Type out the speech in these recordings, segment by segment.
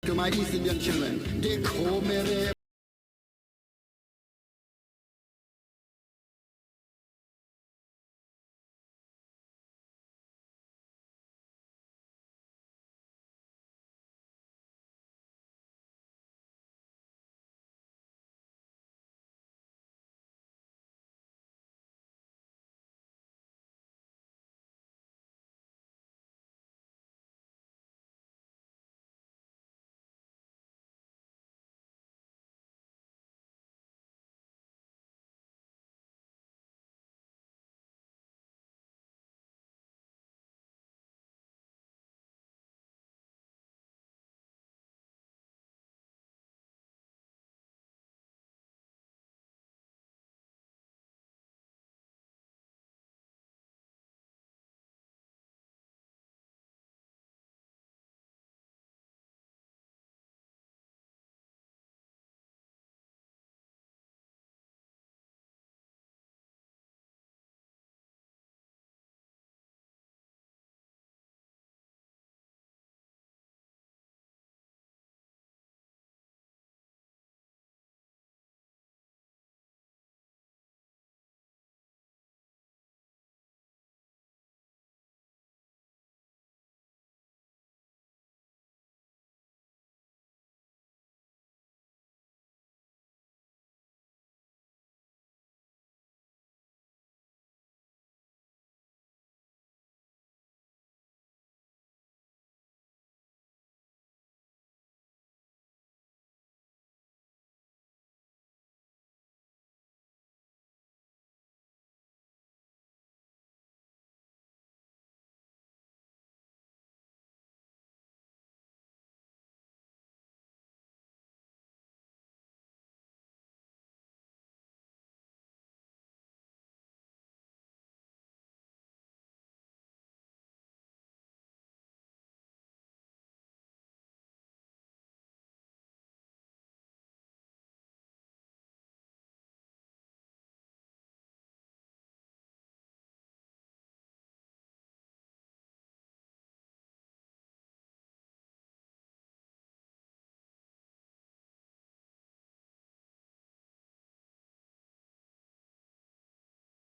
To my East Indian children, देखो मेरे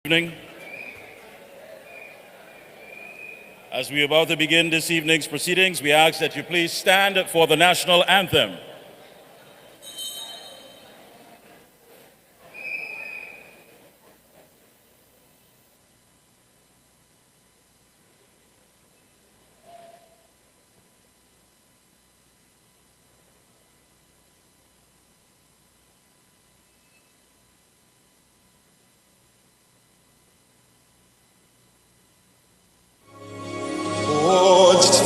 Evening. As we are about to begin this evening's proceedings, we ask that you please stand for the national anthem.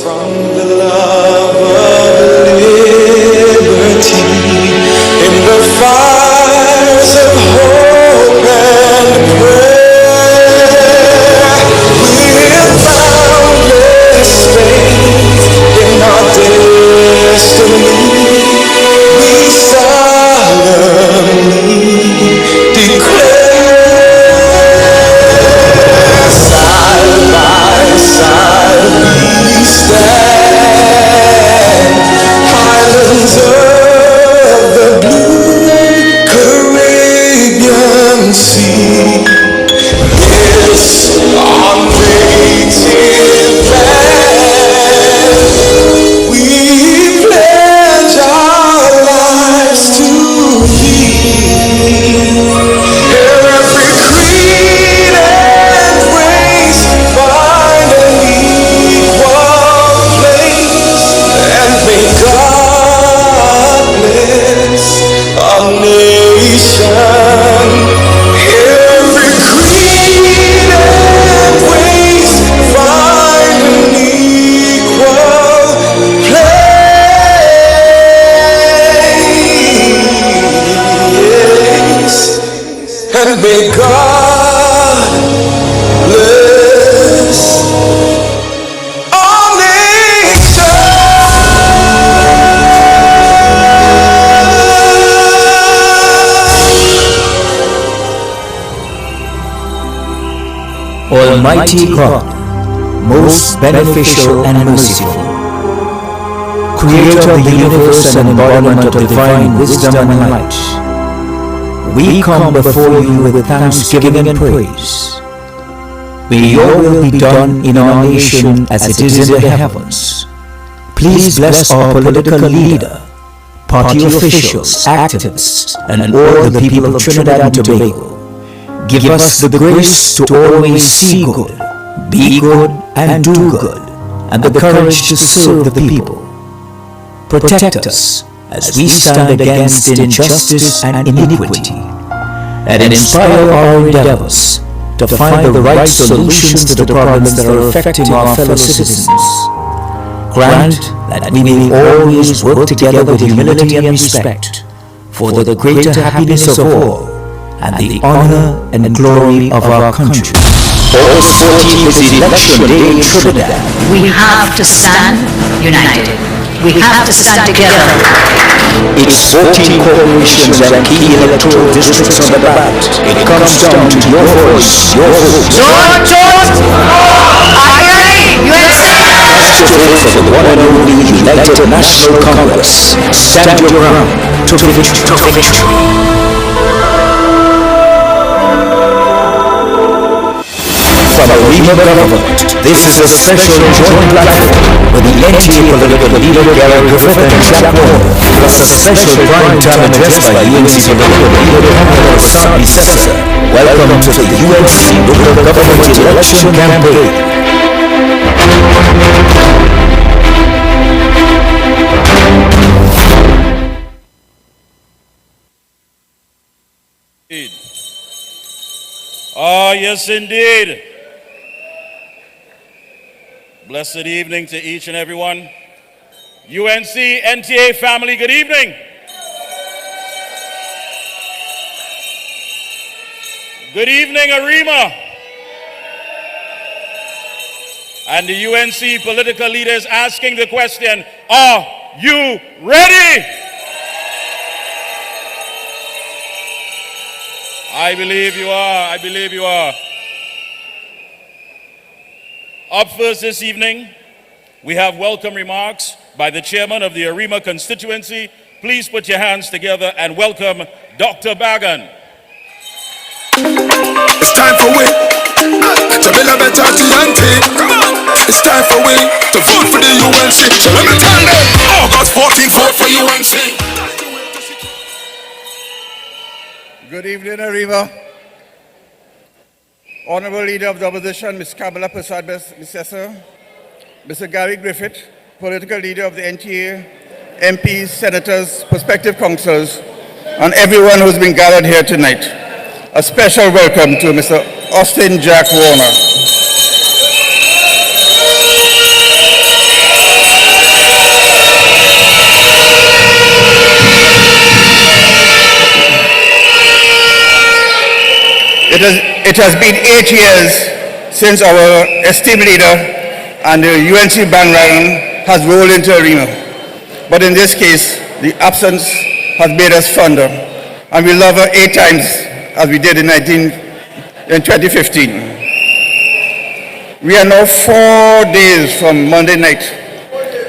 From the love of liberty, in the fires of hope and prayer, we're boundless faith in our destiny. We solemnly declare, side by side we stand, islands of the blue Caribbean Sea. This our native land, we pledge our lives to thee. Here every creed and race find an equal place, and may God bless our nation. Here every creed and race find an equal place, and may God bless our nation. Almighty God, most beneficial and merciful, Creator of the universe and embodiment of divine wisdom and light, we come before you with thanksgiving and praise. May your will be done in our nation as it is in the heavens. Please bless our political leader, party officials, activists, and all the people of Trinidad and Tobago. Give us the grace to always see good, be good, and do good, and the courage to serve the people. Protect us as we stand against injustice and iniquity, and inspire our endeavors to find the right solutions to the problems that are affecting our fellow citizens. Grant that we may always work together with humility and respect for the greater happiness of all and the honor and glory of our country. August 14th is election day in Trinidad. We have to stand united. We have to stand together. It's 14 corporations and key electoral districts on the ballot. It comes down to your voice, your vote. George! Are you ready? To vote for the one and only United National Congress. Stand your ground to victory. From Arima government, this is a special joint platform with the NTA political leader Griffith and Jack Warner, plus a special prime-time address by UNC political leader Kamla Persad-Bissessar. Welcome to the UNC local government election campaign. Ah, yes, indeed. Blessed evening to each and everyone. UNC NTA family, good evening. Good evening, Arima. And the UNC political leaders asking the question, are you ready? I believe you are. I believe you are. Up first this evening, we have welcome remarks by the chairman of the Arima Constituency. Please put your hands together and welcome Dr. Bagan. It's time for we to build a better TNT. It's time for we to vote for the UNC. So let me tell them, August 14th, vote for UNC. Good evening, Arima. Honorable Leader of the Opposition, Ms. Kamla Persad-Bissessar, Mr. Gary Griffith, Political Leader of the NTA, MPs, Senators, prospective councillors, and everyone who's been gathered here tonight. A special welcome to Mr. Austin Jack Warner. It has been 8 years since our esteemed leader and the UNC bandwagon has rolled into Arima. But in this case, the absence has made us fonder, and we love her 8 times as we did in 2015. We are now 4 days from Monday night,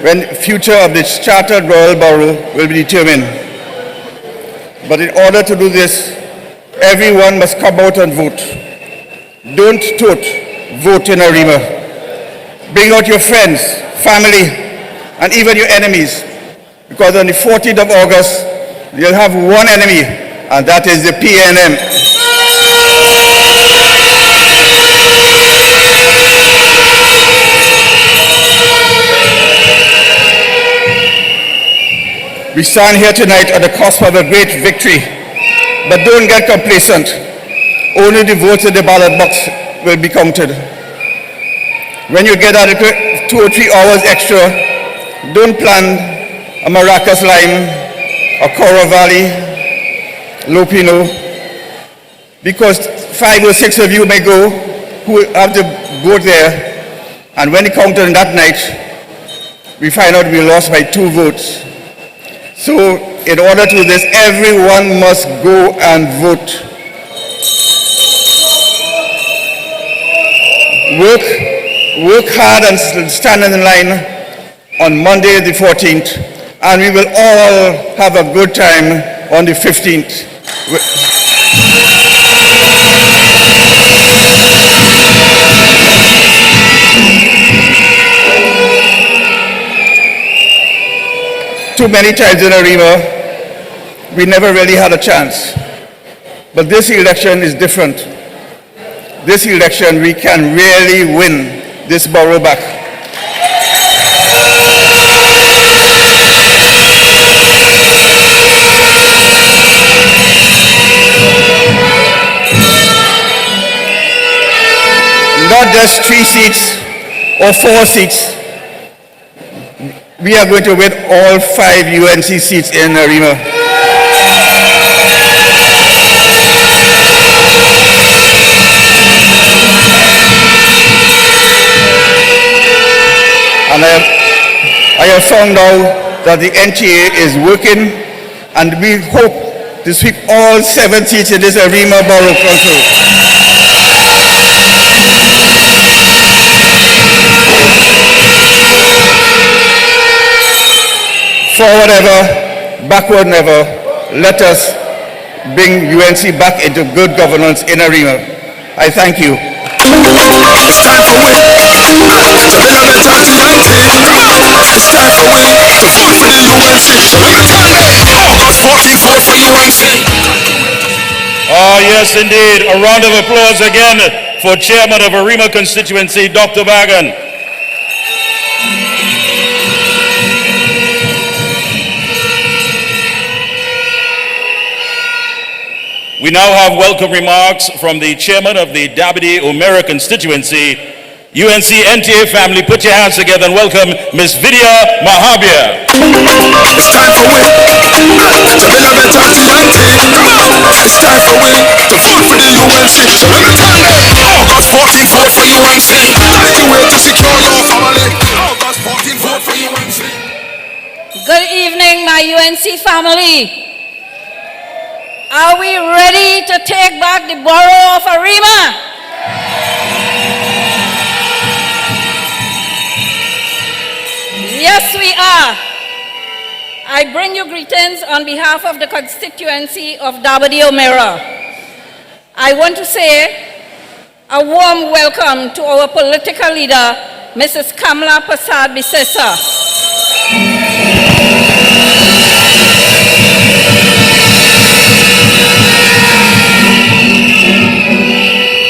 when the future of the chartered royal borough will be determined. But in order to do this, everyone must come out and vote. Don't tote, vote in Arima. Bring out your friends, family, and even your enemies, because on the 14th of August, you'll have one enemy, and that is the PNM. We stand here tonight at the cusp of a great victory. But don't get complacent. Only the votes in the ballot box will be counted. When you get adequate 2 or 3 hours extra, don't plan a Maracas Lime, a Cora Valley, Lupino, because 5 or 6 of you may go who have to go there, and when it counted on that night, we find out we lost by 2 votes. So in order to do this, everyone must go and vote. Work hard and stand in the line, on Monday the 14th, and we will all have a good time on the 15th. Too many times in Arima, we never really had a chance. But this election is different. This election, we can really win this borough back. Not just 3 seats or 4 seats. We are going to win all 5 UNC seats in Arima. And I have found out that the NTA is working, and we hope to sweep all 7 seats in this Arima Borough Council. Forward ever, backward never, let us bring UNC back into good governance in Arima. I thank you. It's time for we Developmental TNT. It's time for we to vote for the UNC. So let me tell you, August 14th, vote for UNC. Oh, yes, indeed. A round of applause again for Chairman of Arima Constituency, Dr. Bagan. We now have welcome remarks from the chairman of the Dabadi Umera constituency, UNC NTA family. Put your hands together and welcome Ms. Vidya Mahabir. It's time for we Developmental TNT. It's time for we to vote for the UNC. So let me tell you, August 14th, vote for UNC. Make the way to secure your family. August 14th, vote for UNC. Good evening, my UNC family. Are we ready to take back the borough of Arima? Yes, we are. I bring you greetings on behalf of the constituency of Dabadi Umera. I want to say a warm welcome to our political leader, Mrs. Kamla Persad-Bissessar.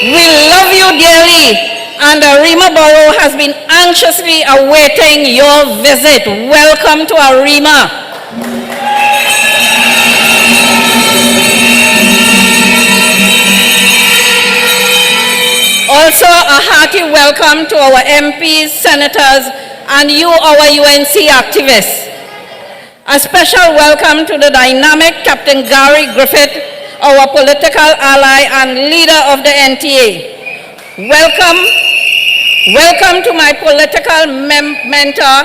We love you dearly, and Arima Borough has been anxiously awaiting your visit. Welcome to Arima. Also, a hearty welcome to our MPs, senators, and you, our UNC activists. A special welcome to the dynamic Captain Griffith, our political ally and leader of the NTA. Welcome to my political mentor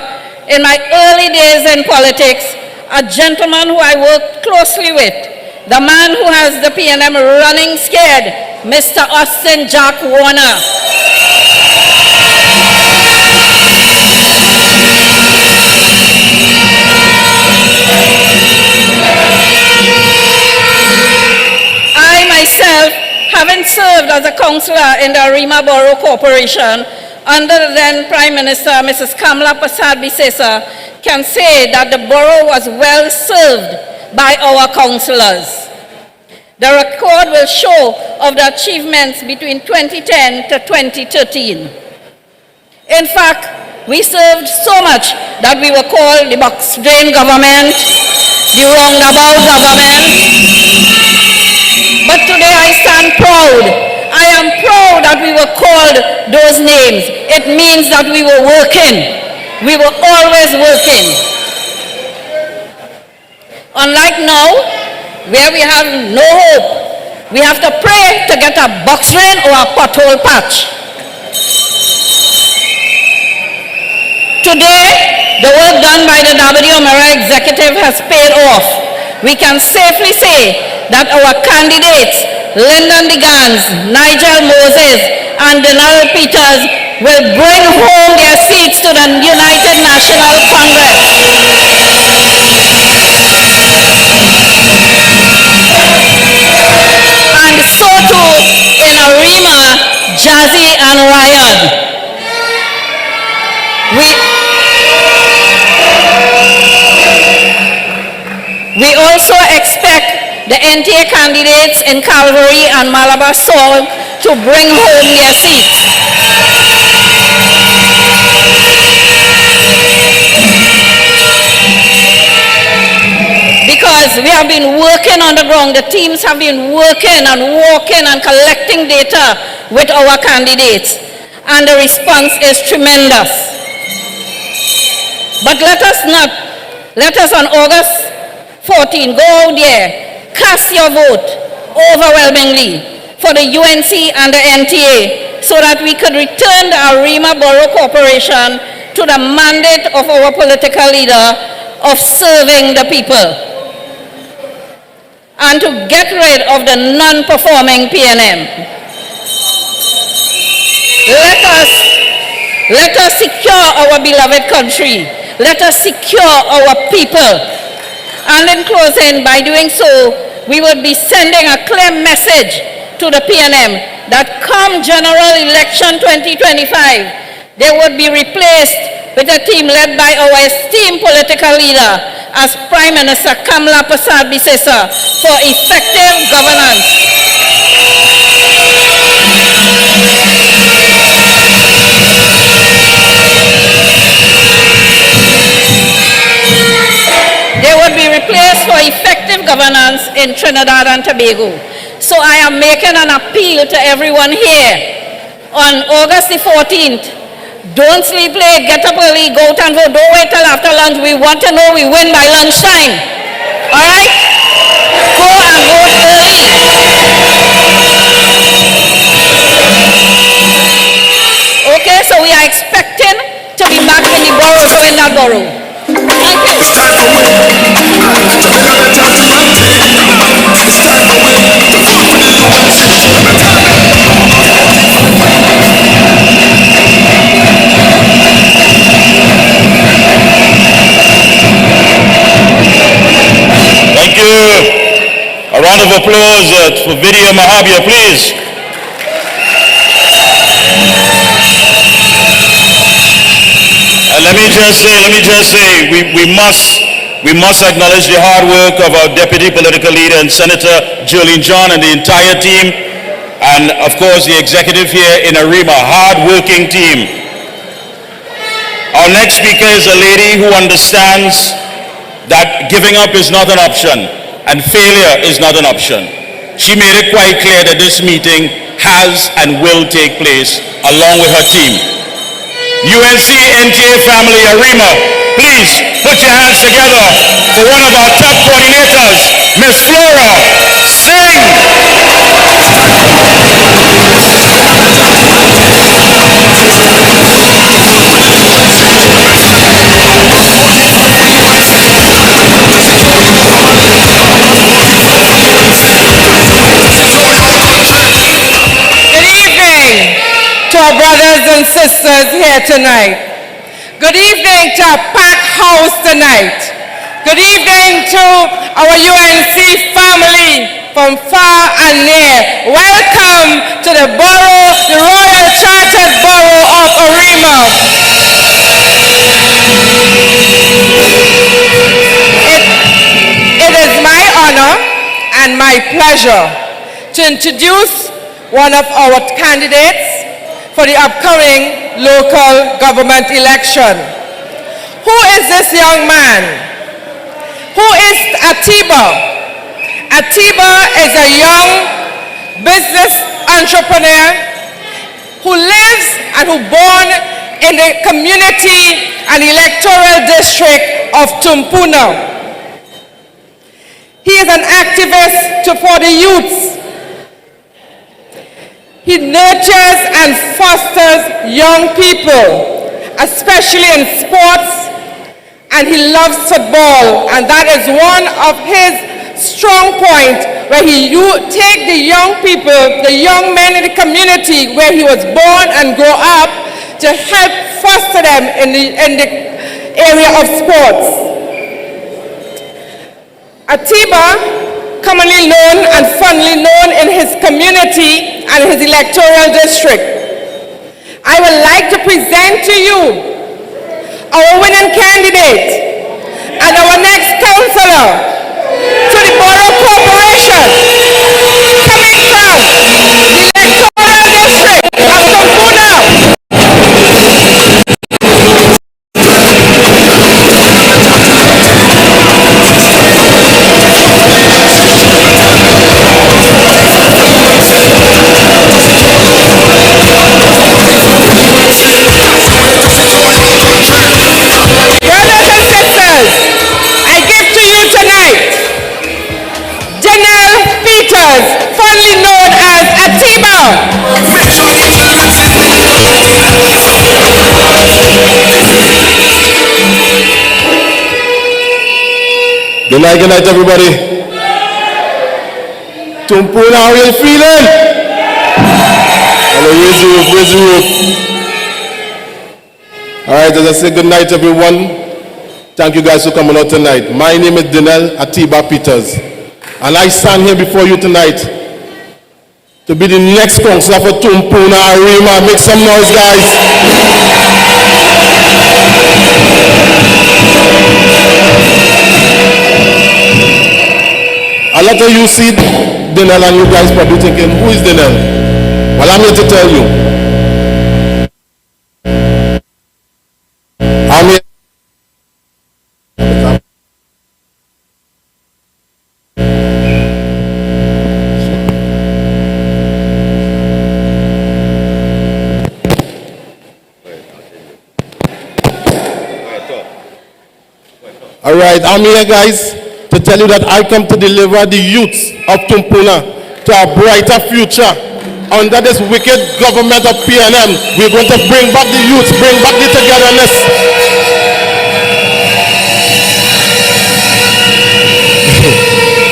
in my early days in politics, a gentleman who I worked closely with, the man who has the PNM running scared, Mr. Austin Jack Warner. Myself, having served as a councillor in the Arima Borough Corporation under the then Prime Minister, Mrs. Kamla Persad-Bissessar, can say that the borough was well served by our councillors. The record will show of the achievements between 2010 to 2013. In fact, we served so much that we were called the box drain government, the roundabout government. But today I stand proud. I am proud that we were called those names. It means that we were working. We were always working. Unlike now, where we have no hope, we have to pray to get a box drain or a pothole patch. Today, the work done by the Dabadi Umera executive has paid off. We can safely say that our candidates, Lyndon Digans, Nigel Moses, and Denal Peters, will bring home their seats to the United National Congress. also expect the NTA candidates in Calvary and Malabar South to bring home their seats. Because we have been working on the ground, the teams have been working and walking and collecting data with our candidates, and the response is tremendous. But let us on August 14, go out there, cast your vote overwhelmingly for the UNC and the NTA so that we could return the Arima Borough Corporation to the mandate of our political leader of serving the people and to get rid of the non-performing PNM. Let us secure our beloved country. Let us secure our people. And in closing, by doing so, we would be sending a clear message to the PNM that come general election 2025, they would be replaced with a team led by our esteemed political leader as Prime Minister Kamla Persad-Bissessar for effective governance. They would be replaced for effective governance in Trinidad and Tobago. So I am making an appeal to everyone here on August the 14th. Don't sleep late, get up early, go out and vote. Don't wait till after lunch. We want to know we win by lunchtime. All right? Go and vote early. Okay, so we are expecting to be back in the borough, so in that borough. Thank you. It's time for win. To win on the top to run team. It's time for win. To vote for the UNC. Thank you. A round of applause for Vidya Mahabir, please. Let me just say, we must acknowledge the hard work of our Deputy Political Leader and Senator Jolene John and the entire team, and of course the executive here in Arima, hard-working team. Our next speaker is a lady who understands that giving up is not an option and failure is not an option. She made it quite clear that this meeting has and will take place along with her team. UNC NTA family Arima, please put your hands together for one of our top coordinators, Miss Flora Singh. To our brothers and sisters here tonight. Good evening to our packed house tonight. Good evening to our UNC family from far and near. Welcome to the borough, the Royal Chartered Borough of Arima. It is my honor and my pleasure to introduce one of our candidates for the upcoming local government election. Who is this young man? Who is Atiba? Atiba is a young business entrepreneur who lives and who born in the community and electoral district of Tumpuna. He is an activist for the youths. He nurtures and fosters young people, especially in sports, and he loves football, and that is one of his strong points, where he take the young people, the young men in the community where he was born and grow up, to help foster them in the area of sports. Atiba, commonly known and fondly known in his community and his electoral district. I would like to present to you our winning candidate and our next councillor to Good night, everybody. Tumpuna, how are you feeling? Hello, where's the roof? All right, as I say good night, everyone. Thank you guys for coming out tonight. My name is Denel Atiba Peters, and I stand here before you tonight to be the next councillor for Tumpuna Arima. Make some noise, guys. A lot of you see Denel and you guys probably thinking, who is Denel? Well, I'm here to tell you. I'm here. All right, I'm here, guys, to tell you that I come to deliver the youth of Tumpuna to a brighter future. Under this wicked government of PNM, we're going to bring back the youth, bring back the togetherness.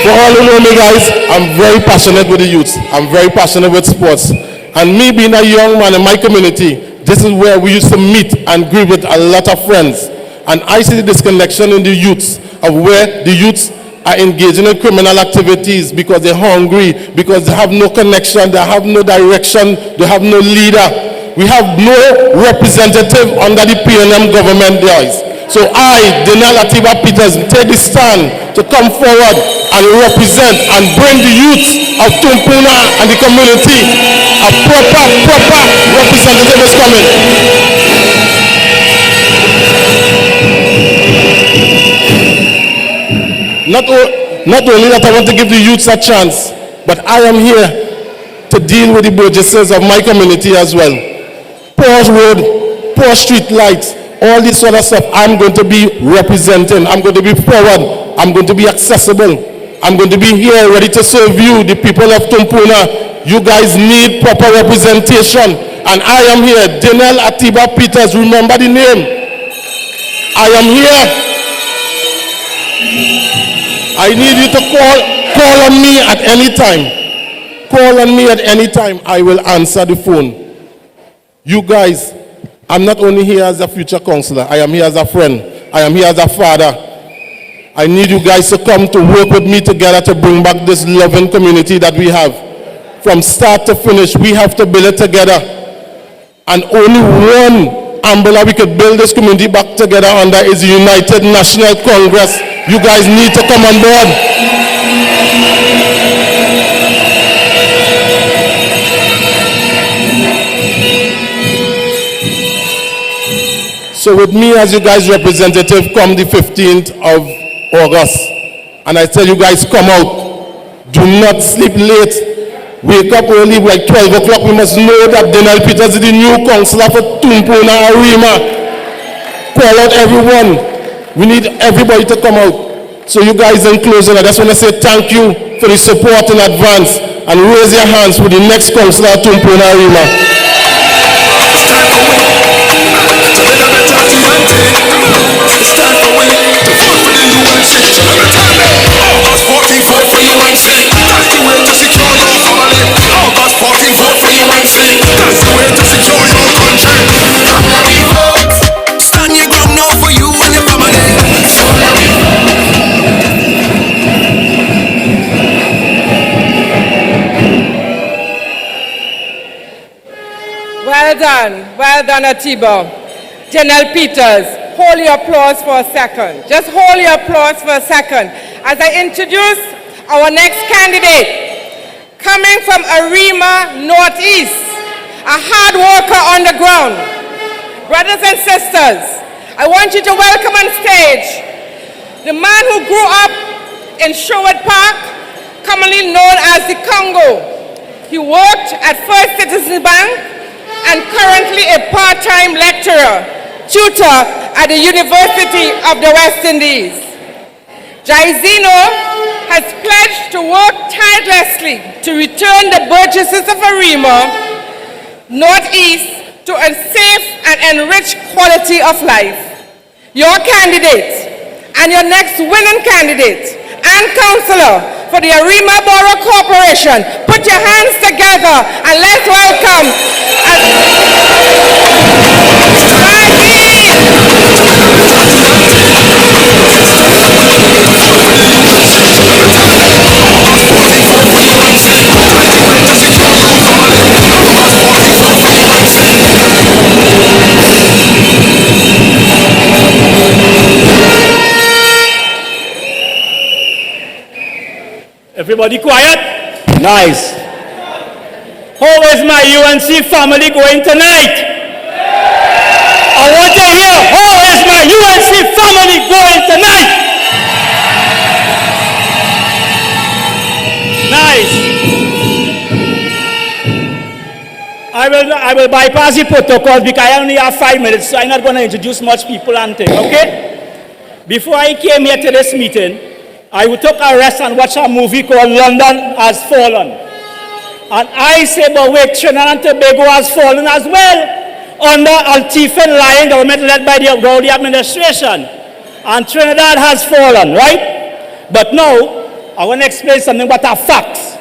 For all who know me, guys, I'm very passionate with the youth. I'm very passionate with sports. And me being a young man in my community, this is where we used to meet and greet with a lot of friends. And I see this connection in the youths of where the youths are engaging in criminal activities because they're hungry, because they have no connection, they have no direction, they have no leader. We have no representative under the PNM government, guys. So I, Denel Atiba Peters, take the stand to come forward and represent and bring the youth of Tumpuna and the community. A proper representative is coming. Not only that I want to give the youths a chance, but I am here to deal with the burgesses of my community as well. Poor road, poor street lights, all this sort of stuff I'm going to be representing. I'm going to be forward. I'm going to be accessible. I'm going to be here ready to serve you, the people of Tumpuna. You guys need proper representation. And I am here, Denel Atiba Peters, remember the name. I am here. I need you to call on me at any time. Call on me at any time. I will answer the phone. You guys, I'm not only here as a future councillor. I am here as a friend. I am here as a father. I need you guys to come to work with me together to bring back this loving community that we have. From start to finish, we have to build it together. And only one umbrella we could build this community back together under is the United National Congress. You guys need to come on board. So with me as you guys' representative come the 15th of August. And I tell you guys, come out. Do not sleep late. Wake up early, like 12 o'clock. We must know that Denel Peters is the new councillor for Tumpuna Arima. Call out everyone. We need everybody to come out. So you guys in closing, I just want to say thank you for the support in advance and raise your hands for the next councillor Tumpuna Arima. It's time for we to vote for the UNC. So let me tell them, August 14th, vote for UNC. That's the way to secure your family. August 14th, vote for UNC. That's the way to secure your country. Stand your ground now for you and your family. Well done, Atiba. Denel Peters, hold your applause for a second. Just hold your applause for a second as I introduce our next candidate, coming from Arima, Northeast, a hard worker on the ground. Brothers and sisters, I want you to welcome on stage the man who grew up in Sherwood Park, commonly known as the Congo. He worked at First Citizens Bank and currently a part-time lecturer, tutor at the University of the West Indies. Jairzinho has pledged to work tirelessly to return the burgesses of Arima, Northeast, to a safe and enriched quality of life. Your candidate and your next winning candidate and councillor for the Arima Borough Corporation, put your hands together and let's welcome Everybody quiet? Nice. How is my UNC family going tonight? I want to hear, how is my UNC family going tonight? Nice. I will bypass the protocol because I only have 5 minutes, so I'm not going to introduce much people and things, okay? Before I came here to this meeting, I took a rest and watched a movie called London Has Fallen. And I say, but wait, Trinidad and Tobago has fallen as well under a thief-and lying government led by the Rowley administration. And Trinidad has fallen, right? But now, I want to explain something about our facts.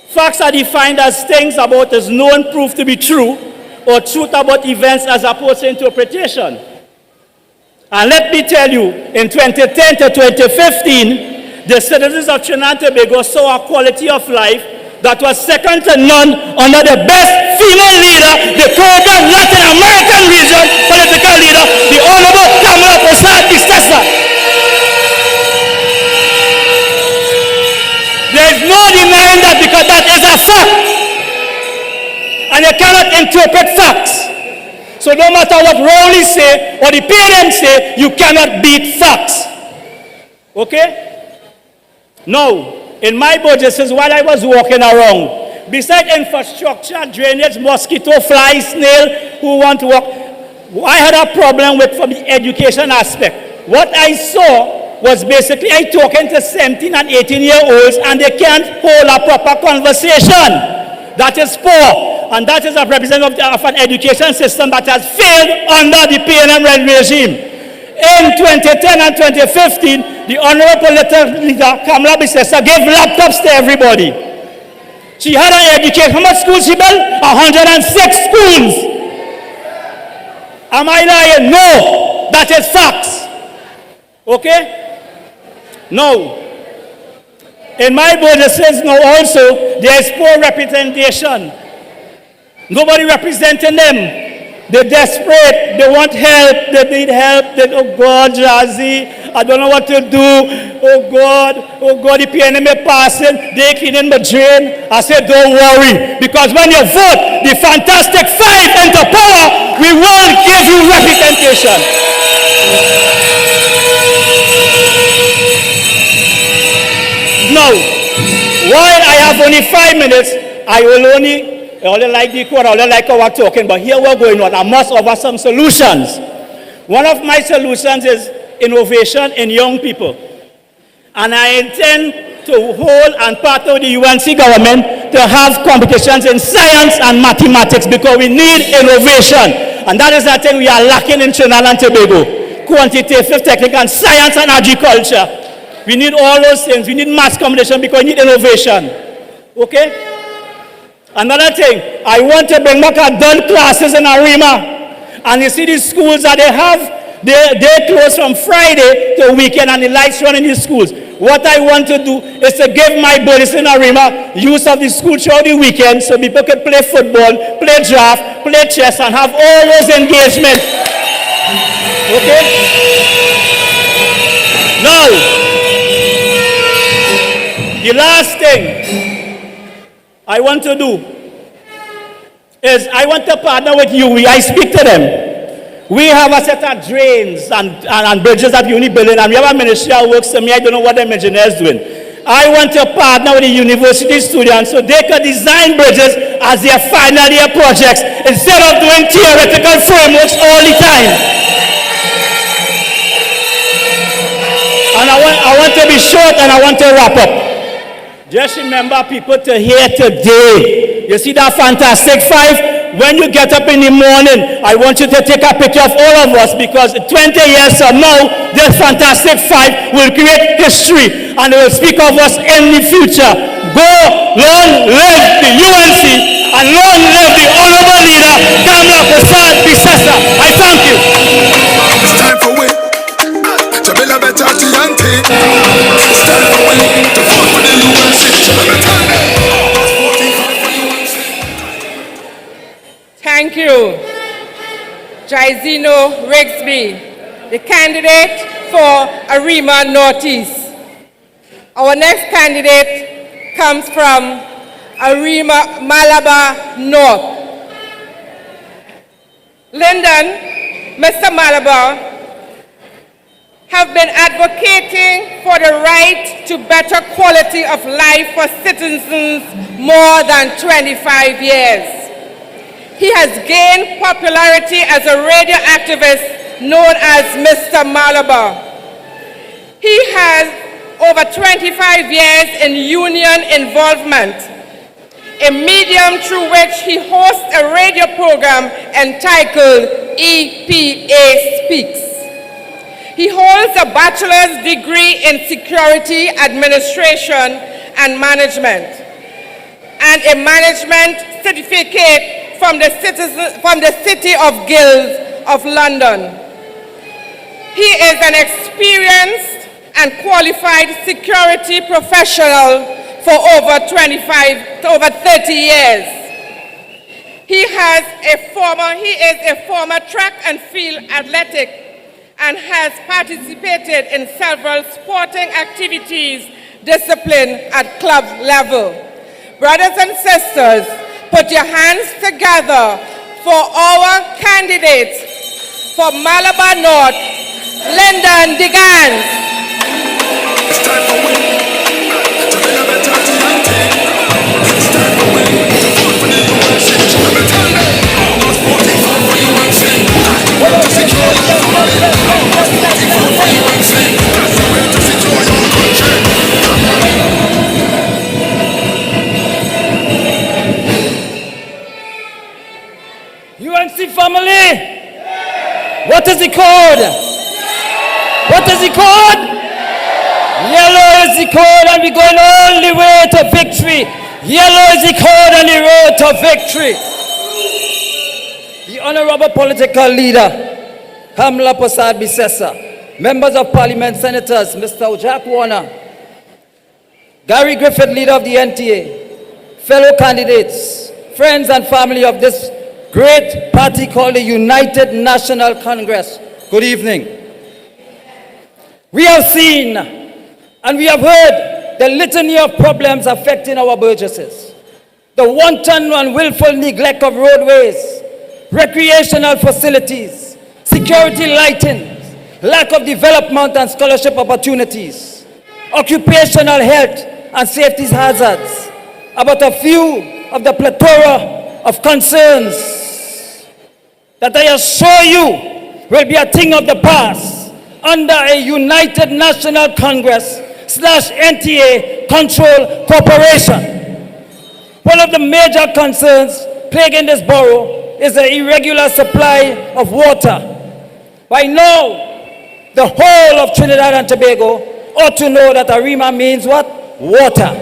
Facts are defined as things about as known proof to be true or truth about events as opposed to interpretation. And let me tell you, in 2010 to 2015, the citizens of Trinidad and Tobago saw a quality of life that was second to none under the best female leader, the Caribbean Latin American region political leader, the Honorable Kamla Persad-Bissessar. There is no denying that because that is a fact. And you cannot interpret facts. So no matter what Rowley say or the parents say, you cannot beat facts. Okay? Now, in my budgets, while I was walking around, besides infrastructure, drainage, mosquito, fly, snail, who want to walk, I had a problem with from the education aspect. What I saw was basically I talking to 17 and 18-year-olds and they can't hold a proper conversation. That is poor. And that is a representative of an education system that has failed under the PNM regime. In 2010 and 2015, the Honorable political leader, Kamla Persad-Bissessar, gave laptops to everybody. She had an education. How much schools she built? 106 schools. Am I lying? No. That is facts. Okay? No. In my budget says no also, there is poor representation. Nobody representing them. They're desperate. They want help. They need help. They, oh God, Jazzy, I don't know what to do. Oh God, the PNM is passing. They're cleaning my drain. I said, don't worry. Because when you vote the Fantastic Five into power, we will give you representation. Now, while I have only 5 minutes, I only like the quote, I only like how we're talking, but here we're going on. I must offer some solutions. One of my solutions is innovation in young people. And I intend to hold and part of the UNC government to have competitions in science and mathematics because we need innovation. And that is the thing we are lacking in Trinidad and Tobago. Quantitative, technical, and science and agriculture. We need all those things. We need mass competition because we need innovation. Okay? Another thing, I want to bring back adult classes in Arima. And you see these schools that they have, they close from Friday to weekend and the lights run in these schools. What I want to do is to give my boys in Arima use of the school throughout the weekend so people can play football, play draft, play chess and have all those engagements. Okay? Now, the last thing, I want to do is I want to partner with you. I speak to them. We have a set of drains and bridges that UNI building, and we have a ministry that works to me. I don't know what the engineers doing. I want to partner with the university students so they can design bridges as their final year projects instead of doing theoretical frameworks all the time. And I want to be short and I want to wrap up. Just remember people to hear today. You see that fantastic five? When you get up in the morning, I want you to take a picture of all of us because 20 years from now, this fantastic five will create history and will speak of us in the future. Go, long live the UNC and long live the honorable leader, Kamla Persad-Bissessar. I thank you. It's time for we to build a better TNT. It's time for we to vote for the UNC. Thank you, Jaizino Rigsby, the candidate for Arima Northeast. Our next candidate comes from Arima Malabar North. Lyndon, Mr. Malabar, have been advocating for the right to better quality of life for citizens more than 25 years. He has gained popularity as a radio activist known as Mr. Malabar. He has over 25 years in union involvement, a medium through which he hosts a radio program entitled EPA Speaks. He holds a bachelor's degree in security administration and management and a management certificate from the City of Guilds of London. He is an experienced and qualified security professional for over 30 years. He is a former track and field athletic and has participated in several sporting activities discipline at club level. Brothers and sisters, put your hands together for our candidates for Malabar North, Lyndon Digans. It's time for we to build a better TNT. It's time for we to vote for the UNC. Almost 44 for UNC. To secure your family. Almost 44 for UNC. That's the way to secure your country. UNC family, what is the code? What is the code? Yellow is the code and we're going all the way to victory. Yellow is the code on the road to victory. The honorable political leader, Kamla Persad-Bissessar, members of parliament, senators, Mr. Jack Warner, Gary Griffith, leader of the NTA, fellow candidates, friends and family of this great party called the United National Congress. Good evening. We have seen and we have heard the litany of problems affecting our burgesses. The wanton and willful neglect of roadways, recreational facilities, security lighting, lack of development and scholarship opportunities, occupational health and safety hazards, about a few of the plethora of concerns that I assure you will be a thing of the past under a United National Congress / NTA control corporation. One of the major concerns plaguing this borough is the irregular supply of water. By now, the whole of Trinidad and Tobago ought to know that Arima means what? Water.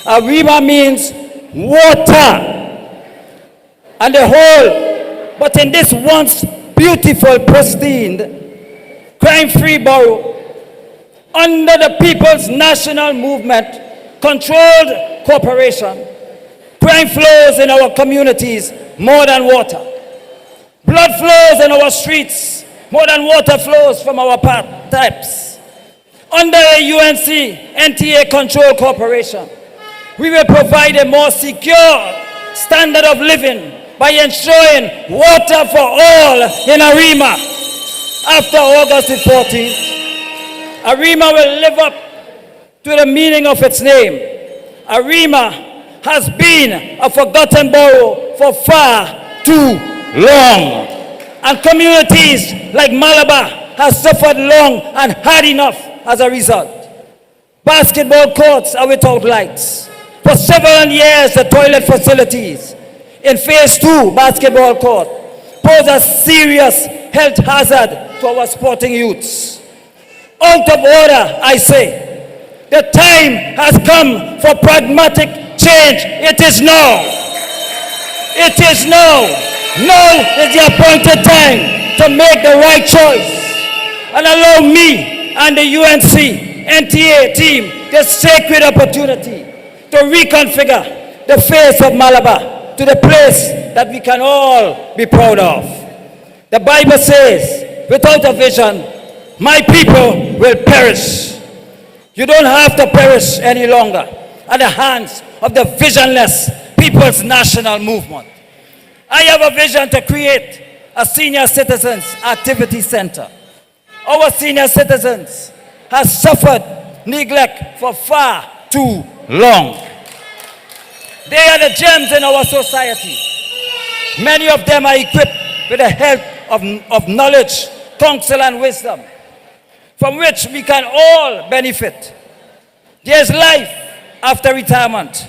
Arima means water. And the whole, but in this once beautiful, pristine, crime-free borough, under the People's National Movement, controlled corporation, crime flows in our communities more than water. Blood flows in our streets more than water flows from our pipes. Under a UNC NTA control corporation, We will provide a more secure standard of living by ensuring water for all in Arima. After August the 14th, Arima will live up to the meaning of its name. Arima has been a forgotten borough for far too long. And communities like Malabar have suffered long and hard enough as a result. Basketball courts are without lights. For several years, the toilet facilities in Phase 2 basketball court pose a serious health hazard to our sporting youths. Out of order, I say. The time has come for pragmatic change. It is now. It is now. Now is the appointed time to make the right choice. And allow me and the UNC NTA team this sacred opportunity to reconfigure the face of Malabar to the place that we can all be proud of. The Bible says, without a vision, my people will perish. You don't have to perish any longer at the hands of the visionless People's National Movement. I have a vision to create a senior citizens activity center. Our senior citizens have suffered neglect for far too long. They are the gems in our society. Many of them are equipped with the help of knowledge, counsel, and wisdom, from which we can all benefit. There's life after retirement.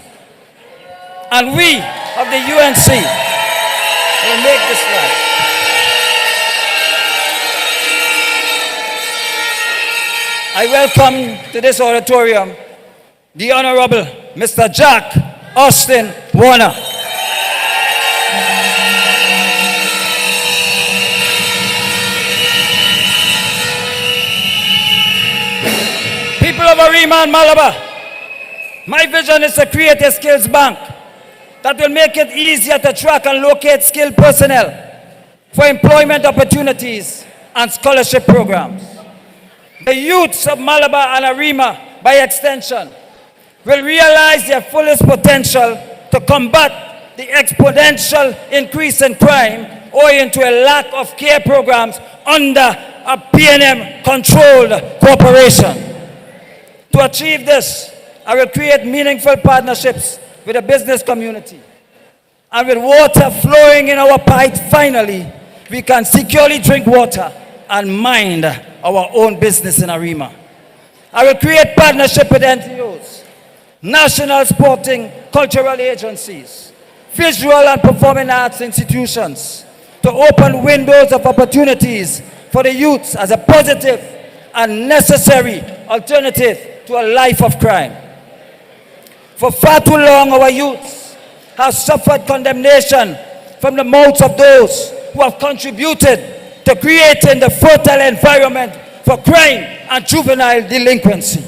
And we of the UNC will make this right. I welcome to this auditorium the Honorable Mr. Jack Austin Warner. People of Arima and Malabar, my vision is to create a skills bank that will make it easier to track and locate skilled personnel for employment opportunities and scholarship programs. The youths of Malabar and Arima, by extension, will realize their fullest potential to combat the exponential increase in crime owing to a lack of care programs under a PNM-controlled corporation. To achieve this, I will create meaningful partnerships with the business community. And with water flowing in our pipes, finally, we can securely drink water and mind our own business in Arima. I will create partnership with NGOs, national sporting cultural agencies, visual and performing arts institutions to open windows of opportunities for the youths as a positive and necessary alternative to a life of crime. For far too long, our youths have suffered condemnation from the mouths of those who have contributed to creating the fertile environment for crime and juvenile delinquency.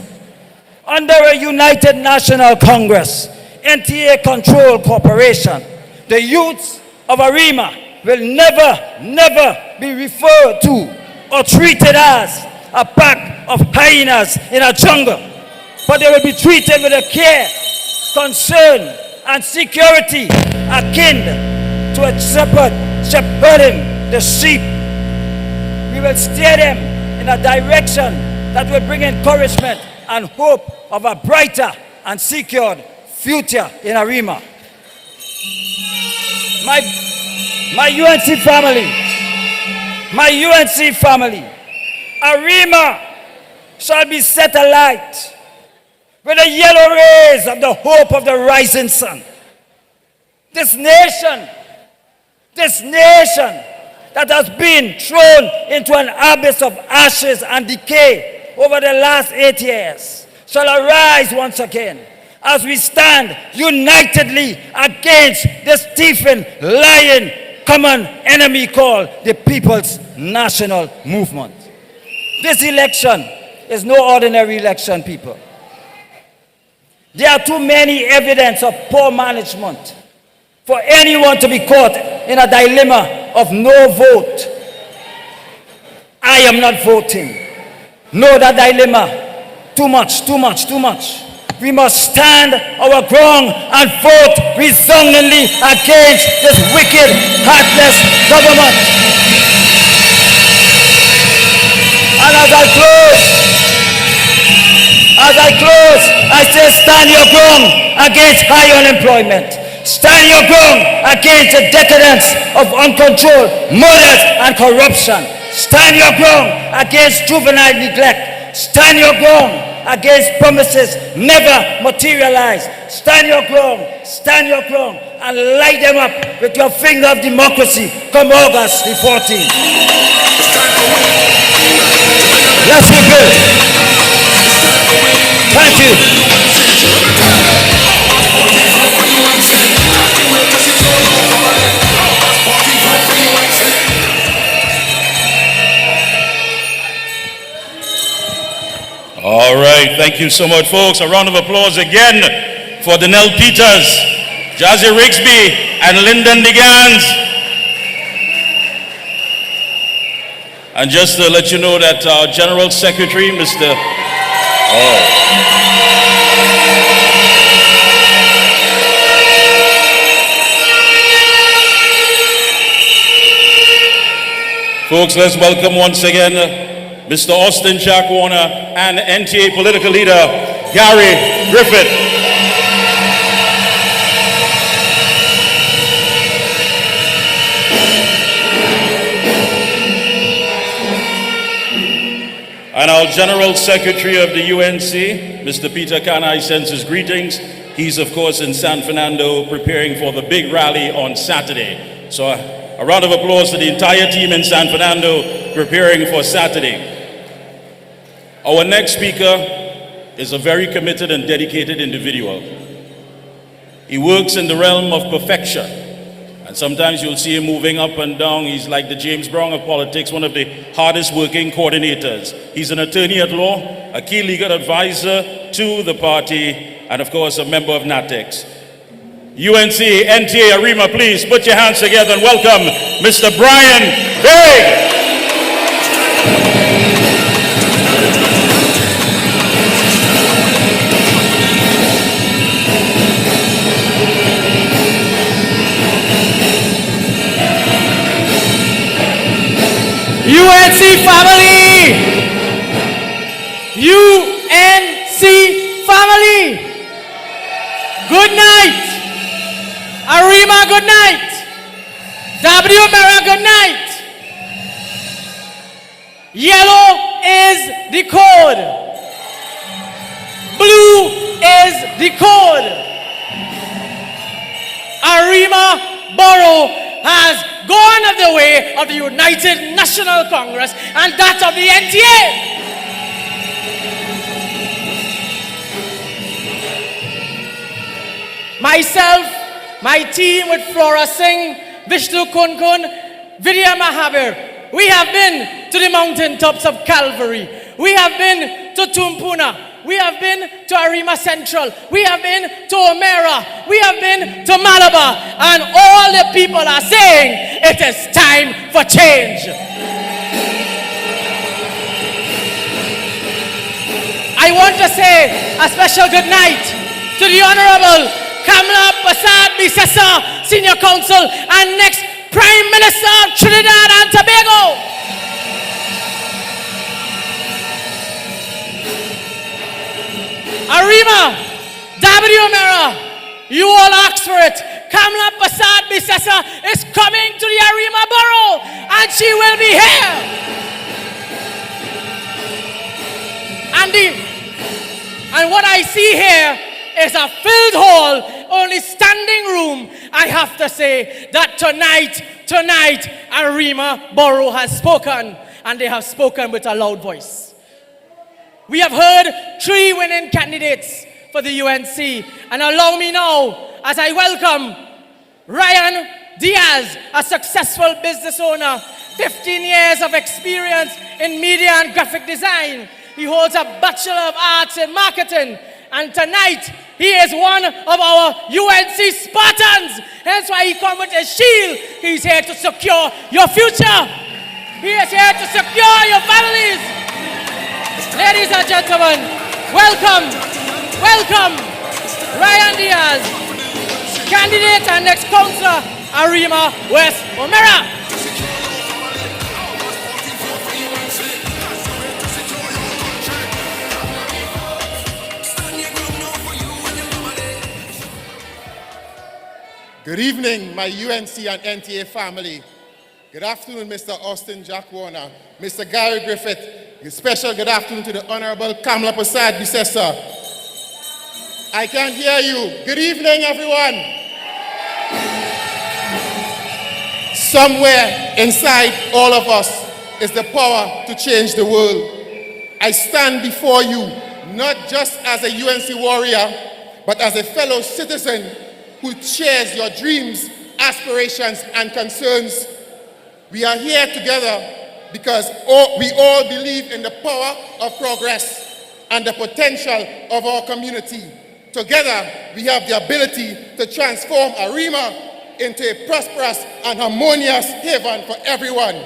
Under a United National Congress, NTA-controlled corporation, the youths of Arima will never be referred to or treated as a pack of hyenas in a jungle, but they will be treated with a care, concern, and security akin to a shepherd shepherding the sheep. We will steer them in a direction that will bring encouragement and hope of a brighter and secured future in Arima. My UNC family, Arima shall be set alight with the yellow rays of the hope of the rising sun. This nation that has been thrown into an abyss of ashes and decay over the last 8 years shall arise once again as we stand unitedly against this thieving, lying, common enemy called the People's National Movement. This election is no ordinary election, people. There are too many evidence of poor management for anyone to be caught in a dilemma of no vote. I am not voting. No, that dilemma. Too much. we must stand our ground and vote resoundingly against this wicked, heartless government. And as I close, I say stand your ground against high unemployment. Stand your ground against the decadence of uncontrolled murders and corruption. Stand your ground against juvenile neglect. Stand your ground against promises never materialized. Stand your ground, and light them up with your finger of democracy come August the 14th. Let's rebuild. Thank you. All right, thank you so much, folks. A round of applause again for Danelle Peters, Jazzy Rigsby, and Lyndon DeGans. And just to let you know that our General Secretary, Mr. Folks, let's welcome once again Mr. Austin Jack Warner and NTA political leader Gary Griffith. And our General Secretary of the UNC, Mr. Peter Kanai, sends his greetings. He's, of course, in San Fernando preparing for the big rally on Saturday. So a round of applause to the entire team in San Fernando preparing for Saturday. Our next speaker is a very committed and dedicated individual. He works in the realm of perfection. And sometimes you'll see him moving up and down. He's like the James Brown of politics, one of the hardest working coordinators. He's an attorney at law, a key legal advisor to the party, and of course a member of NATEX. UNC, NTA, Arima, please put your hands together and welcome Mr. Brian Big. UNC family! UNC family! Good night! Arima, good night! W. Mera, good night! Yellow is the code. Blue is the code. Arima Borough has gone of the way of the United National Congress and that of the NTA. Myself, my team with Flora Singh, Vishnu Kunkun, Vidya Mahabir, we have been to the mountaintops of Calvary. We have been to Tumpuna. We have been to Arima Central. We have been to Omera. We have been to Malabar. And all the people are saying it is time for change. I want to say a special good night to the Honorable Kamla Persad-Bissessar, Senior Counsel and next Prime Minister of Trinidad and Tobago. Arima, W. Mera, you all asked for it. Kamla Persad-Bissessar is coming to the Arima Borough and she will be here. And what I see here is a filled hall, only standing room. I have to say that tonight, Arima Borough has spoken, and they have spoken with a loud voice. We have heard 3 winning candidates for the UNC, and allow me now, as I welcome Ryan Diaz, a successful business owner, 15 years of experience in media and graphic design. He holds a Bachelor of Arts in Marketing, and tonight he is one of our UNC Spartans. That's why he comes with a shield. He's here to secure your future. He is here to secure your families. Ladies and gentlemen, welcome welcome Ryan Diaz, candidate and next councillor, Arima West Omera. Good evening, my UNC and NTA family. Good afternoon, Mr. Austin Jack Warner, Mr. Gary Griffith. A special good afternoon to the Honorable Kamla Persad-Bissessar. I can't hear you. Good evening, everyone. Somewhere inside all of us is the power to change the world. I stand before you not just as a UNC warrior, but as a fellow citizen who shares your dreams, aspirations, and concerns. We are here together because we all believe in the power of progress and the potential of our community. Together, we have the ability to transform Arima into a prosperous and harmonious haven for everyone.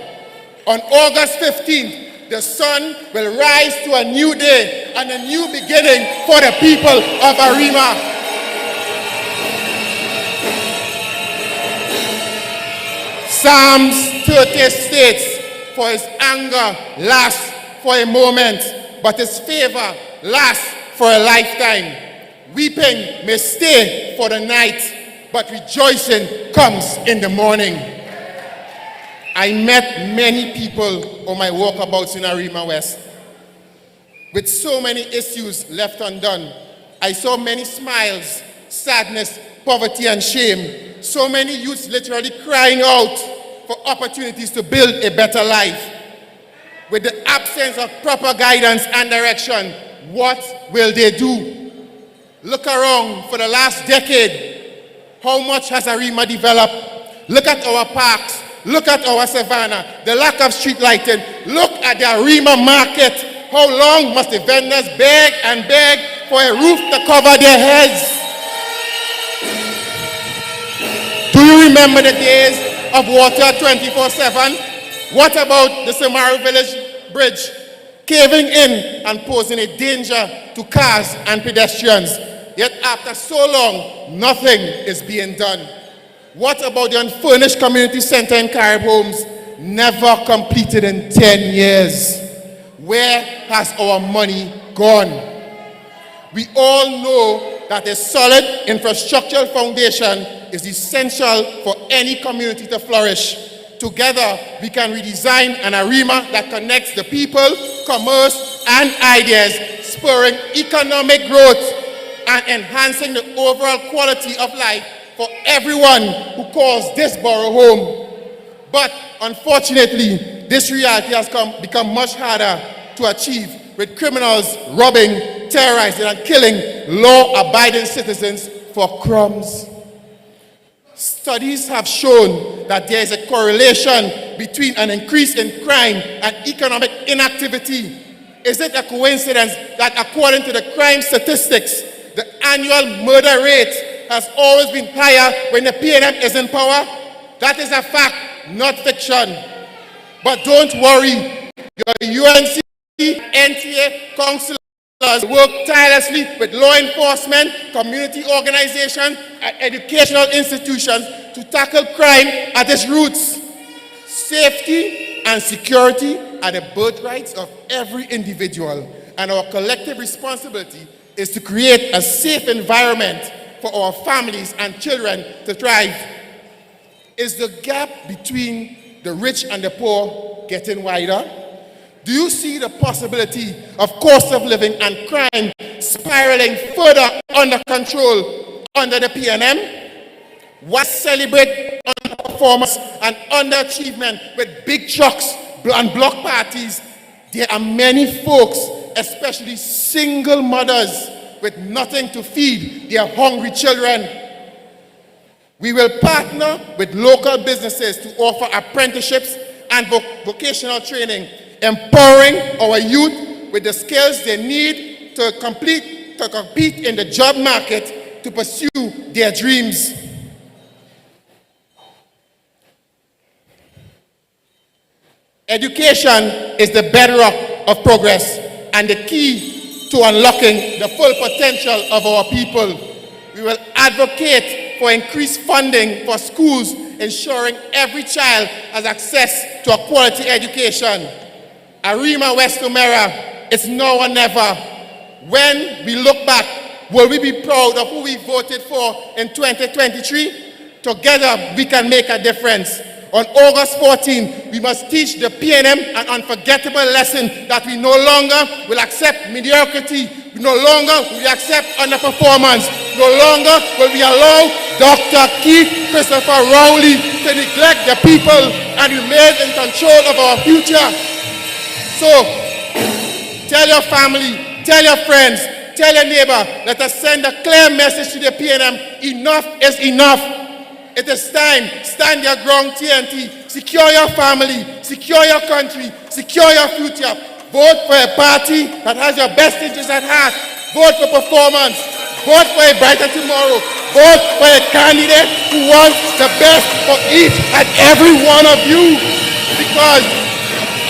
On August 15th, the sun will rise to a new day and a new beginning for the people of Arima. Psalms 30 states, for his anger lasts for a moment, but his favor lasts for a lifetime. Weeping may stay for the night, but rejoicing comes in the morning. I met many people on my walkabouts in Arima West. With so many issues left undone, I saw many smiles, sadness, poverty, and shame. So many youths literally crying out for opportunities to build a better life. With the absence of proper guidance and direction, what will they do? Look around for the last decade. How much has Arima developed? Look at our parks. Look at our savannah. The lack of street lighting. Look at the Arima market. How long must the vendors beg and beg for a roof to cover their heads? Do you remember the days of water 24/7? What about the Samaru Village Bridge caving in and posing a danger to cars and pedestrians? Yet after so long, nothing is being done. What about the unfurnished community center in Carib Homes? Never completed in 10 years. Where has our money gone? We all know that a solid infrastructural foundation is essential for any community to flourish. Together, we can redesign an Arima that connects the people, commerce, and ideas, spurring economic growth and enhancing the overall quality of life for everyone who calls this borough home. But unfortunately, this reality has become much harder to achieve, with criminals robbing, terrorizing, and killing law-abiding citizens for crumbs. Studies have shown that there is a correlation between an increase in crime and economic inactivity. Is it a coincidence that according to the crime statistics, the annual murder rate has always been higher when the PNM is in power? That is a fact, not fiction. But don't worry, your UNC, NTA, councillors work tirelessly with law enforcement, community organizations, and educational institutions to tackle crime at its roots. Safety and security are the birthrights of every individual, and our collective responsibility is to create a safe environment for our families and children to thrive. Is the gap between the rich and the poor getting wider? Do you see the possibility of cost of living and crime spiraling further under control under the PNM? Why celebrate underperformance and underachievement with big trucks and block parties? There are many folks, especially single mothers, with nothing to feed their hungry children. We will partner with local businesses to offer apprenticeships and vocational training, empowering our youth with the skills they need to compete in the job market to pursue their dreams. Education is the bedrock of progress and the key to unlocking the full potential of our people. We will advocate for increased funding for schools, ensuring every child has access to a quality education. Arima West Omera, it's now or never. When we look back, will we be proud of who we voted for in 2023? Together, we can make a difference. On August 14, we must teach the PNM an unforgettable lesson that we no longer will accept mediocrity, we no longer will we accept underperformance, no longer will we allow Dr. Keith Christopher Rowley to neglect the people and remain in control of our future. So, tell your family, tell your friends, tell your neighbor, let us send a clear message to the PNM, enough is enough. It is time, stand your ground TNT, secure your family, secure your country, secure your future. Vote for a party that has your best interests at heart. Vote for performance. Vote for a brighter tomorrow. Vote for a candidate who wants the best for each and every one of you. Because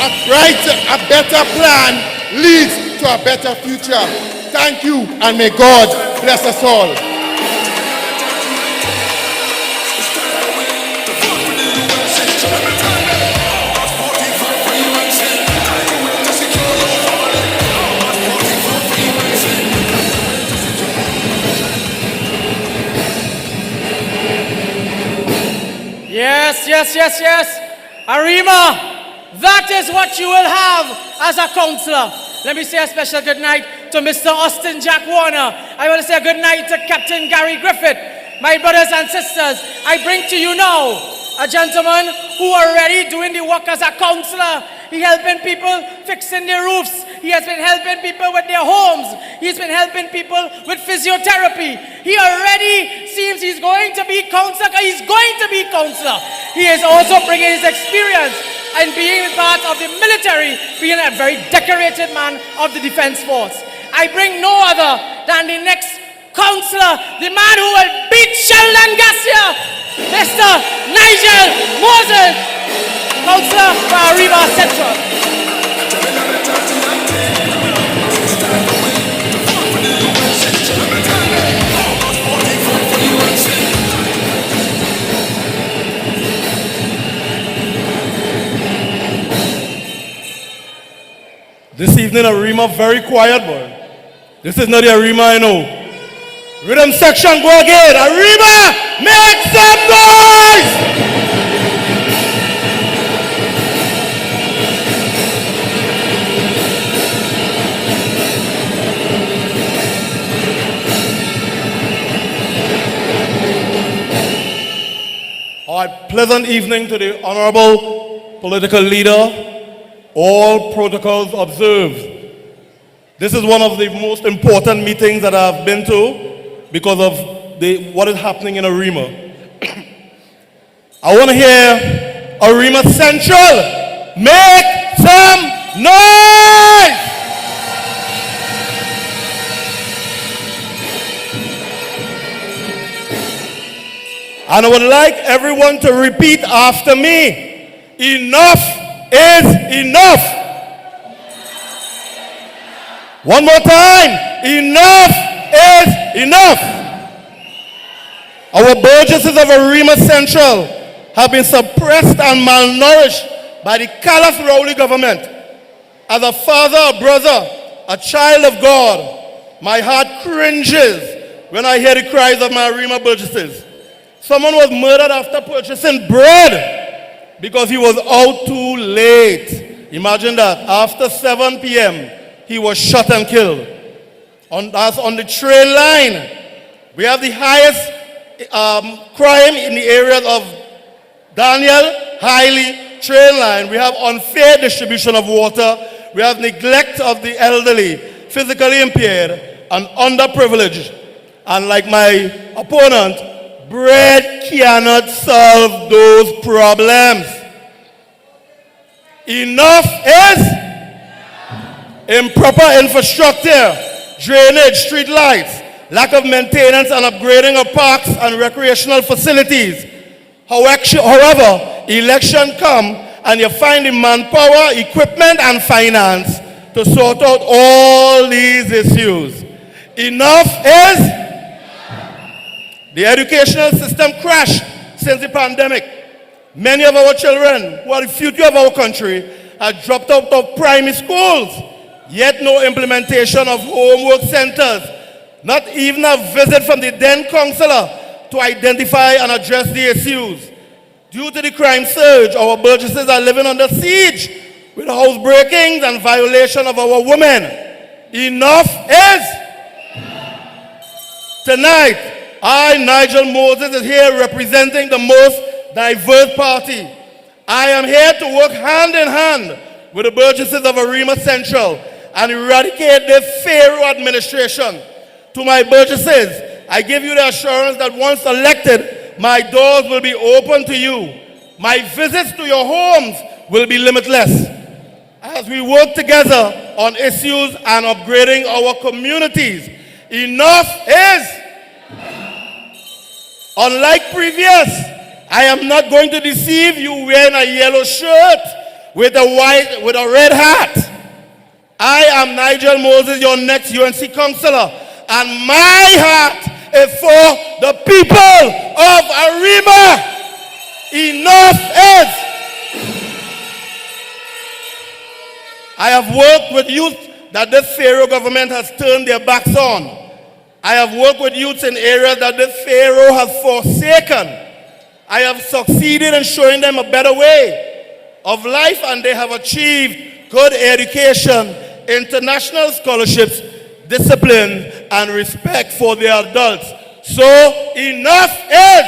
a better plan leads to a better future. Thank you, and may God bless us all. Yes. Arima, that is what you will have as a councillor. Let me say a special good night to Mr. Austin Jack Warner. I want to say a good night to Captain Gary Griffith. My brothers and sisters, I bring to you now a gentleman who already doing the work as a councillor. He helping people fixing their roofs. He has been helping people with their homes. He's been helping people with physiotherapy. He already seems he's going to be councillor. He's going to be councillor. He is also bringing his experience and being part of the military, being a very decorated man of the Defense Force. I bring no other than the next councillor, the man who will beat Sheldon Garcia, Mr. Nigel Moses, councillor for Arima Central. This evening, Arima very quiet, boy. This is not the Arima I know. Rhythm section, go again. Arima, make some noise! All right, pleasant evening to the honorable political leader. All protocols observed. This is one of the most important meetings that I've been to because of what is happening in Arima. I want to hear Arima Central make some noise! And I would like everyone to repeat after me. Enough is enough. One more time. Enough is enough. Our burgesses of Arima Central have been suppressed and malnourished by the callous Rowley government. As a father, a brother, a child of God, my heart cringes when I hear the cries of my Arima burgesses. Someone was murdered after purchasing bread because he was out too late. Imagine that. After 7 p.m., he was shot and killed. That's on the train line. We have the highest crime in the areas of Daniel, Hailey, train line. We have unfair distribution of water. We have neglect of the elderly, physically impaired, and underprivileged. And like my opponent, bread cannot solve those problems. Enough is improper infrastructure, drainage, street lights, lack of maintenance and upgrading of parks and recreational facilities. However, election come and you find the manpower, equipment and finance to sort out all these issues. Enough is... The educational system crashed since the pandemic. Many of our children, who are the future of our country, have dropped out of primary schools, yet no implementation of homework centers, not even a visit from the then counselor to identify and address the issues. Due to the crime surge, our burgesses are living under siege with house breakings and violation of our women. Enough is... Tonight, I, Nigel Moses, is here representing the most diverse party. I am here to work hand in hand with the burgesses of Arima Central and eradicate this Pharaoh administration. To my burgesses, I give you the assurance that once elected, my doors will be open to you. My visits to your homes will be limitless as we work together on issues and upgrading our communities. Enough is... Unlike previous, I am not going to deceive you wearing a yellow shirt with a red hat. I am Nigel Moses, your next UNC counselor, and my heart is for the people of Arima. Enough is... I have worked with youth that this Pharaoh government has turned their backs on. I have worked with youths in areas that this Pharaoh has forsaken. I have succeeded in showing them a better way of life, and they have achieved good education, international scholarships, discipline, and respect for their adults. So enough is...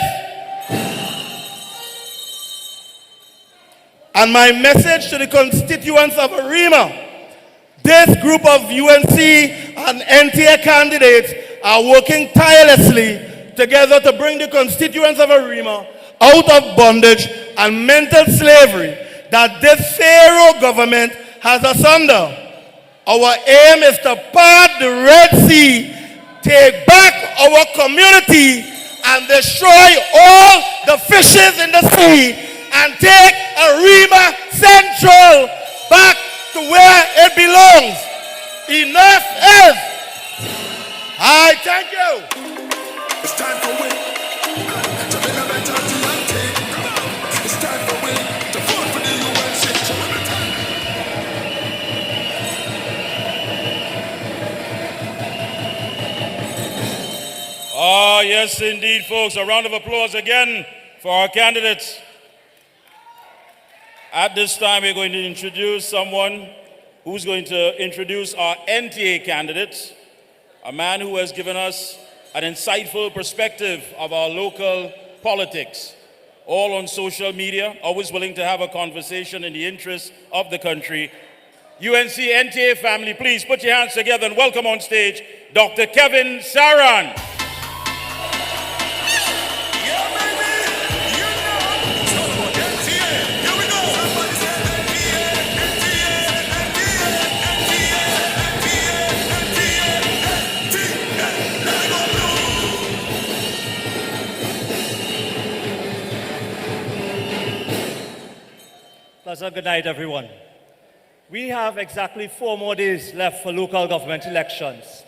And my message to the constituents of Arima, this group of UNC and NTA candidates are working tirelessly together to bring the constituents of Arima out of bondage and mental slavery that this Pharaoh government has us under. Our aim is to part the Red Sea, take back our community, and destroy all the fishes in the sea, and take Arima Central back to where it belongs. Enough is... I thank you. It's time for we to Developmental TNT. It's time for we to vote for the UNC. Ah, yes, indeed, folks. A round of applause again for our candidates. At this time, we're going to introduce someone who's going to introduce our NTA candidates, a man who has given us an insightful perspective of our local politics, all on social media, always willing to have a conversation in the interest of the country. UNC NTA family, please put your hands together and welcome on stage Dr. Kevin Saran. Pleasant good night, everyone. We have exactly 4 more days left for local government elections.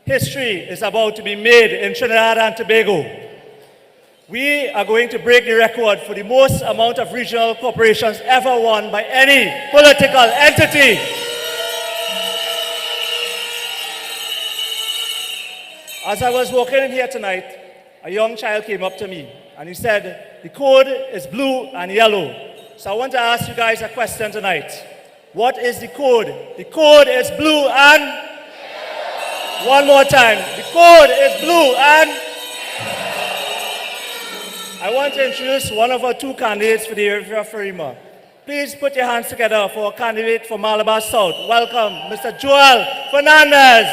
History is about to be made in Trinidad and Tobago. We are going to break the record for the most amount of regional corporations ever won by any political entity. As I was walking in here tonight, a young child came up to me and he said, the code is blue and yellow. So I want to ask you guys a question tonight. What is the code? The code is blue and... One more time. The code is blue and... I want to introduce one of our 2 candidates for the area of Arima. Please put your hands together for a candidate for Malabar South. Welcome, Mr. Joel Fernandez.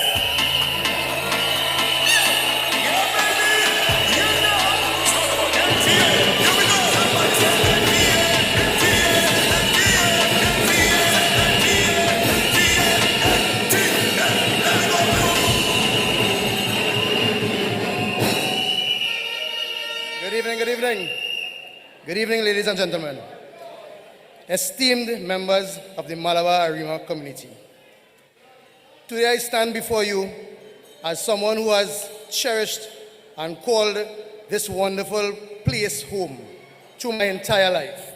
Good evening, ladies and gentlemen. Esteemed members of the Malabar Arima community. Today I stand before you as someone who has cherished and called this wonderful place home through my entire life.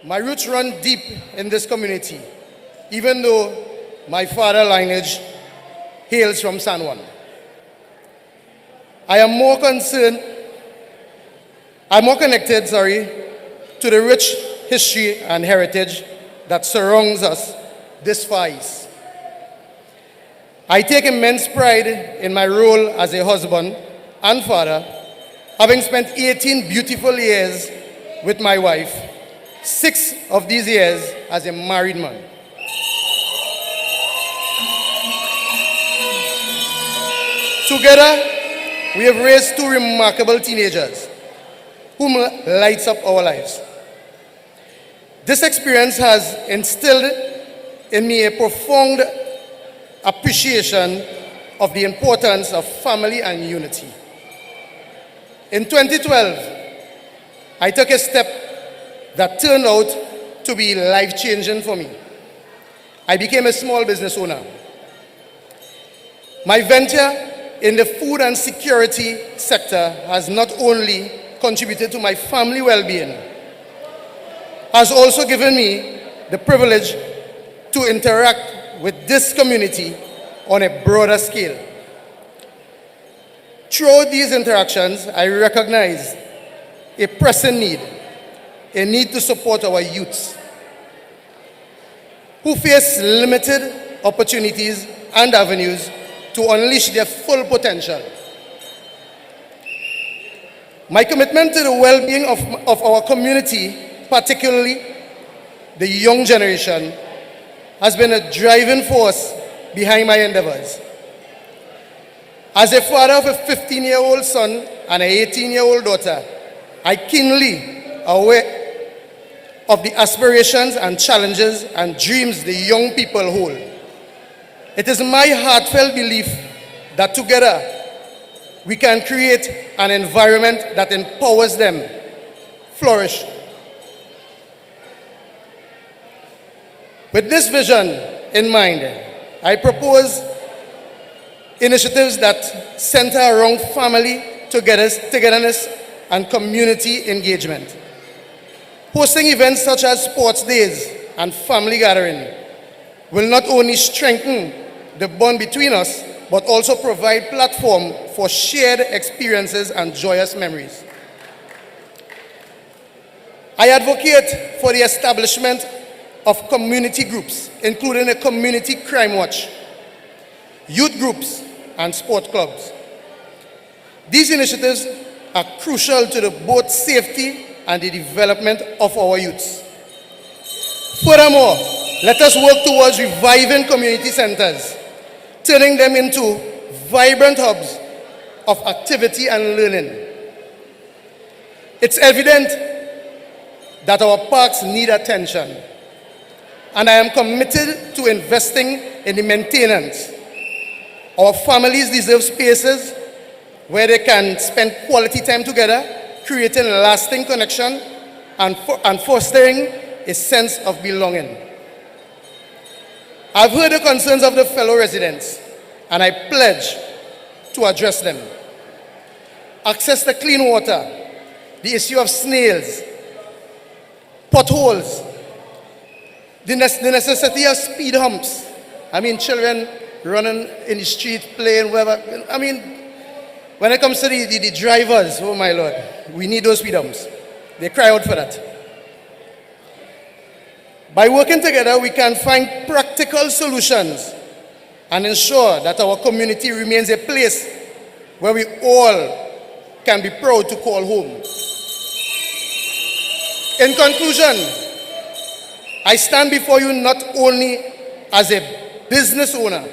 My roots run deep in this community, even though my father lineage hails from San Juan. I'm more connected, to the rich history and heritage that surrounds us this far east. I take immense pride in my role as a husband and father, having spent 18 beautiful years with my wife, 6 of these years as a married man. Together, we have raised 2 remarkable teenagers whom lights up our lives. This experience has instilled in me a profound appreciation of the importance of family and unity. In 2012, I took a step that turned out to be life-changing for me. I became a small business owner. My venture in the food and security sector has not only contributed to my family well-being, has also given me the privilege to interact with this community on a broader scale. Throughout these interactions, I recognize a pressing need, a need to support our youths who face limited opportunities and avenues to unleash their full potential. My commitment to the well-being of our community, particularly the young generation, has been a driving force behind my endeavors. As a father of a 15-year-old son and an 18-year-old daughter, I keenly aware of the aspirations and challenges and dreams the young people hold. It is my heartfelt belief that together we can create an environment that empowers them to flourish. With this vision in mind, I propose initiatives that center around family togetherness and community engagement. Hosting events such as sports days and family gathering will not only strengthen the bond between us, but also provide platform for shared experiences and joyous memories. I advocate for the establishment of community groups, including a community crime watch, youth groups, and sport clubs. These initiatives are crucial to both safety and the development of our youths. Furthermore, let us work towards reviving community centers, turning them into vibrant hubs of activity and learning. It's evident that our parks need attention, and I am committed to investing in the maintenance. Our families deserve spaces where they can spend quality time together, creating lasting connection and fostering a sense of belonging. I've heard the concerns of the fellow residents, and I pledge to address them. Access to clean water, the issue of snails, potholes, the necessity of speed humps. I mean, children running in the street, playing, wherever. I mean, when it comes to the drivers, oh my Lord, we need those speed humps. They cry out for that. By working together, we can find practical solutions and ensure that our community remains a place where we all can be proud to call home. In conclusion, I stand before you not only as a business owner,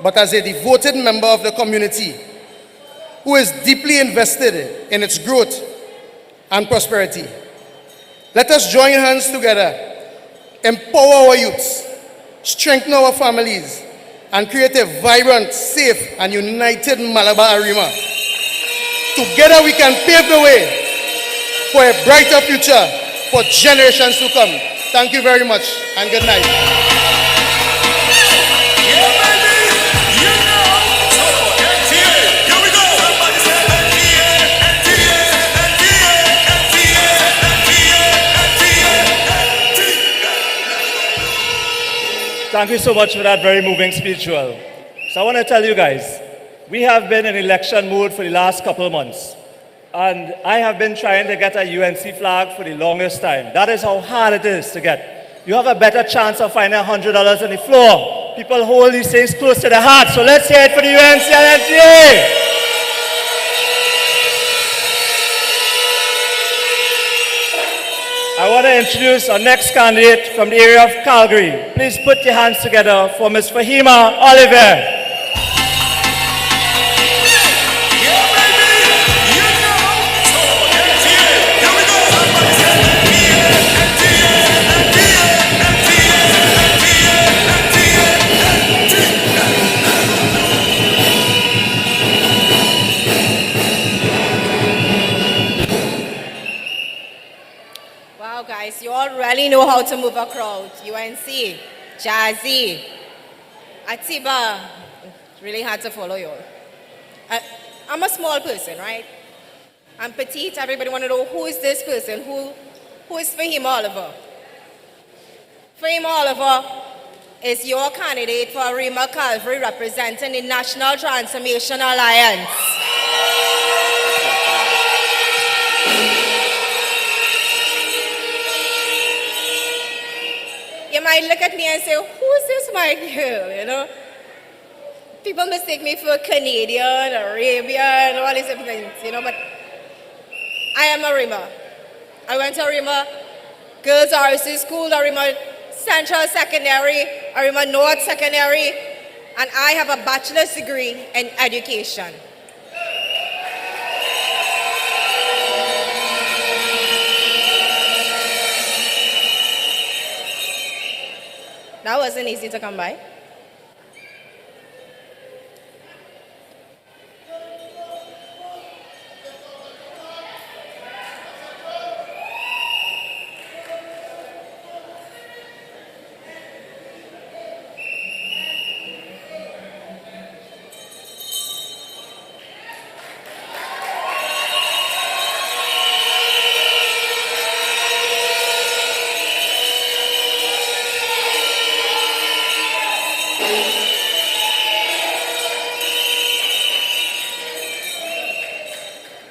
but as a devoted member of the community who is deeply invested in its growth and prosperity. Let us join hands together, empower our youths, strengthen our families, and create a vibrant, safe, and united Malabar Arima. Together we can pave the way for a brighter future for generations to come. Thank you very much, and good night. Thank you so much for that very moving speech, Joel. So I want to tell you guys, we have been in election mode for the last couple of months. And I have been trying to get a UNC flag for the longest time. That is how hard it is to get. You have a better chance of finding $100 on the floor. People hold these things close to their heart. So let's hear it for the UNC LGE. I want to introduce our next candidate from the area of Calgary. Please put your hands together for Ms. Fahima Oliver. Wow, guys, you all really know how to move a crowd. UNC, Jazzy, Atiba, really hard to follow you all. I'm a small person, right? I'm petite. Everybody want to know who is this person? Who is Fahima Oliver? Fahima Oliver is your candidate for Arima Calvary representing the National Transformation Alliance. You might look at me and say, who's this my girl, you know? People mistake me for Canadian, Arabian, all these different things, you know, but I am Arima. I went to Arima Girls RC School, Arima Central Secondary, Arima North Secondary, and I have a bachelor's degree in education. That wasn't easy to come by.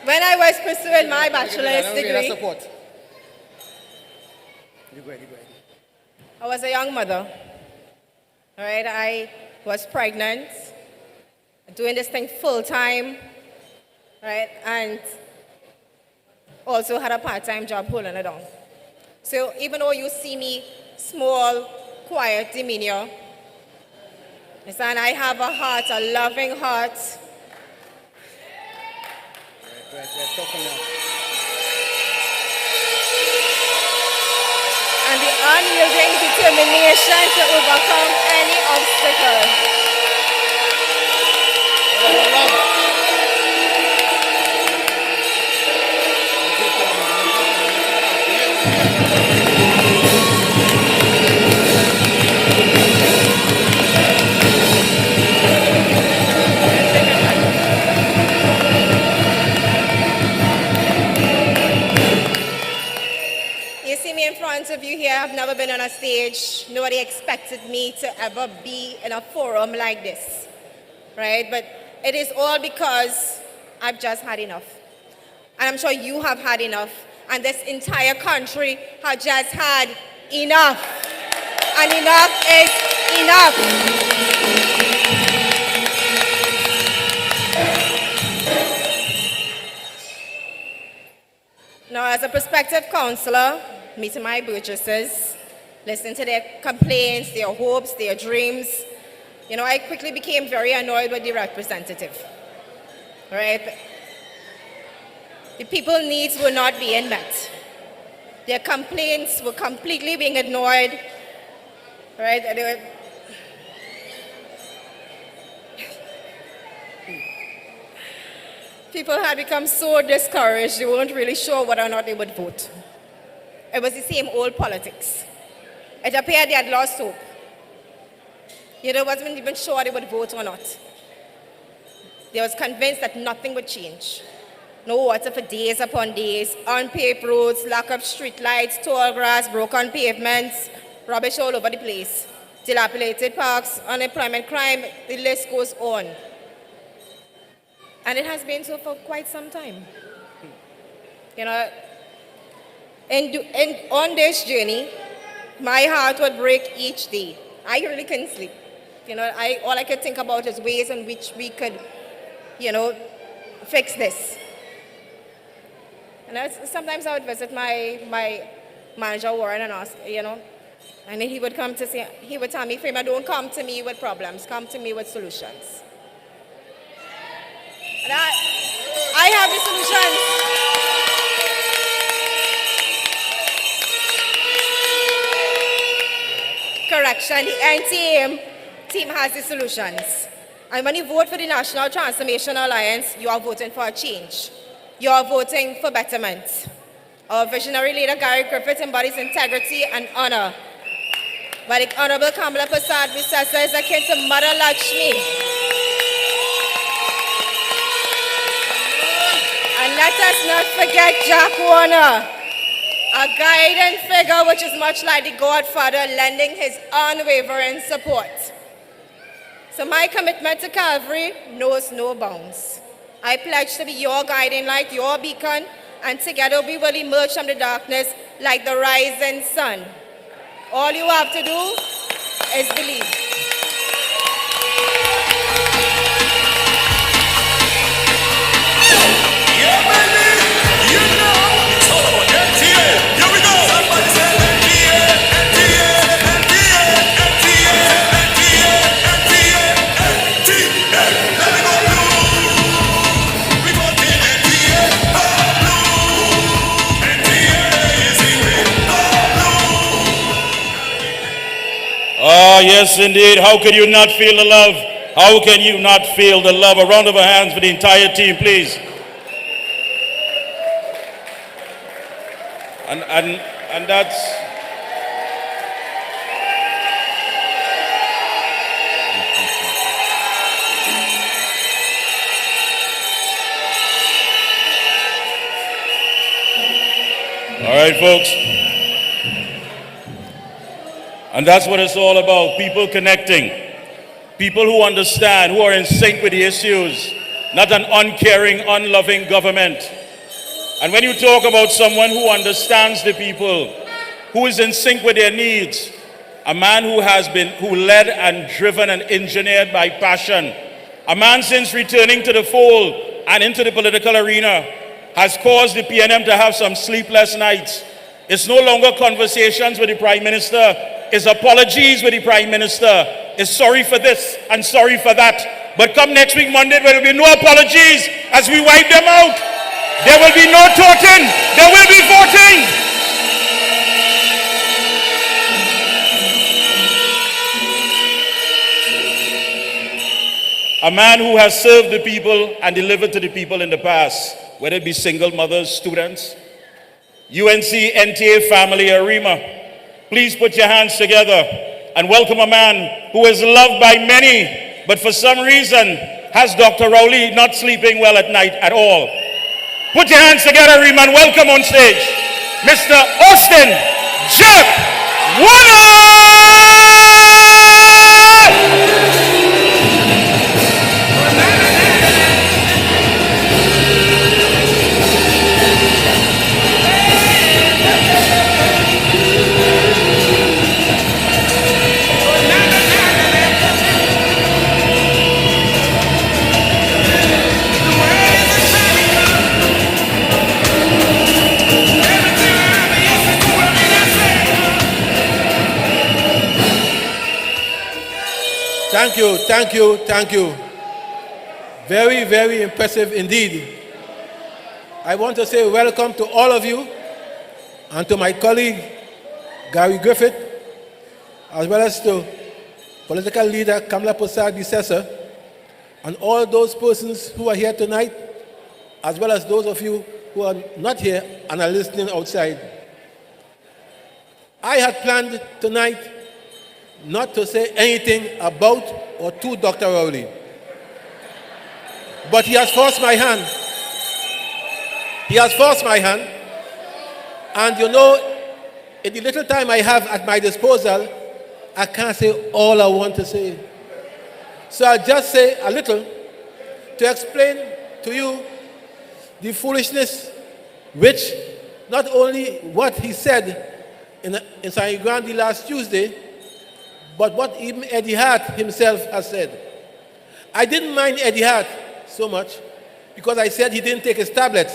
When I was pursuing my bachelor's degree, I was a young mother. All right, I was pregnant, doing this thing full time, right, and also had a part-time job holding it down. So even though you see me small, quiet demeanor, and I have a heart, a loving heart. And the unyielding determination to overcome any obstacle. In front of you here, I've never been on a stage. Nobody expected me to ever be in a forum like this, right? But it is all because I've just had enough. And I'm sure you have had enough. And this entire country has just had enough. And enough is enough. Now, as a prospective councillor, meeting my burgesses, listening to their complaints, their hopes, their dreams, you know, I quickly became very annoyed with the representative, right? The people's needs were not being met. Their complaints were completely being ignored, right? People had become so discouraged, they weren't really sure whether or not they would vote. It was the same old politics. It appeared they had lost hope. You know, wasn't even sure they would vote or not. They was convinced that nothing would change. No water for days upon days, unpaved roads, lack of street lights, tall grass, broken pavements, rubbish all over the place. dilapidated parks, unemployment, crime, the list goes on. And it has been so for quite some time. You know, on this journey, my heart would break each day. I really couldn't sleep. You know, all I could think about is ways in which we could, you know, fix this. And sometimes I would visit my manager Warren and ask, you know, and then he would tell me, Frema, don't come to me with problems, come to me with solutions. And I have the solutions. Correction, the NTM team has the solutions. And when you vote for the National Transformation Alliance, you are voting for a change. You are voting for betterment. Our visionary leader, Gary Griffith, embodies integrity and honor. But the Honorable Kamla Persad-Bissessar is akin to Mother Lakshmi. And let us not forget Jack Warner, a guiding figure which is much like the Godfather, lending his unwavering support. So my commitment to Calvary knows no bounds. I pledge to be your guiding light, your beacon, and together we will emerge from the darkness like the rising sun. All you have to do is believe. Ah, yes, indeed. How could you not feel the love? How can you not feel the love? A round of hands for the entire team, please. And that's... All right, folks. And that's what it's all about, people connecting. People who understand, who are in sync with the issues, not an uncaring, unloving government. And when you talk about someone who understands the people, who is in sync with their needs, a man who led and driven and engineered by passion, a man since returning to the fold and into the political arena has caused the PNM to have some sleepless nights. It's no longer conversations with the Prime Minister, it's apologies with the Prime Minister, it's sorry for this and sorry for that. But come next week, Monday, there will be no apologies as we wipe them out. There will be no talking, there will be voting. A man who has served the people and delivered to the people in the past, whether it be single mothers, students, UNC NTA family, Arima. Please put your hands together and welcome a man who is loved by many, but for some reason has Dr. Rowley not sleeping well at night at all. Put your hands together, Arima, and welcome on stage, Mr. Austin Jack Warner! Thank you, thank you, thank you. Very, very impressive indeed. I want to say welcome to all of you and to my colleague, Gary Griffith, as well as to political leader Kamla Persad-Bissessar, and all those persons who are here tonight, as well as those of you who are not here and are listening outside. I had planned tonight not to say anything about or to Dr. Rowley. But he has forced my hand. He has forced my hand. And you know, in the little time I have at my disposal, I can't say all I want to say. So I'll just say a little to explain to you the foolishness which not only what he said in San Grande last Tuesday, but what even Eddie Hart himself has said. I didn't mind Eddie Hart so much because I said he didn't take his tablets.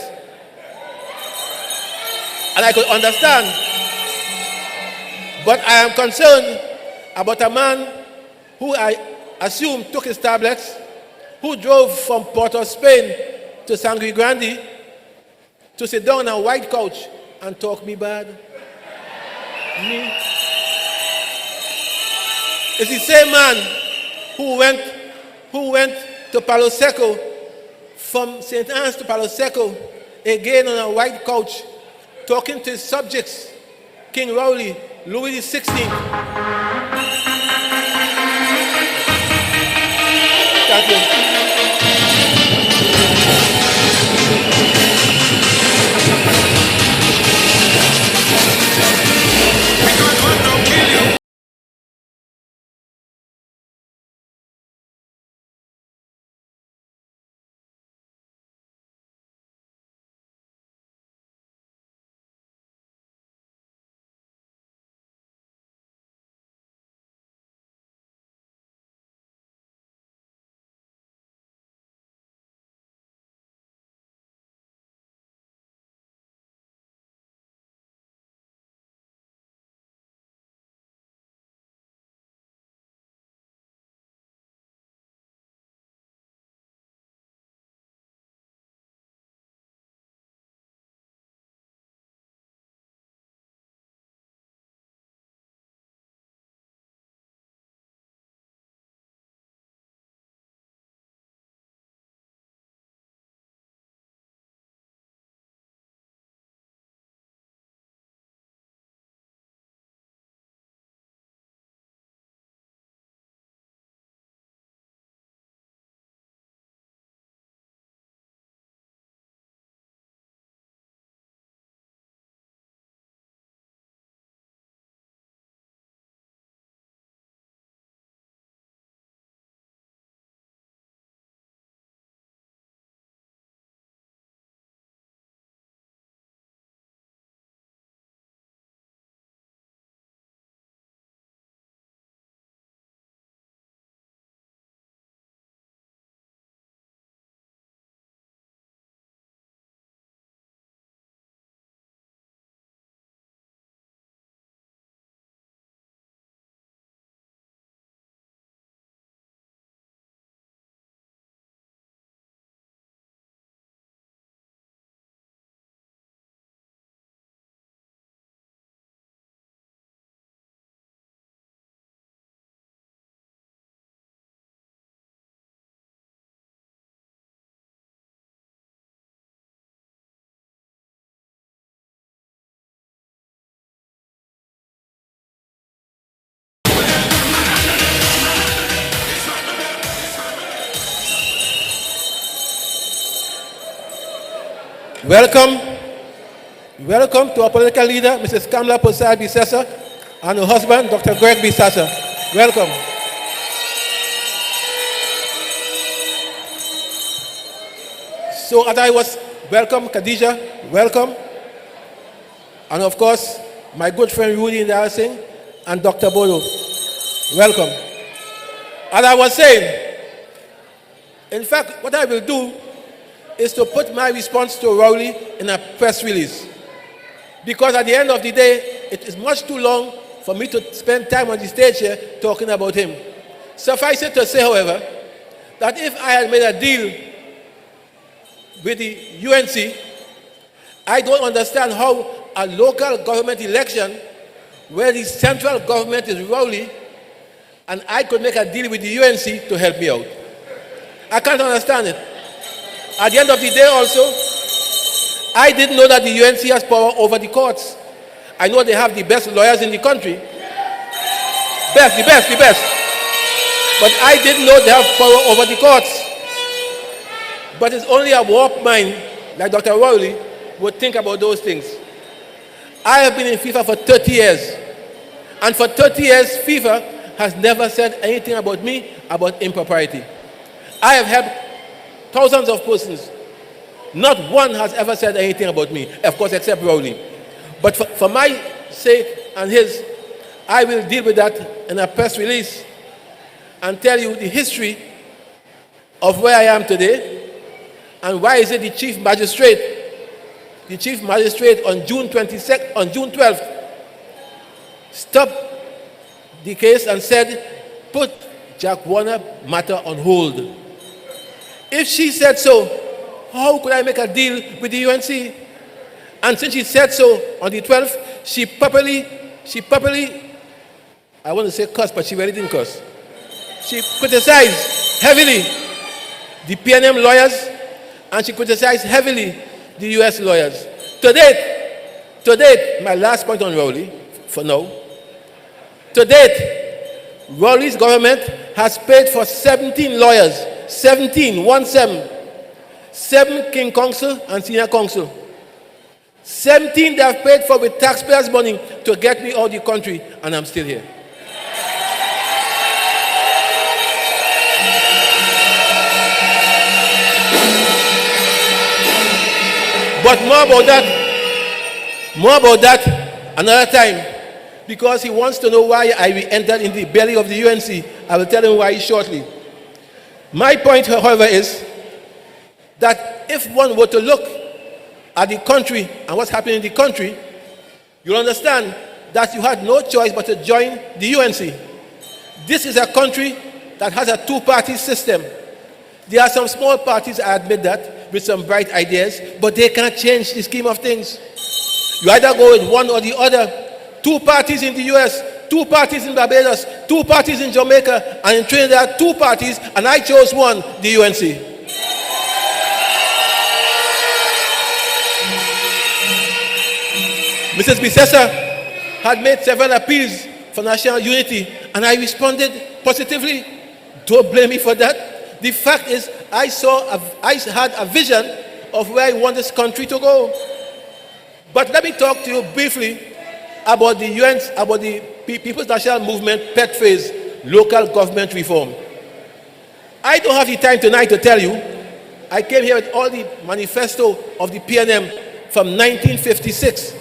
And I could understand. But I am concerned about a man who I assume took his tablets, who drove from Port of Spain to Sangre Grande to sit down on a white couch and talk me bad. Me. It's the same man who went to Palo Seco, from St. Anne's to Palo Seco, again on a white couch, talking to his subjects, King Rowley, Louis XVI. Thank you. Welcome to our political leader, Mrs. Kamla Persad-Bissessar, and her husband, Dr. Greg Bissessar. Welcome. So as I was, welcome Khadija, welcome. And of course, my good friend Rudy Singh and Dr. Bodo, welcome. As I was saying, in fact, what I will do is to put my response to Rowley in a press release. Because at the end of the day, it is much too long for me to spend time on the stage here talking about him. Suffice it to say, however, that if I had made a deal with the UNC, I don't understand how a local government election where the central government is Rowley and I could make a deal with the UNC to help me out. I can't understand it. At the end of the day also, I didn't know that the UNC has power over the courts. I know they have the best lawyers in the country. The best. But I didn't know they have power over the courts. But it's only a warped mind, like Dr. Rowley, would think about those things. I have been in FIFA for 30 years. And for 30 years, FIFA has never said anything about me about impropriety. I have helped thousands of persons. Not one has ever said anything about me, of course, except Rowley. But for my sake and his, I will deal with that in a press release and tell you the history of where I am today and why is it the chief magistrate on June 12th stopped the case and said, put Jack Warner matter on hold. If she said so, how could I make a deal with the UNC? And since she said so on the 12th, she properly, I want to say cuss, but she really didn't cuss. She criticized heavily the PNM lawyers, and she criticized heavily the US lawyers. To date, my last point on Rowley, for now, to date, Rowley's government has paid for 17 lawyers, 17, 7 king counsel and senior counsel. 17 they have paid for with taxpayers' money to get me out of the country, and I'm still here. But more about that another time, because he wants to know why I entered in the belly of the UNC. I will tell him why shortly. My point, however, is that if one were to look at the country and what's happening in the country, you'll understand that you had no choice but to join the UNC. This is a country that has a two-party system. There are some small parties, I admit that, with some bright ideas, but they can't change the scheme of things. You either go with one or the other. 2 parties in the US, 2 parties in Barbados, 2 parties in Jamaica, and in Trinidad, 2 parties, and I chose one, the UNC. Mrs. Bissessar had made several appeals for national unity, and I responded positively. Don't blame me for that. The fact is, I had a vision of where I want this country to go. But let me talk to you briefly about the People's National Movement pet phrase, local government reform. I don't have the time tonight to tell you. I came here with all the manifesto of the PNM from 1956.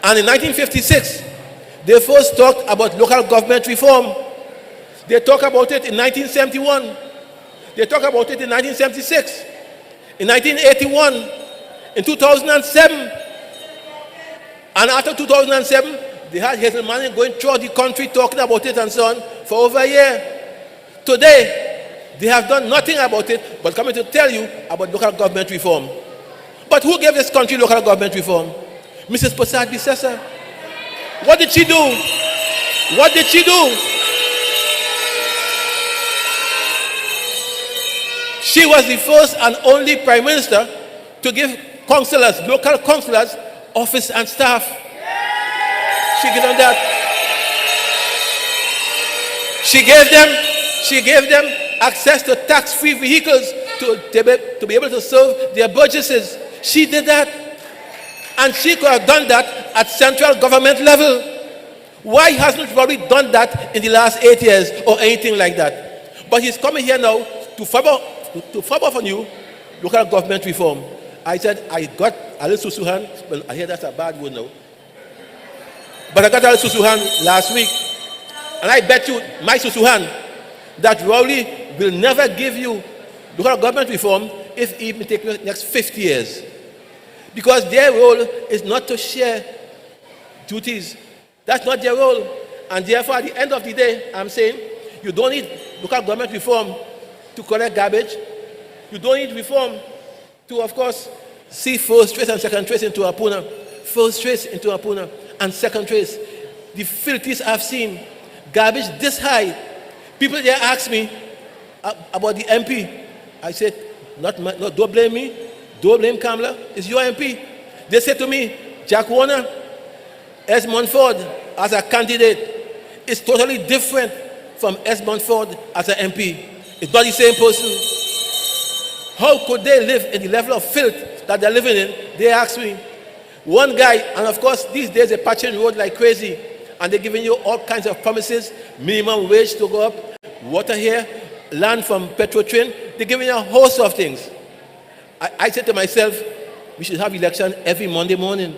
And in 1956, they first talked about local government reform. They talked about it in 1971. They talked about it in 1976, in 1981, in 2007. And after 2007, they had Hazelman going through the country talking about it and so on for over a year. Today, they have done nothing about it but coming to tell you about local government reform. But who gave this country local government reform? Mrs. Persad-Bissessar. What did she do? What did she do? She was the first and only Prime Minister to give councillors, local councillors, office and staff. She gave them that. She gave them access to tax-free vehicles to be able to serve their burgesses. She did that. And she could have done that at central government level. Why hasn't Rory done that in the last 8 years or anything like that? But he's coming here now to fob off on you local government reform. I said, I got a little susuhan. Well, I hear that's a bad word now. But I got a little susuhan last week. And I bet you, my susuhan, that Rowley will never give you local government reform if it even takes the next 50 years. Because their role is not to share duties. That's not their role. And therefore, at the end of the day, I'm saying, you don't need local government reform to collect garbage. You don't need reform to, of course, see first trace and second trace into Apuna. First trace into Apuna and second trace. The filthiest I've seen. Garbage this high. People there ask me about the MP. I said, no, don't blame me. Don't blame Kamla. It's your MP. They said to me, Jack Warner, Esmond Ford as a candidate is totally different from Esmond Ford as an MP. It's not the same person. How could they live in the level of filth that they're living in? They asked me. One guy, and of course these days they're patching road like crazy. and they're giving you all kinds of promises, minimum wage to go up, water here, land from Petrotrin. They're giving you a host of things. I said to myself, we should have election every Monday morning.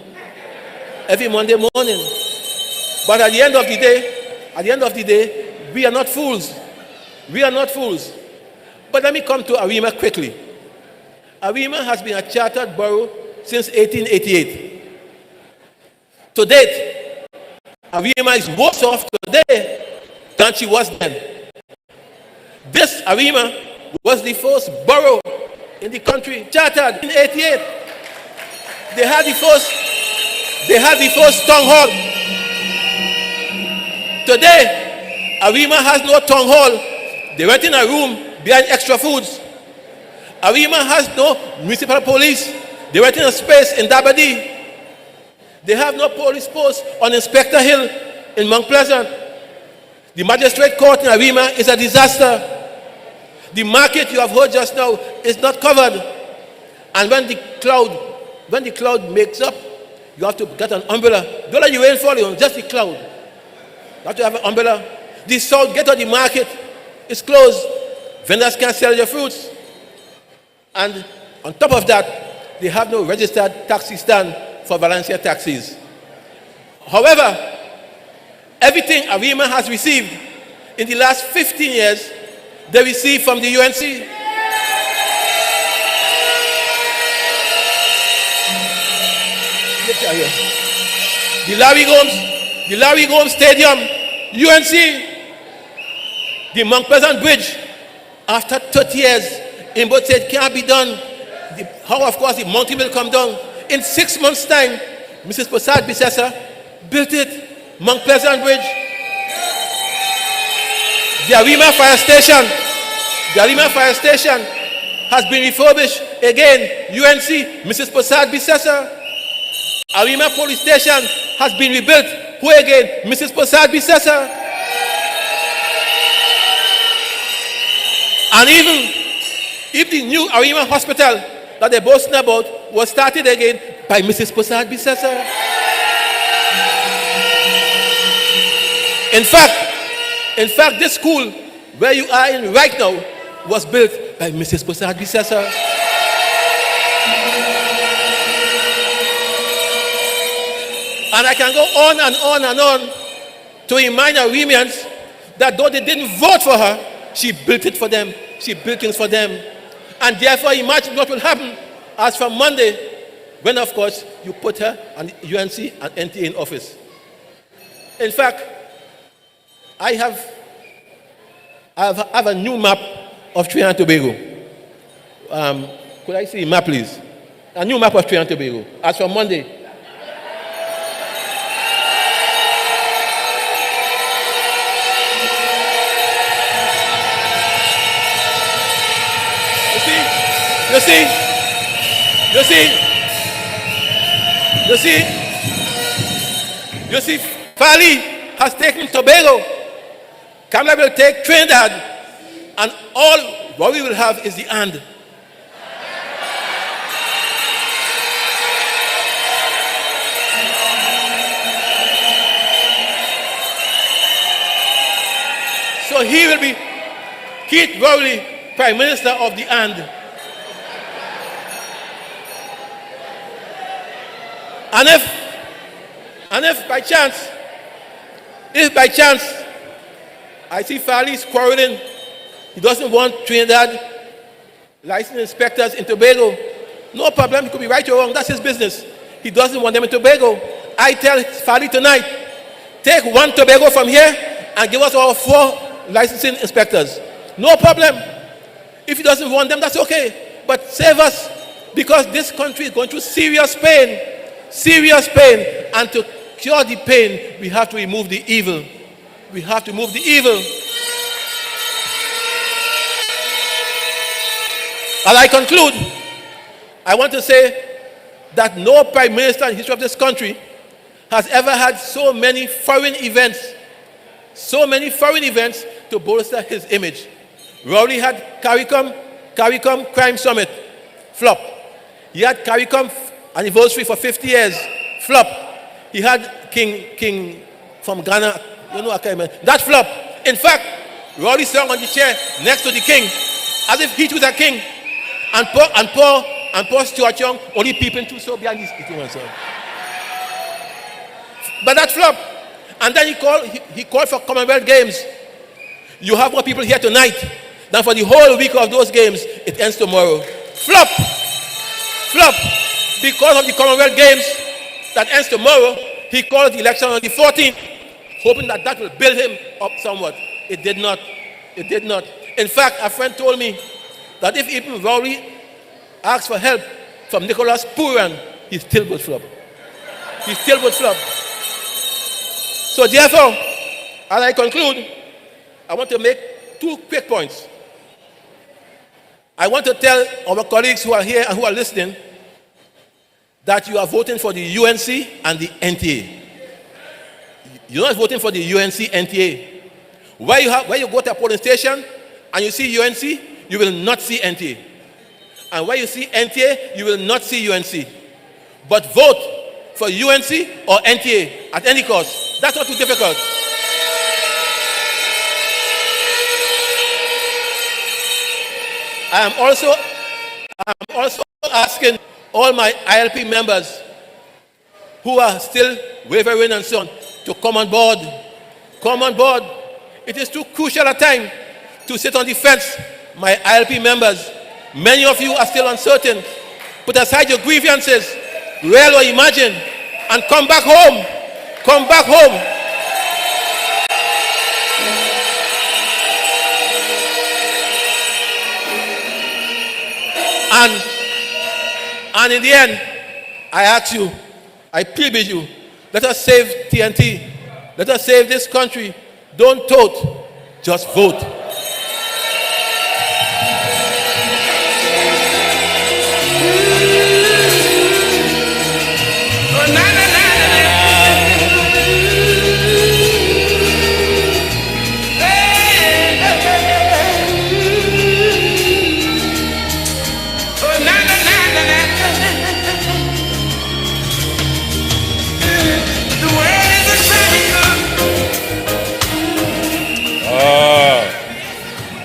Every Monday morning. But at the end of the day, we are not fools. We are not fools. But let me come to Arima quickly. Arima has been a chartered borough since 1888. To date, Arima is worse off today than she was then. This Arima was the first borough in the country chartered in 88. They had the first town hall. Today, Arima has no town hall. They rent in a room behind Extra Foods. Arima has no municipal police. They rent in a space in Dabadi. They have no police post on Inspector Hill in Mount Pleasant. The magistrate court in Arima is a disaster. The market you have heard just now is not covered. And when the cloud makes up, you have to get an umbrella. Don't let you rain fall on just the cloud. You have to have an umbrella. The south gate of the market is closed. Vendors can't sell your fruits. And on top of that, they have no registered taxi stand for Valencia taxis. However, everything Arima has received in the last 15 years, they received from the UNC. The Larry Gomes Stadium, UNC, the Mount Pleasant Bridge, after 30 years, Imbo said it can't be done. How, of course, the mountain will come down. In 6 months' time, Mrs. Persad-Bissessar built it, Mount Pleasant Bridge. The Arima Fire Station has been refurbished. Again, UNC, Mrs. Persad-Bissessar. Arima Police Station has been rebuilt. Who again? Mrs. Persad-Bissessar. And even if the new Arima Hospital that they're boasting about was started again by Mrs. Persad-Bissessar. In fact, this school where you are in right now was built by Mrs. Persad-Bissessar. And I can go on and on and on to remind Arimians that though they didn't vote for her, she built it for them. She built things for them. And therefore, imagine what will happen as from Monday, when, of course, you put her and UNC and NTA in office. In fact, I have a new map of Trinidad and Tobago. Could I see a map, please? A new map of Trinidad and Tobago, as from Monday. You see, Fali has taken Tobago. Kamla will take Trinidad, and all what we will have is the and. So he will be Keith Rowley, Prime Minister of the and. And if by chance, I see Fali's quarreling, he doesn't want Trinidad licensed inspectors in Tobago, no problem, he could be right or wrong, that's his business. He doesn't want them in Tobago. I tell Fali tonight, take one Tobago from here and give us our 4 licensing inspectors. No problem. If he doesn't want them, that's okay. But save us, because this country is going through serious pain. Serious pain. And to cure the pain, we have to remove the evil. We have to remove the evil. As I conclude, I want to say that no prime minister in the history of this country has ever had so many foreign events to bolster his image. Rowley had CARICOM Crime Summit, flop. He had CARICOM anniversary for 50 years, flop. He had King from Ghana. You know, that flop. In fact, Rolly sat on the chair next to the king, as if he was a king. And poor Stuart Young only peeping through so behind his eating and so on. But that flop. And then he called for Commonwealth Games. You have more people here tonight than for the whole week of those games. It ends tomorrow. Flop. Flop. Because of the Commonwealth Games that ends tomorrow, he called the election on the 14th, hoping that that will build him up somewhat. It did not. It did not. In fact, a friend told me that if even Rowley asked for help from Nicholas Puran, he still would flop. He still would flop. So therefore, as I conclude, I want to make 2 quick points. I want to tell our colleagues who are here and who are listening that you are voting for the UNC and the NTA. You're not voting for the UNC NTA. Where you go to a polling station and you see UNC, you will not see NTA. And where you see NTA, you will not see UNC. But vote for UNC or NTA at any cost. That's not too difficult. I am also asking all my ILP members who are still wavering and so on to come on board. Come on board. It is too crucial a time to sit on the fence, my ILP members. Many of you are still uncertain. Put aside your grievances, real or imagine, and come back home. Come back home. And in the end, I ask you, I plead with you, let us save TNT. Let us save this country. Don't tote, just vote.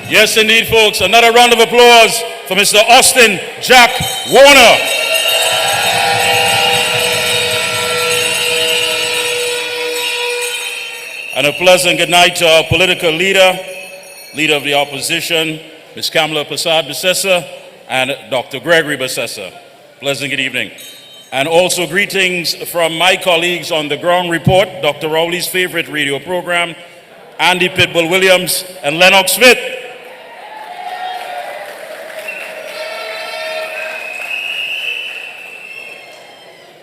Yes, indeed, folks. Another round of applause for Mr. Austin Jack Warner. And a pleasant good night to our political leader of the opposition, Ms. Kamla Persad-Bissessar, and Dr. Gregory Bissessar. Pleasant good evening. And also greetings from my colleagues on the ground report, Dr. Rowley's favorite radio program, Andy Pitbull Williams and Lennox Smith.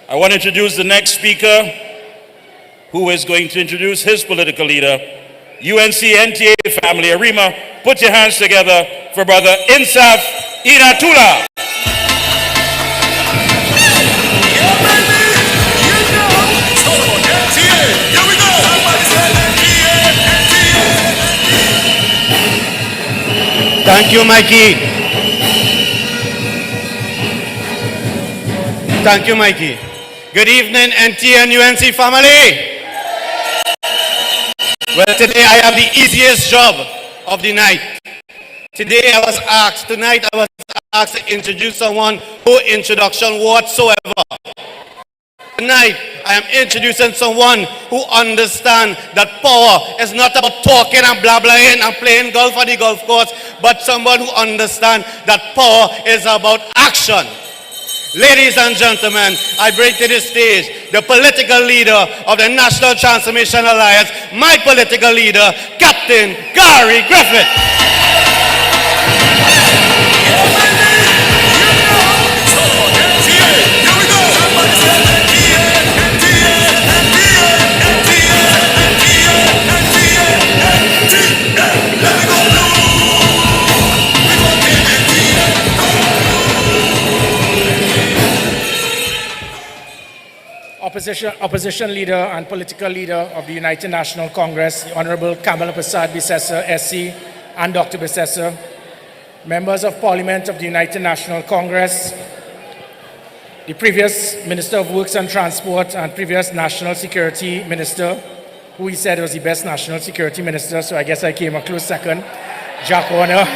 I want to introduce the next speaker, who is going to introduce his political leader, UNC NTA family, Arima. Put your hands together for Brother Insaf Inatula. Thank you, Mikey. Thank you, Mikey. Good evening, NT and UNC family. Well, today I have the easiest job of the night. Tonight I was asked to introduce someone, no introduction whatsoever. Tonight I am introducing someone who understands that power is not about talking and blabbering and playing golf on the golf course, but someone who understands that power is about action. Ladies and gentlemen, I bring to the stage the political leader of the National Transformation Alliance, my political leader, Captain Gary Griffith. Opposition leader and political leader of the United National Congress, the Honorable Kamla Persad-Bissessar, SC, and Dr. Bissessar, members of Parliament of the United National Congress, the previous Minister of Works and Transport and previous National Security Minister, who he said was the best national security minister, so I guess I came a close second. Jack Warner.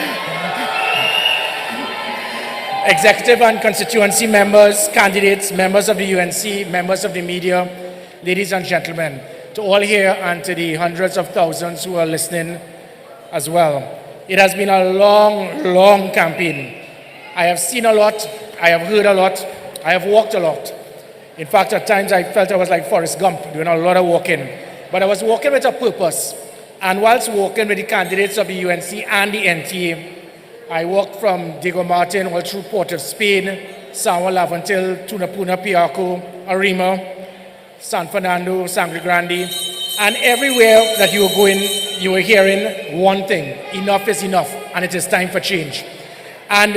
Executive and constituency members, candidates, members of the UNC, members of the media, ladies and gentlemen, to all here and to the hundreds of thousands who are listening as well. It has been a long, long campaign. I have seen a lot, I have heard a lot, I have walked a lot. In fact, at times I felt I was like Forrest Gump, doing a lot of walking. But I was walking with a purpose. And whilst walking with the candidates of the UNC and the NTA, I walked from Diego Martin all through Port of Spain, San Juan Lavantil, Tunapuna, Piarco, Arima, San Fernando, Sangre Grande, and everywhere that you were going, you were hearing one thing: enough is enough, and it is time for change. And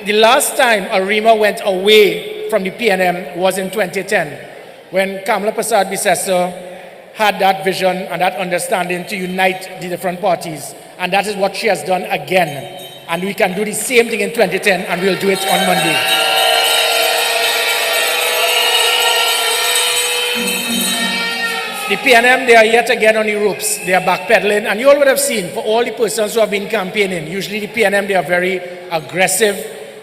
the last time Arima went away from the PNM was in 2010, when Kamla Persad-Bissessar had that vision and that understanding to unite the different parties. And that is what she has done again. And we can do the same thing in 2010, and we'll do it on Monday. The PNM, they are yet again on the ropes. They are backpedaling, and you all would have seen, for all the persons who have been campaigning, usually the PNM, they are very aggressive.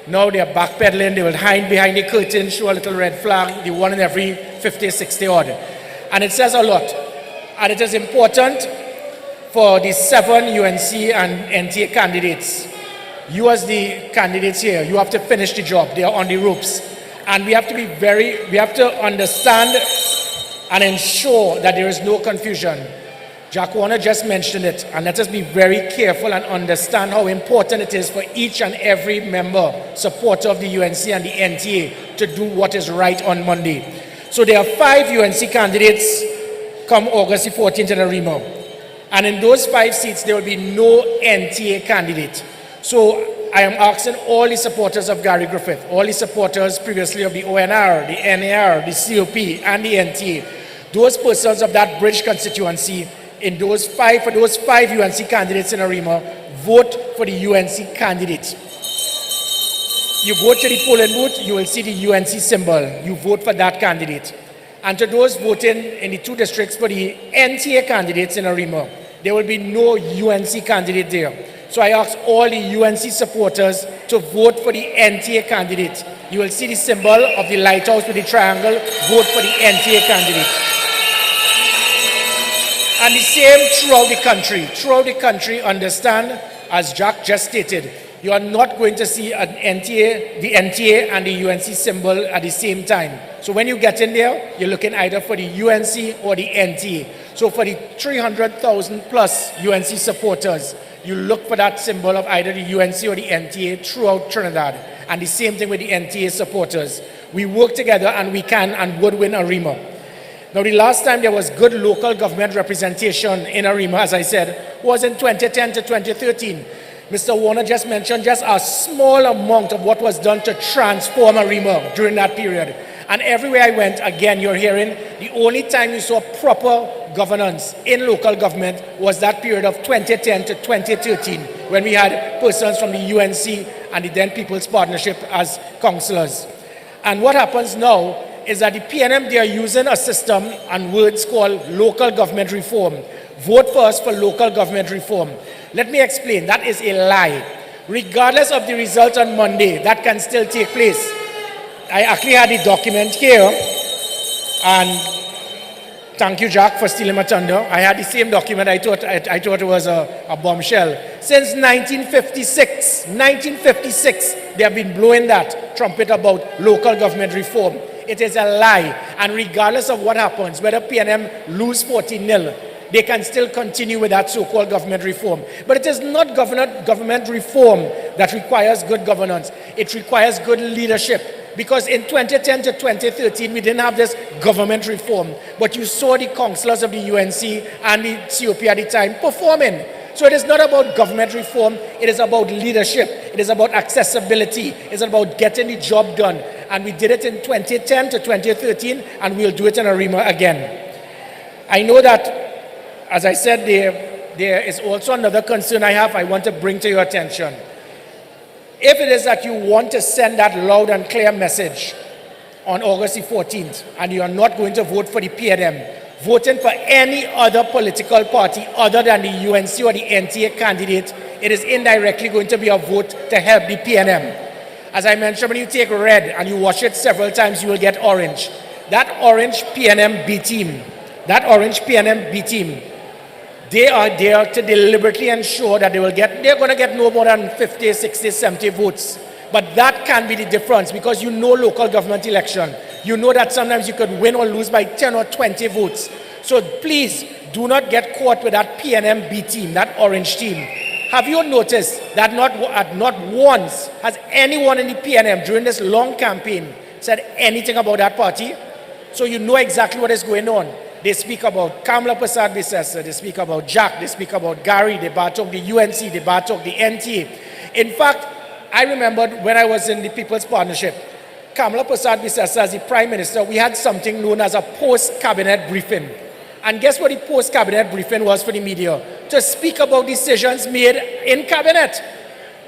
Now they are backpedaling, they will hide behind the curtain, show a little red flag, the one in every 50, 60 odd. And it says a lot. And it is important for the 7 UNC and NTA candidates. You as the candidates here, you have to finish the job. They are on the ropes. And we have to we have to understand and ensure that there is no confusion. Jack Warner just mentioned it, and let us be very careful and understand how important it is for each and every member, supporter of the UNC and the NTA to do what is right on Monday. So there are 5 UNC candidates come August the 14th in Arima. And in those 5 seats, there will be no NTA candidate. So I am asking all the supporters of Gary Griffith, all the supporters previously of the ONR, the NAR, the COP, and the NTA, those persons of that bridge constituency, for those 5 UNC candidates in Arima, vote for the UNC candidate. You go to the polling booth, you will see the UNC symbol. You vote for that candidate. And to those voting in the 2 districts for the NTA candidates in Arima, there will be no UNC candidate there. So I ask all the UNC supporters to vote for the NTA candidate. You will see the symbol of the lighthouse with the triangle. Vote for the NTA candidate. And the same throughout the country. Throughout the country, understand, as Jack just stated, you are not going to see the NTA and the UNC symbol at the same time. So when you get in there, you're looking either for the UNC or the NTA. So for the 300,000 plus UNC supporters, you look for that symbol of either the UNC or the NTA throughout Trinidad. And the same thing with the NTA supporters. We work together and we can and would win Arima. Now the last time there was good local government representation in Arima, as I said, was in 2010 to 2013. Mr. Warner just mentioned just a small amount of what was done to transform Arima during that period. And everywhere I went, again, you're hearing, the only time you saw proper governance in local government was that period of 2010 to 2013, when we had persons from the UNC and the then People's Partnership as councillors. And what happens now is that the PNM, they are using a system and words called local government reform. Vote for us for local government reform. Let me explain, that is a lie. Regardless of the result on Monday, that can still take place. I actually had the document here, and thank you, Jack, for stealing my thunder. I had the same document. I thought it was a bombshell. Since 1956, they have been blowing that trumpet about local government reform. It is a lie, and regardless of what happens, whether PNM lose 14-0, they can still continue with that so-called government reform. But it is not government reform that requires good governance. It requires good leadership. Because in 2010 to 2013, we didn't have this government reform. But you saw the councillors of the UNC and the COP at the time performing. So it is not about government reform. It is about leadership. It is about accessibility. It's about getting the job done. And we did it in 2010 to 2013, and we'll do it in Arima again. I know that, as I said, there is also another concern I have I want to bring to your attention. If it is that you want to send that loud and clear message on August the 14th, and you are not going to vote for the PNM, voting for any other political party other than the UNC or the NTA candidate, it is indirectly going to be a vote to help the PNM. As I mentioned, when you take red and you wash it several times, you will get orange. That orange PNM B team, they are there to deliberately ensure that they're going to get no more than 50, 60, 70 votes. But that can be the difference, because you know local government election. You know that sometimes you could win or lose by 10 or 20 votes. So please do not get caught with that PNM B team, that orange team. Have you noticed that not once has anyone in the PNM during this long campaign said anything about that party? So you know exactly what is going on. They speak about Kamla Persad-Bissessar, they speak about Jack, they speak about Gary, they battle the UNC, they battle the NTA. In fact, I remember when I was in the People's Partnership, Kamla Persad-Bissessar as the Prime Minister, we had something known as a post-cabinet briefing. And guess what the post-cabinet briefing was for the media? To speak about decisions made in cabinet.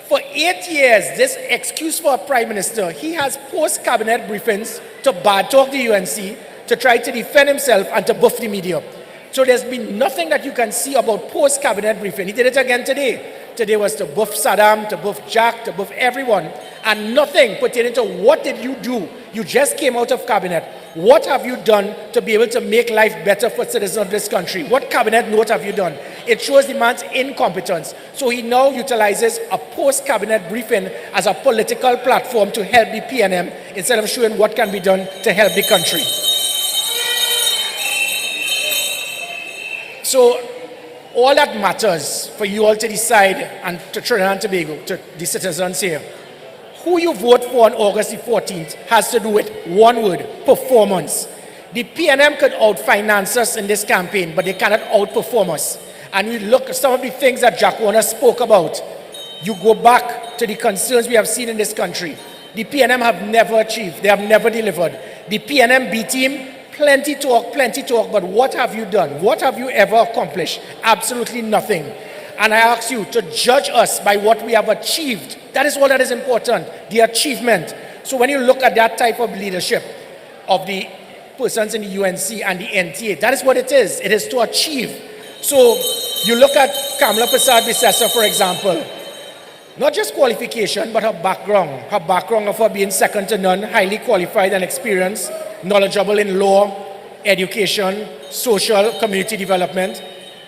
For 8 years, this excuse for a Prime Minister, he has post-cabinet briefings to bad talk the UNC, to try to defend himself and to buff the media. So there's been nothing that you can see about post-cabinet briefing. He did it again today. Today was to buff Saddam, to buff Jack, to buff everyone, and nothing pertaining to what did you do? You just came out of cabinet. What have you done to be able to make life better for citizens of this country? What cabinet note have you done? It shows the man's incompetence. So he now utilizes a post-cabinet briefing as a political platform to help the PNM instead of showing what can be done to help the country. So all that matters for you all to decide, and to Trinidad and Tobago, to the citizens here, who you vote for on August the 14th has to do with one word: performance. The PNM could outfinance us in this campaign, but they cannot outperform us. And we look at some of the things that Jack Warner spoke about. You go back to the concerns we have seen in this country. The PNM have never achieved. They have never delivered. The PNM B team, plenty talk, but what have you done? What have you ever accomplished? Absolutely nothing. And I ask you to judge us by what we have achieved. That is all that is important, the achievement. So when you look at that type of leadership of the persons in the UNC and the NTA, that is what it is. It is to achieve. So you look at Kamla Persad-Bissessar, for example, not just qualification, but her background of her being second to none, highly qualified and experienced, knowledgeable in law, education, social, community development,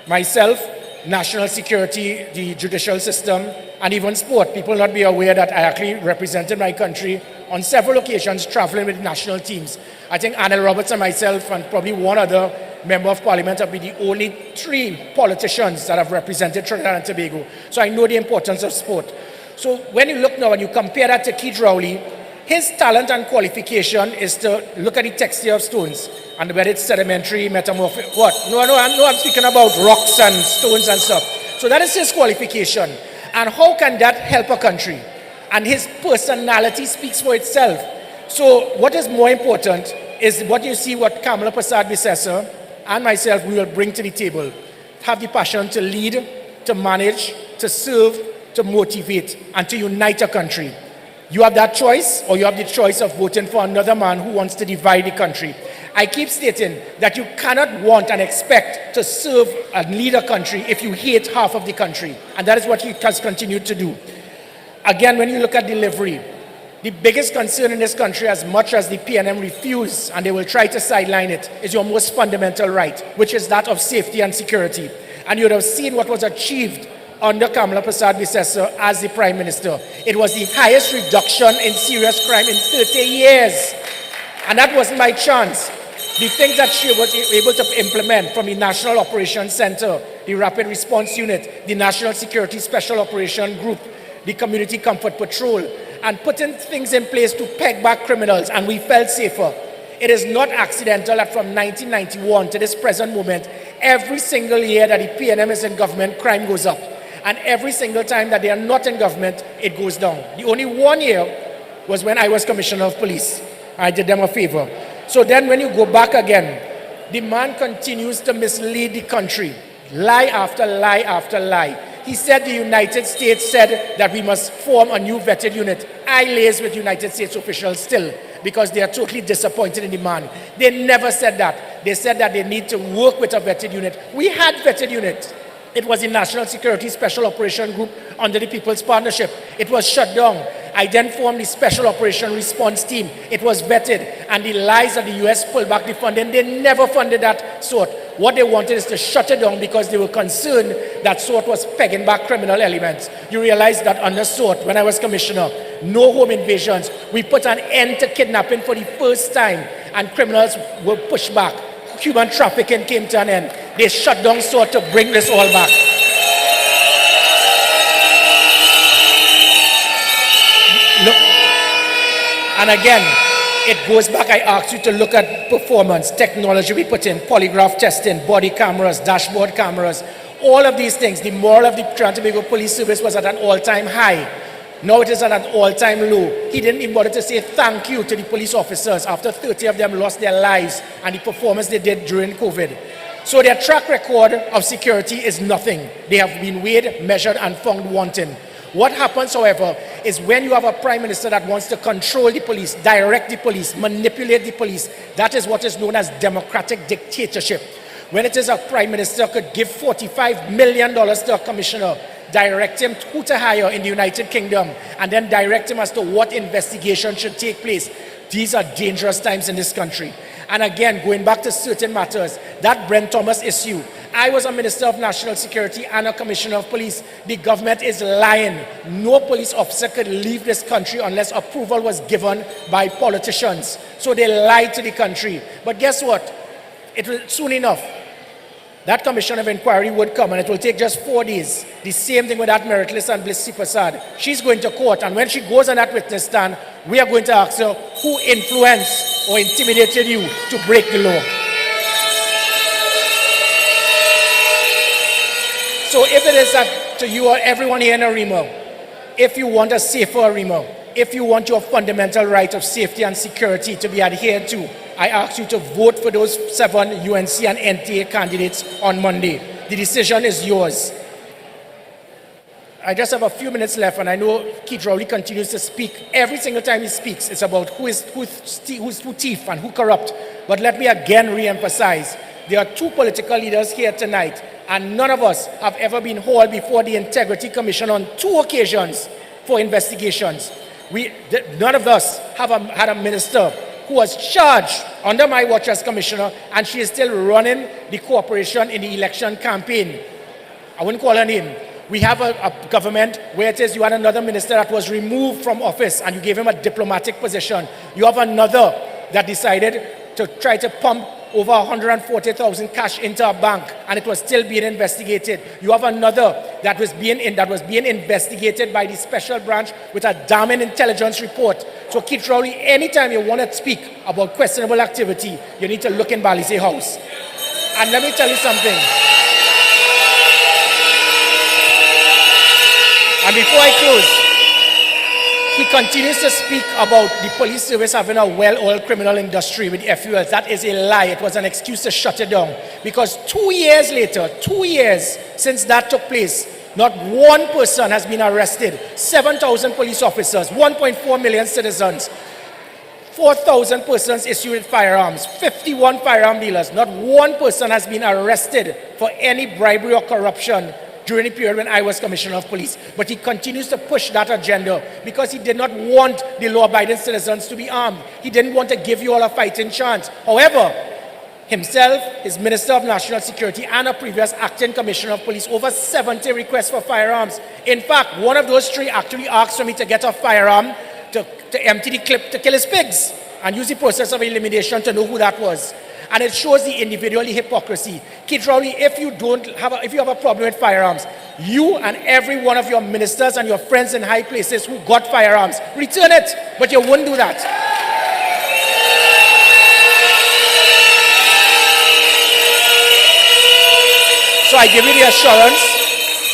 myself, national security, the judicial system, and even sport. People not be aware that I actually represented my country on several occasions, traveling with national teams. I think Anil Roberts and myself and probably one other member of parliament have been the only 3 politicians that have represented Trinidad and Tobago. So I know the importance of sport. So when you look now and you compare that to Keith Rowley, his talent and qualification is to look at the texture of stones and whether it's sedimentary, metamorphic, what? No, I'm speaking about rocks and stones and stuff. So that is his qualification. And how can that help a country? And his personality speaks for itself. So what is more important is what you see what Kamla Persad-Bissessar and myself, we will bring to the table. Have the passion to lead, to manage, to serve, to motivate, and to unite a country. You have that choice, or you have the choice of voting for another man who wants to divide the country. I keep stating that you cannot want and expect to serve and lead a country if you hate half of the country. And that is what he has continued to do. Again, when you look at delivery, the biggest concern in this country, as much as the PNM refuse and they will try to sideline it, is your most fundamental right, which is that of safety and security. And you would have seen what was achieved under Kamla Persad-Bissessar as the Prime Minister. It was the highest reduction in serious crime in 30 years. And that wasn't by chance. The things that she was able to implement from the National Operations Center, the Rapid Response Unit, the National Security Special Operation Group, the Community Comfort Patrol, and putting things in place to peg back criminals, and we felt safer. It is not accidental that from 1991 to this present moment, every single year that the PNM is in government, crime goes up. And every single time that they are not in government, it goes down. The only one year was when I was Commissioner of Police. I did them a favor. So then when you go back again, the man continues to mislead the country. Lie after lie after lie. He said the United States said that we must form a new vetted unit. I liaise with United States officials still. because they are totally disappointed in the man. They never said that. They said that they need to work with a vetted unit. We had vetted units. It was the National Security Special Operation Group under the People's Partnership. It was shut down. I then formed the Special Operation Response Team. It was vetted. And the lies that the US pulled back the funding, they never funded that sort. What they wanted is to shut it down because they were concerned that SORT was pegging back criminal elements. You realize that under SORT, when I was commissioner, no home invasions. We put an end to kidnapping for the first time, and criminals were pushed back. Human trafficking came to an end. They shut down SORT to bring this all back. Look, and again, it goes back. I asked you to look at performance, technology we put in, polygraph testing, body cameras, dashboard cameras, all of these things. The moral of the Trinidad and Tobago Police Service was at an all-time high. Now it is at an all-time low. He didn't even bother to say thank you to the police officers after 30 of them lost their lives and the performance they did during COVID. So their track record of security is nothing. They have been weighed, measured, and found wanting. What happens, however, is when you have a prime minister that wants to control the police, direct the police, manipulate the police, that is what is known as democratic dictatorship. When it is a prime minister could give $45 million to a commissioner, direct him who to hire in the United Kingdom, and then direct him as to what investigation should take place. These are dangerous times in this country. And again, going back to certain matters, that Brent Thomas issue, I was a Minister of National Security and a Commissioner of Police. The government is lying. No police officer could leave this country unless approval was given by politicians. So they lied to the country. But guess what? It will soon enough. That commission of inquiry would come, and it will take just 4 days. The same thing with that Meritless and Blissy Persad. She's going to court, and when she goes on that witness stand, we are going to ask her who influenced or intimidated you to break the law. So if it is that to you or everyone here in Arima, if you want a safer Arima, if you want your fundamental right of safety and security to be adhered to, I ask you to vote for those 7 UNC and NTA candidates on Monday. The decision is yours. I just have a few minutes left, and I know Keith Rowley continues to speak. Every single time he speaks, it's about who's thief and who corrupt. But let me again re-emphasize, there are 2 political leaders here tonight, and none of us have ever been hauled before the Integrity Commission on 2 occasions for investigations. None of us have had a minister who was charged under my watch as commissioner, and she is still running the cooperation in the election campaign. I wouldn't call her name. We have a government where it is you had another minister that was removed from office and you gave him a diplomatic position. You have another that decided to try to pump over 140,000 cash into a bank, and it was still being investigated. You have another that was being investigated by the special branch with a damning intelligence report. So Keith Rowley, anytime you want to speak about questionable activity, you need to look in Balise House. And let me tell you something. And before I close, he continues to speak about the police service having a well-oiled criminal industry with FULs. That is a lie. It was an excuse to shut it down. Because 2 years later, 2 years since that took place, not one person has been arrested. 7,000 police officers, 1.4 million citizens, 4,000 persons issued firearms, 51 firearm dealers. Not one person has been arrested for any bribery or corruption during the period when I was Commissioner of Police. But he continues to push that agenda because he did not want the law-abiding citizens to be armed. He didn't want to give you all a fighting chance. However, himself, his Minister of National Security, and a previous acting Commissioner of Police, over 70 requests for firearms. In fact, one of those 3 actually asked for me to get a firearm to empty the clip to kill his pigs and use the process of elimination to know who that was. And it shows the individual hypocrisy. Keith Rowley, if you have a problem with firearms, you and every one of your ministers and your friends in high places who got firearms, return it, but you wouldn't do that. So I give you the assurance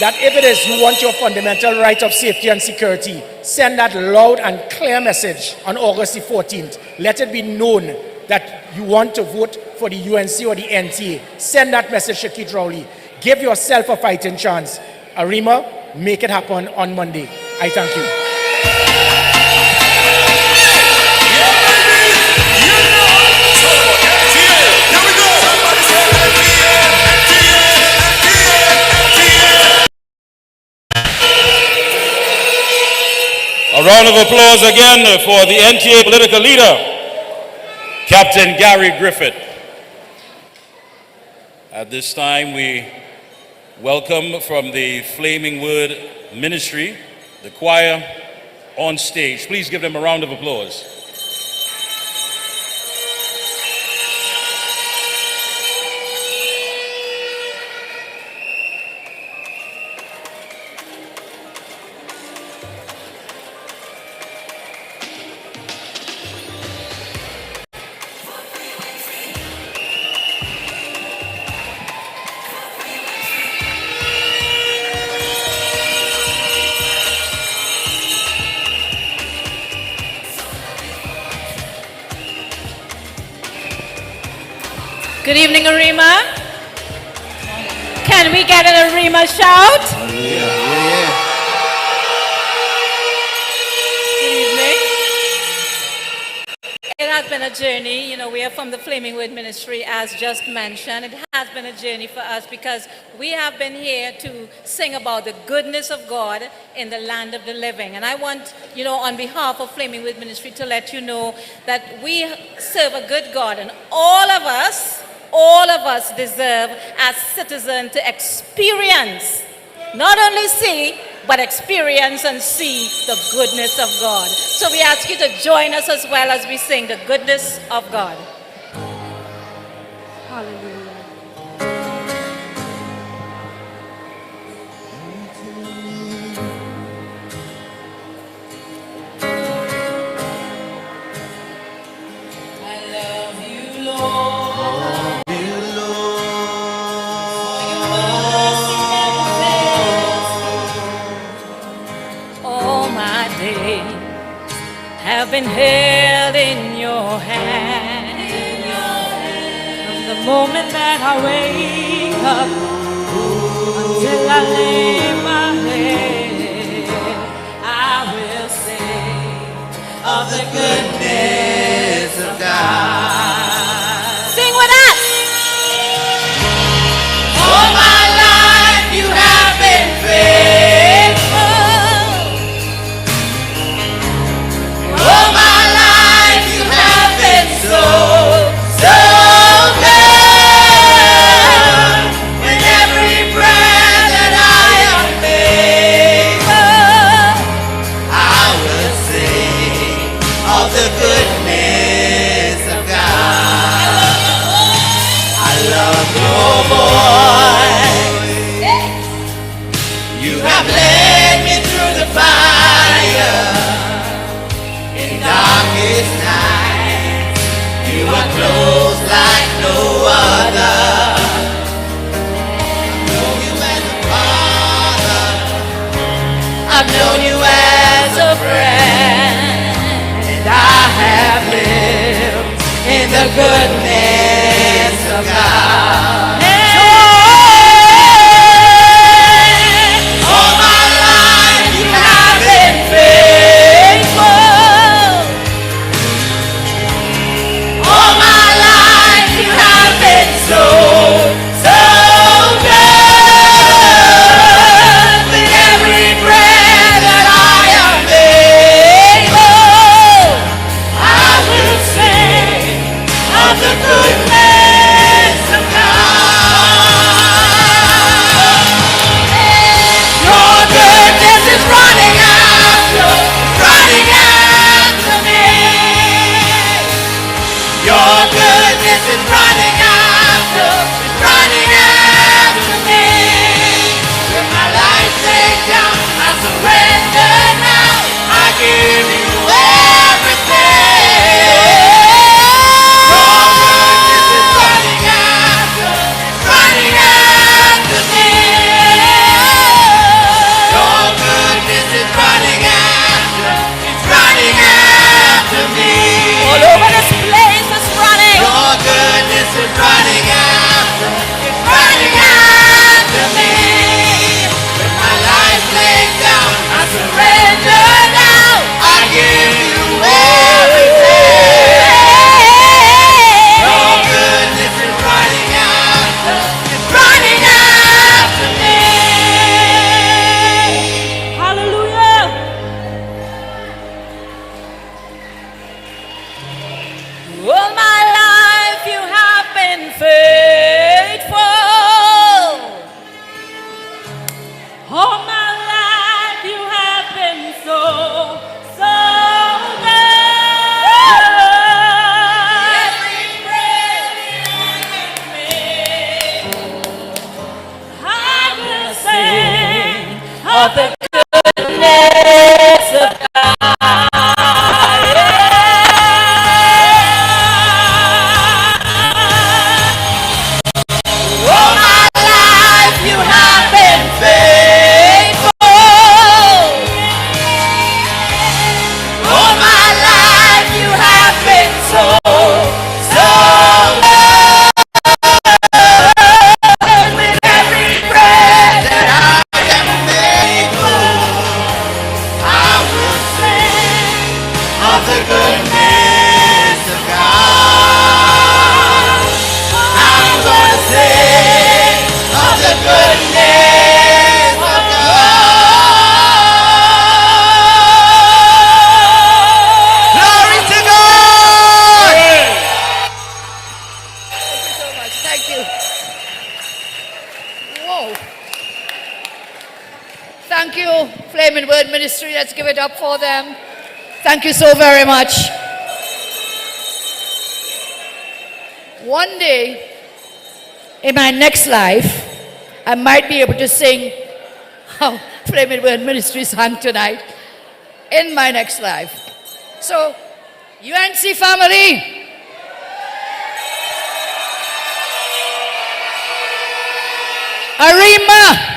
that if it is you want your fundamental right of safety and security, send that loud and clear message on August the 14th. Let it be known that you want to vote for the UNC or the NTA. Send that message to Keith Rowley. Give yourself a fighting chance. Arima, make it happen on Monday. I thank you. A round of applause again for the NTA political leader, Captain Gary Griffith. At this time, we welcome from the Flaming Word Ministry, the choir on stage. Please give them a round of applause. Good evening, Arima. Can we get an Arima shout? Good evening. It has been a journey. You know, we are from the Flaming Word Ministry, as just mentioned. It has been a journey for us because we have been here to sing about the goodness of God in the land of the living. And I want, you know, on behalf of Flaming Word Ministry to let you know that we serve a good God, and all of us deserve as citizens to experience, not only see, but experience and see the goodness of God. So we ask you to join us as well as we sing the goodness of God. Hallelujah. Have been held in your hand. From the moment that I wake up until I lay my head, I will sing of the goodness of God. Sing with us. All my life you have been faithful. All my life you have been so good. With every breath that I am able, I will sing of the goodness of God. I love your voice. You have led me through the fire. Darkest night, you are close like no other. I've known you as a father, I've known you as a friend, and I have lived in the goodness of God. All my life you have been faithful. All my life you have been so good. With every breath that I am able, I will sing of the goodness of of the goodness of God. I'm gonna sing of the goodness of God. Glory to God! Thank you so much. Thank you. Whoa. Thank you, Flaming Word Ministry. Let's give it up for them. Thank you so very much. One day, in my next life, I might be able to sing how Flaming Word Ministry sang tonight in my next life. So, UNC family, Arima,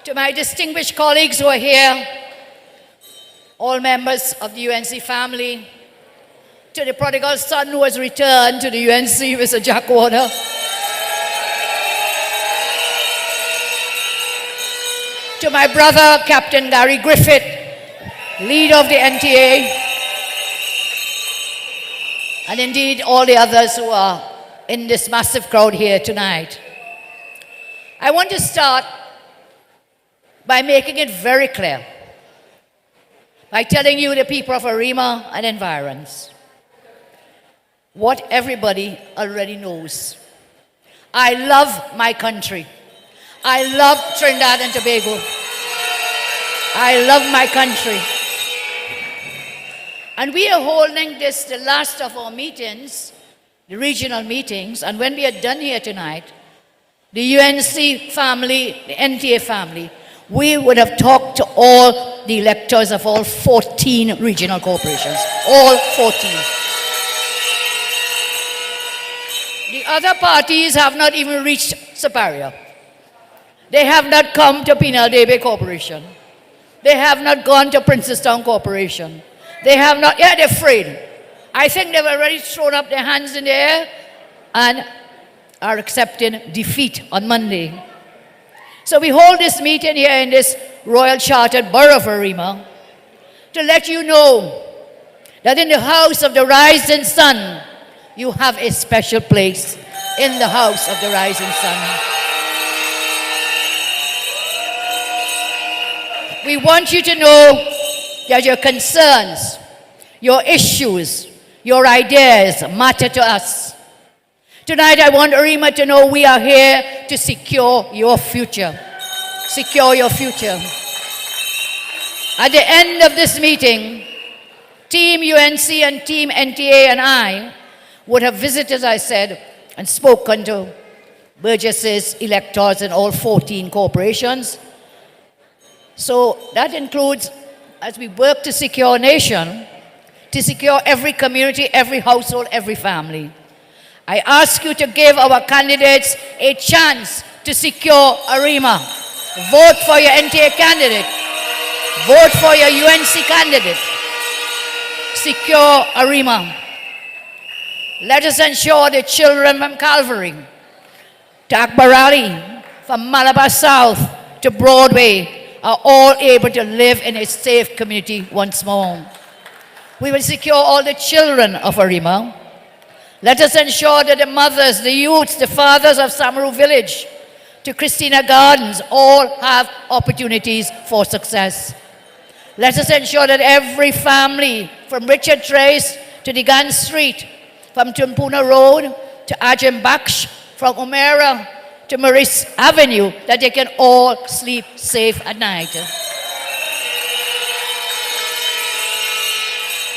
to my distinguished colleagues who are here, all members of the UNC family, to the prodigal son who has returned to the UNC, Mr. Jack Warner, to my brother, Captain Gary Griffith, leader of the NTA, and indeed all the others who are in this massive crowd here tonight. I want to start by making it very clear, by telling you, the people of Arima and environs, what everybody already knows. I love my country. I love Trinidad and Tobago. I love my country. And we are holding this, the last of our meetings, the regional meetings, and when we are done here tonight, the UNC family, the NTA family, we would have talked to all the electors of all 14 regional corporations. All 14. The other parties have not even reached Superior. They have not come to Penal-Debe Corporation. They have not gone to Princestown Corporation. They have not, yeah, they're afraid. I think they've already thrown up their hands in the air and are accepting defeat on Monday. So we hold this meeting here in this Royal Chartered Borough of Arima to let you know that in the house of the rising sun, you have a special place in the house of the rising sun. We want you to know that your concerns, your issues, your ideas matter to us. Tonight, I want Arima to know we are here to secure your future. Secure your future. At the end of this meeting, Team UNC and Team NTA and I would have visited, as I said, and spoken to burgesses, electors in all 14 corporations. So that includes, as we work to secure a nation, to secure every community, every household, every family. I ask you to give our candidates a chance to secure Arima. Vote for your NTA candidate. Vote for your UNC candidate. Secure Arima. Let us ensure the children from Calvary, to Akbarali, from Malabar South to Broadway, are all able to live in a safe community once more. We will secure all the children of Arima. Let us ensure that the mothers, the youths, the fathers of Samaru Village to Christina Gardens all have opportunities for success. Let us ensure that every family, from Richard Trace to Digan Street, from Tumpuna Road to Ajim Baksh, from Umera to Maurice Avenue, that they can all sleep safe at night.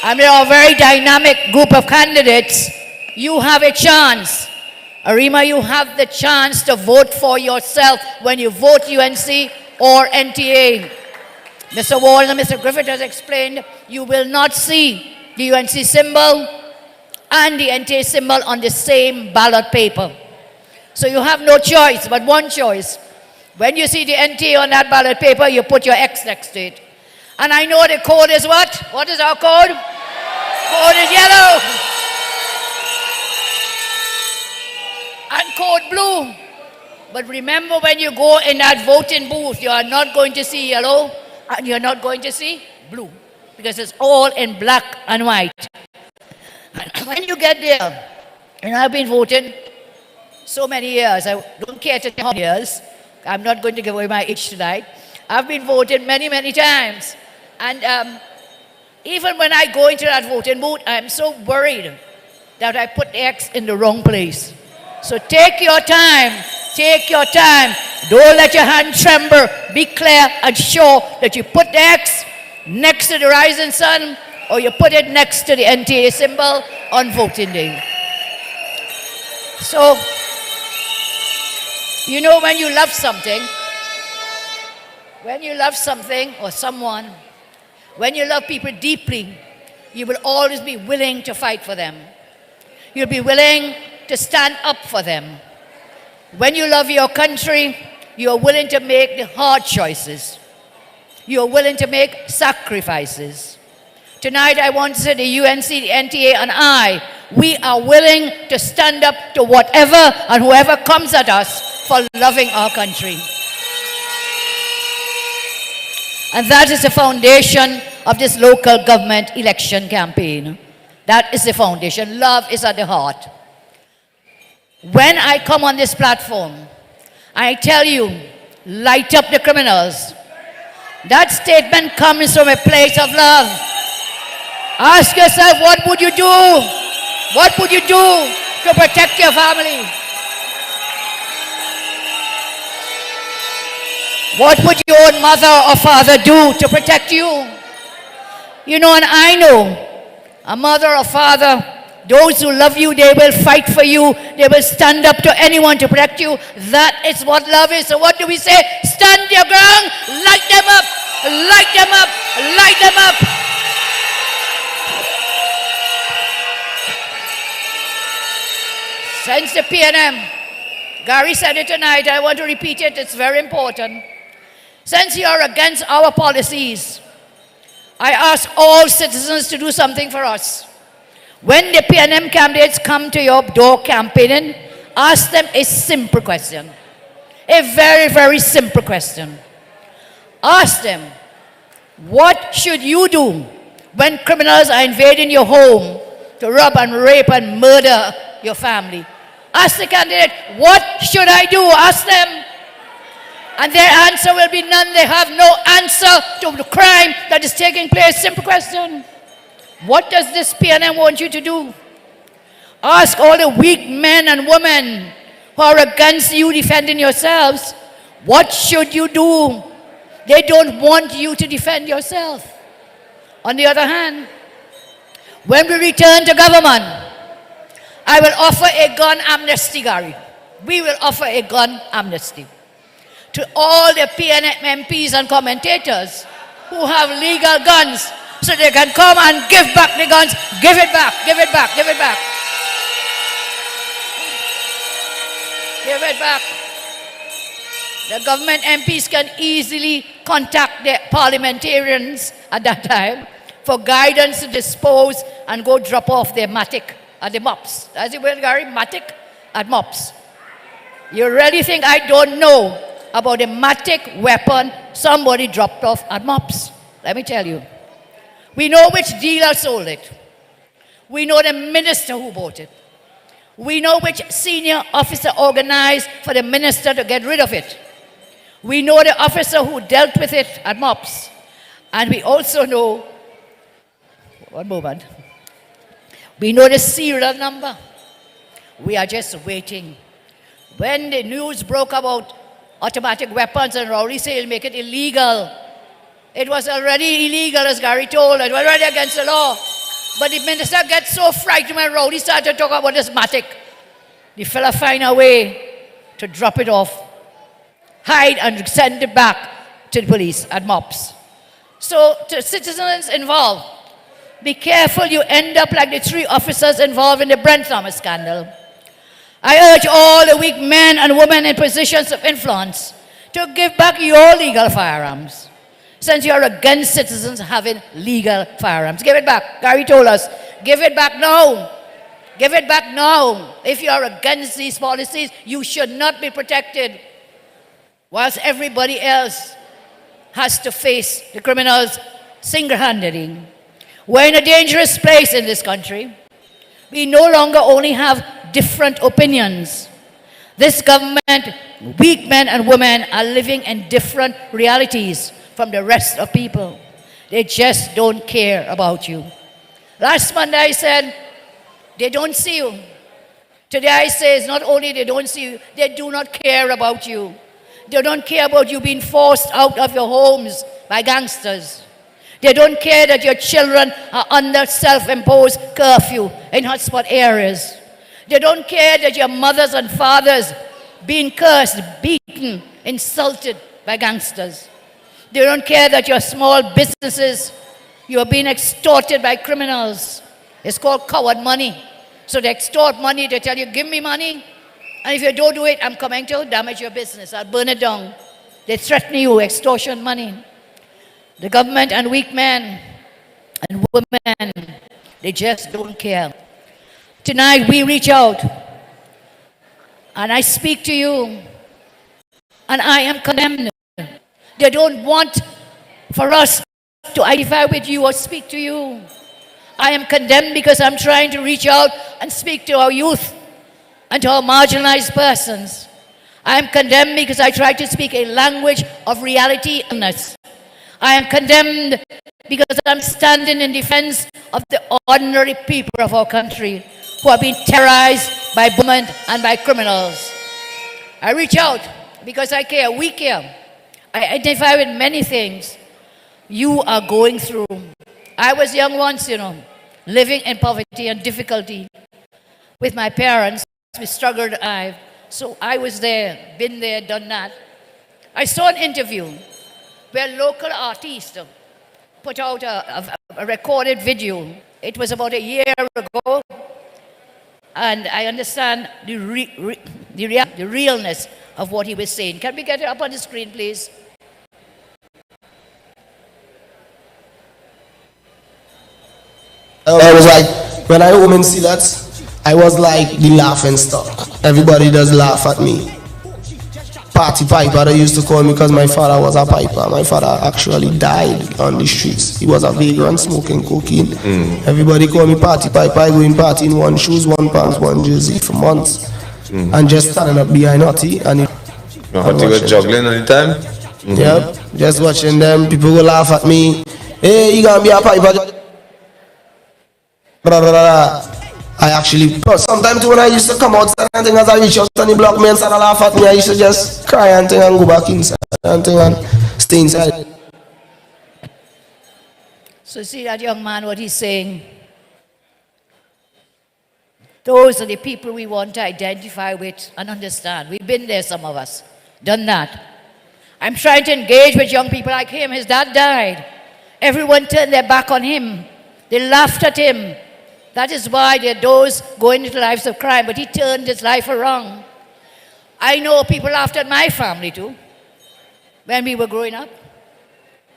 And we are a very dynamic group of candidates. You have a chance. Arima, you have the chance to vote for yourself when you vote UNC or NTA. Mr. Wall and Mr. Griffith has explained, you will not see the UNC symbol and the NTA symbol on the same ballot paper. So you have no choice, but one choice. When you see the NTA on that ballot paper, you put your X next to it. And I know the code is what? What is our code? Code is yellow. And code blue. But remember, when you go in that voting booth, you are not going to see yellow and you're not going to see blue, because it's all in black and white. And when you get there, and I've been voting so many years, I don't care to how many years, I'm not going to give away my age tonight. I've been voting many, many times. And even when I go into that voting booth, I'm so worried that I put the X in the wrong place. So take your time. Take your time. Don't let your hand tremble. Be clear and sure that you put the X next to the rising sun, or you put it next to the NTA symbol on voting day. So, you know, when you love something or someone, when you love people deeply, you will always be willing to fight for them. You'll be willing to stand up for them. When you love your country, you're willing to make the hard choices. You're willing to make sacrifices. Tonight, I want to say the UNC, the NTA, and I, we are willing to stand up to whatever and whoever comes at us for loving our country. And that is the foundation of this local government election campaign. That is the foundation. Love is at the heart. When I come on this platform, I tell you, light up the criminals. That statement comes from a place of love. Ask yourself, what would you do? What would you do to protect your family? What would your own mother or father do to protect you? You know, and I know a mother or father, those who love you, they will fight for you. They will stand up to anyone to protect you. That is what love is. So what do we say? Stand your ground, light them up, light them up, light them up. Since the PNM, Gary said it tonight, I want to repeat it, it's very important. Since you are against our policies, I ask all citizens to do something for us. When the PNM candidates come to your door campaigning, ask them a simple question. A very, very simple question. Ask them, what should you do when criminals are invading your home to rob and rape and murder your family? Ask the candidate, what should I do? Ask them. And their answer will be none. They have no answer to the crime that is taking place. Simple question. What does this PNM want you to do? Ask all the weak men and women who are against you defending yourselves, what should you do? They don't want you to defend yourself. On the other hand, when we return to government, I will offer a gun amnesty, Gary. We will offer a gun amnesty to all the PNM MPs and commentators who have legal guns, so they can come and give back the guns. Give it back, give it back, give it back. Give it back. The government MPs can easily contact the parliamentarians at that time for guidance to dispose and go drop off their matic at the mops. That's the word, Gary, matic at mops. You really think I don't know about the matic weapon somebody dropped off at mops? Let me tell you. We know which dealer sold it. We know the minister who bought it. We know which senior officer organized for the minister to get rid of it. We know the officer who dealt with it at MOPS. And we also know, one moment, we know the serial number. We are just waiting. When the news broke about automatic weapons and rowdy sale make it illegal, it was already illegal, as Gary told. It was already against the law. But the minister gets so frightened when rowdy started to talk about this matic. The fella find a way to drop it off, hide and send it back to the police at MOPS. So to citizens involved, be careful you end up like the 3 officers involved in the Brent Thomas scandal. I urge all the weak men and women in positions of influence to give back your legal firearms, since you're against citizens having legal firearms. Give it back. Gary told us, give it back now. Give it back now. If you are against these policies, you should not be protected, whilst everybody else has to face the criminals single-handedly. We're in a dangerous place in this country. We no longer only have different opinions. This government, weak men and women, are living in different realities from the rest of people. They just don't care about you. Last Monday I said, they don't see you. Today I say, it's not only they don't see you, they do not care about you. They don't care about you being forced out of your homes by gangsters. They don't care that your children are under self-imposed curfew in hotspot areas. They don't care that your mothers and fathers being cursed, beaten, insulted by gangsters. They don't care that your small businesses, you are being extorted by criminals. It's called coward money. So they extort money, they tell you, give me money, and if you don't do it, I'm coming to damage your business, I'll burn it down. They threaten you, extortion money. The government and weak men and women, they just don't care. Tonight we reach out, and I speak to you, and I am condemned. They don't want for us to identify with you or speak to you. I am condemned because I'm trying to reach out and speak to our youth and to our marginalized persons. I am condemned because I try to speak a language of reality. I am condemned because I'm standing in defense of the ordinary people of our country who are being terrorized by government and by criminals. I reach out because I care, we care. I identify with many things you are going through. I was young once, living in poverty and difficulty with my parents. We struggled. So I was there, been there, done that. I saw an interview where local artists put out a recorded video. It was about a year ago, and I understand the realness of what he was saying. Can we get it up on the screen, please? I was like, when I home and see that, I was like the laughing stock. Everybody does laugh at me. Party piper, they used to call me because my father was a piper. My father actually died on the streets. He was a vagrant smoking cocaine. Everybody call me party piper. I go in party in one shoes, one pants, one jersey for months. And just standing up behind Hottie. And Hottie was juggling all the time? Yep, just watching them. People go laugh at me. Hey, you gonna be a piper? I actually, sometimes when I used to come outside and things, as I reach out and the block men start to laugh at me, I used to just cry and thing and go back inside and thing and stay inside. So see that young man, what he's saying? Those are the people we want to identify with and understand. We've been there, some of us, done that. I'm trying to engage with young people like him. His dad died. Everyone turned their back on him. They laughed at him. That is why there are those going into lives of crime, but he turned his life around. I know people laughed at my family too, when we were growing up.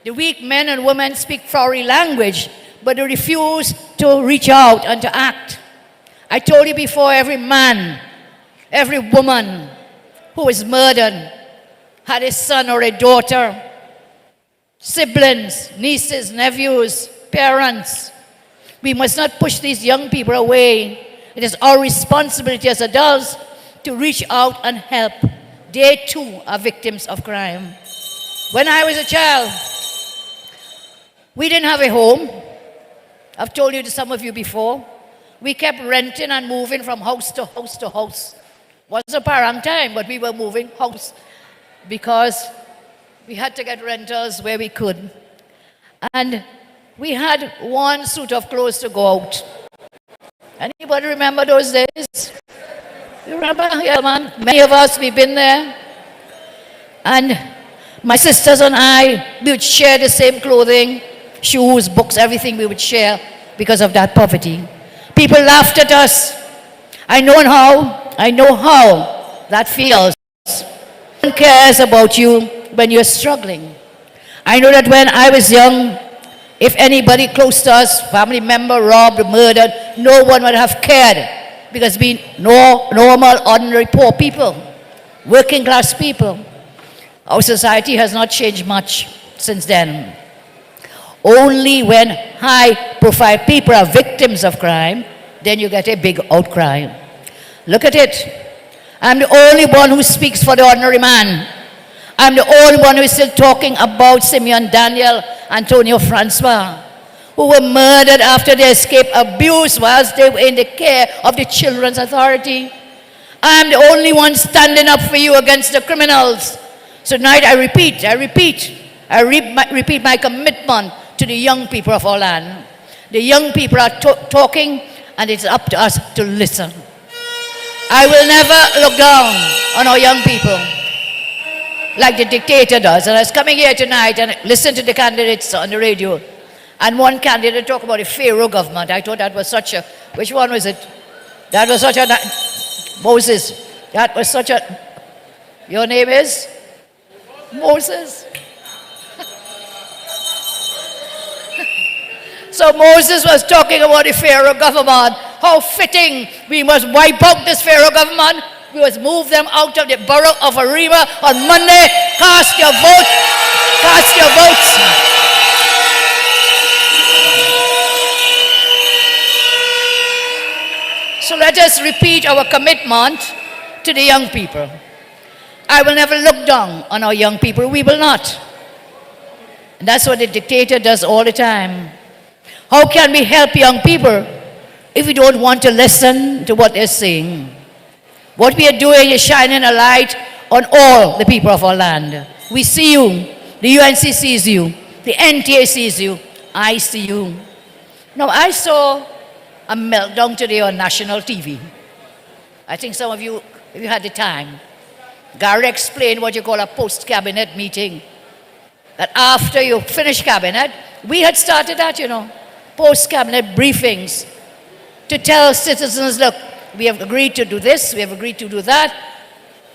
The weak men and women speak flowery language, but they refuse to reach out and to act. I told you before, every man, every woman who is murdered had a son or a daughter, siblings, nieces, nephews, parents. We must not push these young people away. It is our responsibility as adults to reach out and help. They too are victims of crime. When I was a child, we didn't have a home. I've told you to some of you before. We kept renting and moving from house to house to house. It was a parang time, but we were moving house because we had to get rentals where we could. And we had one suit of clothes to go out. Anybody remember those days? You remember? Yeah, man. Many of us, we've been there. And my sisters and I, we would share the same clothing, shoes, books, everything we would share because of that poverty. People laughed at us. I know how that feels. No one cares about you when you're struggling. I know that when I was young, if anybody close to us, family member, robbed, murdered, no one would have cared because we normal, ordinary, poor people, working class people, our society has not changed much since then. Only when high-profile people are victims of crime, then you get a big outcry. Look at it. I'm the only one who speaks for the ordinary man. I'm the only one who is still talking about Simeon Daniel, Antonio Francois, who were murdered after they escaped abuse whilst they were in the care of the Children's Authority. I'm the only one standing up for you against the criminals. So tonight I repeat my commitment to the young people of our land. The young people are talking, and it's up to us to listen. I will never look down on our young people like the dictator does. And I was coming here tonight and listened to the candidates on the radio. And one candidate talked about a Pharaoh government. I thought that was such a, which one was it? That was such a, Moses. That was such a, your name is? Moses. So Moses was talking about the Pharaoh government. How fitting. We must wipe out this Pharaoh government. We must move them out of the borough of Arima on Monday. Cast your vote. Cast your votes. So let us repeat our commitment to the young people. I will never look down on our young people. We will not. And that's what the dictator does all the time. How can we help young people if we don't want to listen to what they're saying? What we are doing is shining a light on all the people of our land. We see you. The UNC sees you. The NTA sees you. I see you. Now, I saw a meltdown today on national TV. I think some of you, if you had the time, Gary explained what you call a post-cabinet meeting. That after you finish cabinet, we had started that, you know, post-cabinet briefings to tell citizens, look, we have agreed to do this, we have agreed to do that.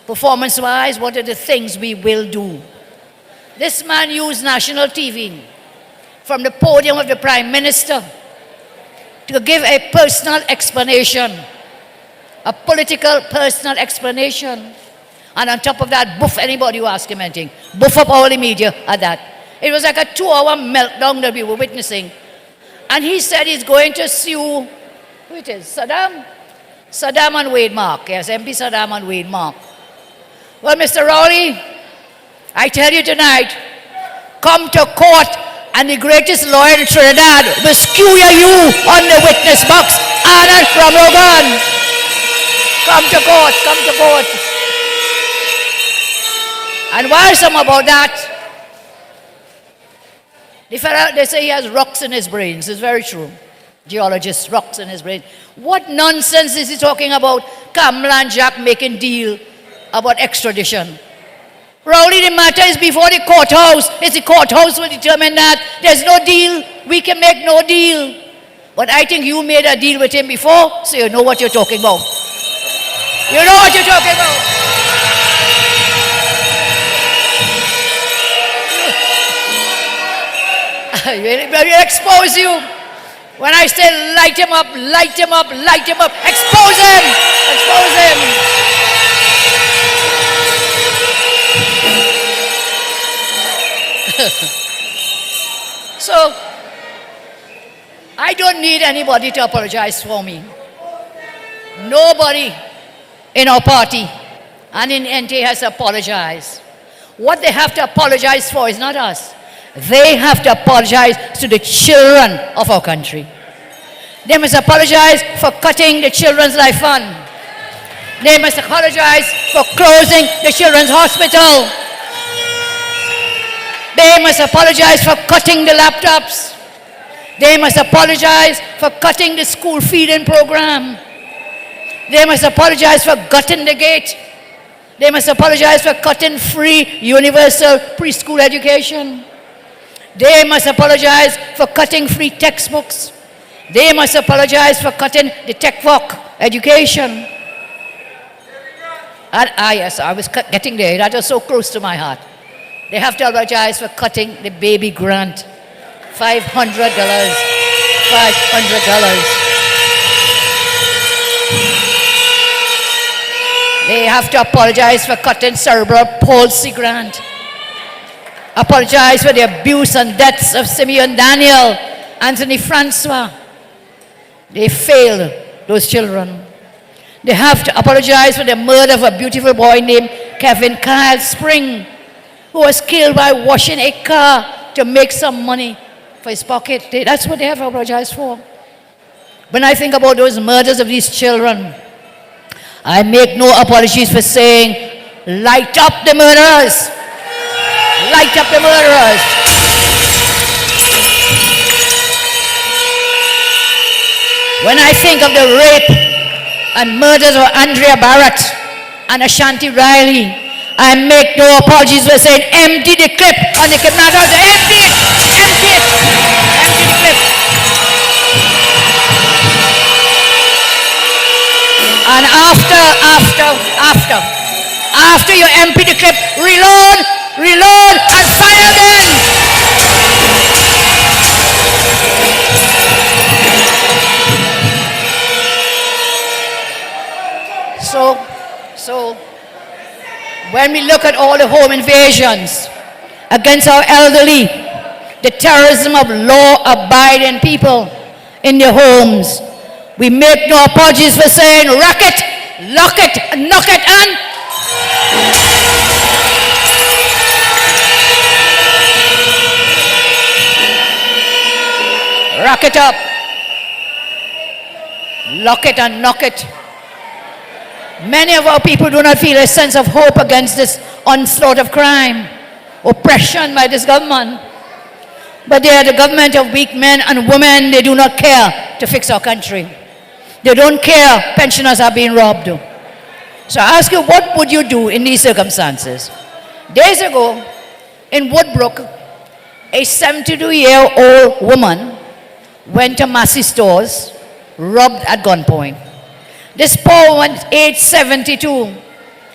Performance-wise, what are the things we will do? This man used national TV from the podium of the Prime Minister to give a personal explanation, a political personal explanation. And on top of that, buff anybody who asked him anything. Buff up all the media at that. It was like a 2-hour meltdown that we were witnessing. And he said he's going to sue, who it is, Saddam? Saddam and Wade Mark. Yes, MP Saddam and Wade Mark. Well, Mr. Rowley, I tell you tonight, come to court and the greatest lawyer in Trinidad will skewer you on the witness box. Arnold Ramogan. Come to court, come to court. And whilst I'm about that, the fellow, they say he has rocks in his brains. It's very true. Geologist, rocks in his brain. What nonsense is he talking about? Kamla and Jack making deal about extradition. Rowley, the matter is before the courthouse. It's the courthouse will determine that. There's no deal. We can make no deal. But I think you made a deal with him before, so you know what you're talking about. You know what you're talking about. We'll expose you. When I say light him up, light him up, light him up, expose him, expose him. So, I don't need anybody to apologize for me. Nobody in our party and in NTA has to apologize. What they have to apologize for is not us. They have to apologize to the children of our country. They must apologize for cutting the Children's Life Fund. They must apologize for closing the Children's Hospital. They must apologize for cutting the laptops. They must apologize for cutting the school feeding program. They must apologize for gutting the gate. They must apologize for cutting free universal preschool education. They must apologize for cutting free textbooks. They must apologize for cutting the TechVoc education. And, yes, I was getting there. That was so close to my heart. They have to apologize for cutting the baby grant. $500. $500. They have to apologize for cutting cerebral palsy grant. Apologize for the abuse and deaths of Simeon Daniel, Anthony Francois. They failed those children. They have to apologize for the murder of a beautiful boy named Kevin Kyle Spring, who was killed by washing a car to make some money for his pocket. That's what they have to apologize for. When I think about those murders of these children, I make no apologies for saying, light up the murderers. Light up the murderers. When I think of the rape and murders of Andrea Barrett and Ashanti Riley, I make no apologies for saying, empty the clip on the kidnappers. Empty it! Empty it! Empty the clip. And after you empty the clip, reload, and fire again. So when we look at all the home invasions against our elderly, the terrorism of law-abiding people in their homes, we make no apologies for saying, rack it, lock it, knock it, and rack it up, lock it and knock it. Many of our people do not feel a sense of hope against this onslaught of crime, oppression by this government. But they are the government of weak men and women. They do not care to fix our country. They don't care pensioners are being robbed. So I ask you, what would you do in these circumstances? Days ago, in Woodbrook, a 72-year-old woman went to Massey stores, robbed at gunpoint. This poor woman, age 72,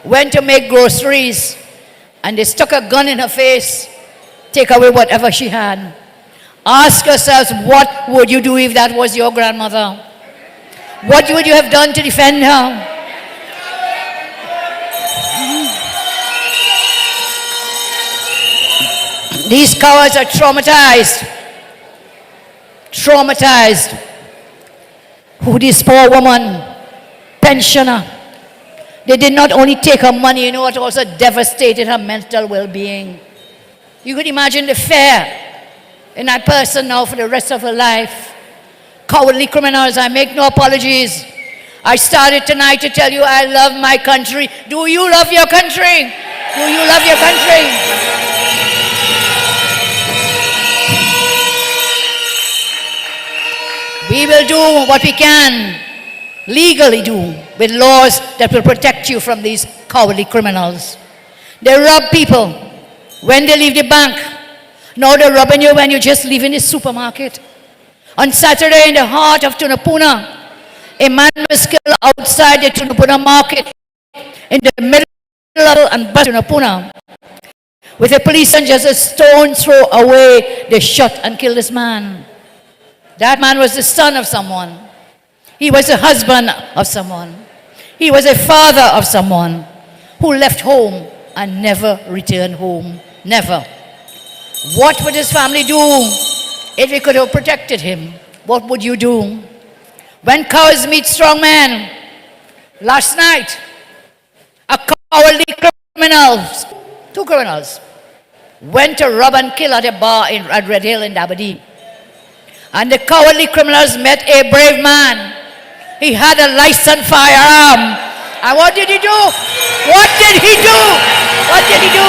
went to make groceries, and they stuck a gun in her face, take away whatever she had. Ask yourselves, what would you do if that was your grandmother? What would you have done to defend her? These cowards are traumatized. Traumatized. Who this poor woman, pensioner, they did not only take her money, you know, it also devastated her mental well-being. You could imagine the fear in that person now for the rest of her life. Cowardly criminals, I make no apologies. I started tonight to tell you I love my country. Do you love your country? Do you love your country? We will do what we can legally do with laws that will protect you from these cowardly criminals. They rob people when they leave the bank. Now they're robbing you when you're just leaving the supermarket. On Saturday in the heart of Tunapuna, a man was killed outside the Tunapuna market in the middle of Tunapuna. With a policeman just a stone's throw away, they shot and killed this man. That man was the son of someone. He was a husband of someone. He was a father of someone who left home and never returned home. Never. What would his family do if we could have protected him? What would you do? When cowards meet strong men, last night, a cowardly criminal, two criminals, went to rob and kill at a bar at Red Hill in Aberdeen. And the cowardly criminals met a brave man. He had a licensed firearm. And what did he do? What did he do? What did he do?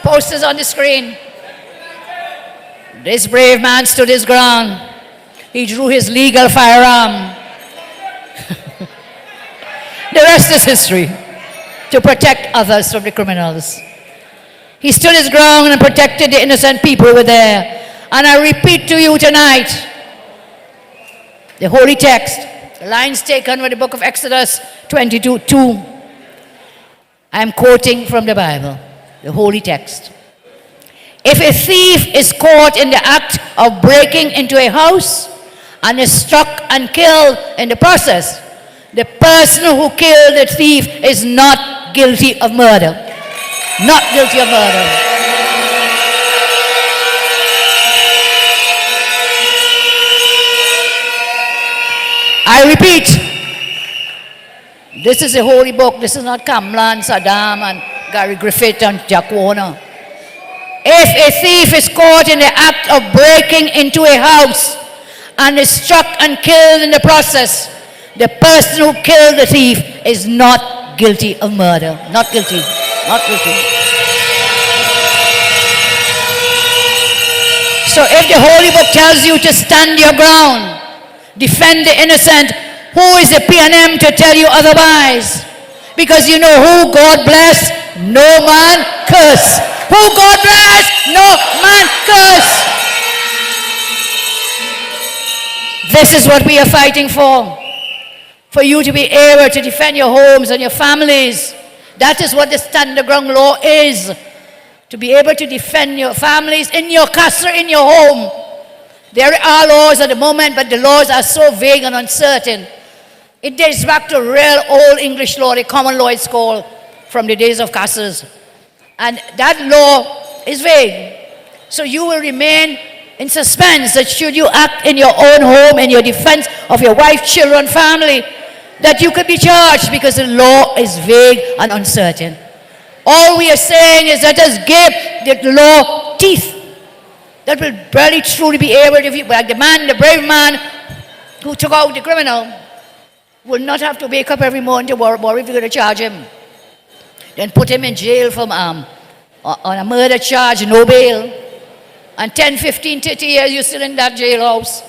Posters on the screen. This brave man stood his ground. He drew his legal firearm. The rest is history. To protect others from the criminals. He stood his ground and protected the innocent people who were there. And I repeat to you tonight, the holy text, the lines taken from the book of Exodus 22:2. I'm quoting from the Bible. the holy text. If a thief is caught in the act of breaking into a house and is struck and killed in the process, the person who killed the thief is not guilty of murder. Not guilty of murder. I repeat, this is a holy book. This is not Kamla and Saddam and Gary Griffith and Jack Warner. If a thief is caught in the act of breaking into a house and is struck and killed in the process, the person who killed the thief is not guilty of murder. Not guilty. Not guilty. So if the Holy Book tells you to stand your ground, defend the innocent, who is the PNM to tell you otherwise? Because you know who God bless, no man curse. Who God bless, no man curse. This is what we are fighting for. For you to be able to defend your homes and your families. That is what the stand the ground law is. To be able to defend your families in your castle, in your home. There are laws at the moment, but the laws are so vague and uncertain. It dates back to real old English law, the common law it's called, from the days of castles. And that law is vague. So you will remain in suspense that should you act in your own home, in your defense of your wife, children, family, that you could be charged because the law is vague and uncertain. All we are saying is let us give the law teeth that will really truly be able to, like the man, the brave man who took out the criminal, will not have to wake up every morning to worry if you're going to charge him. Then put him in jail on a murder charge, no bail. And 10, 15, 30 years you're still in that jailhouse.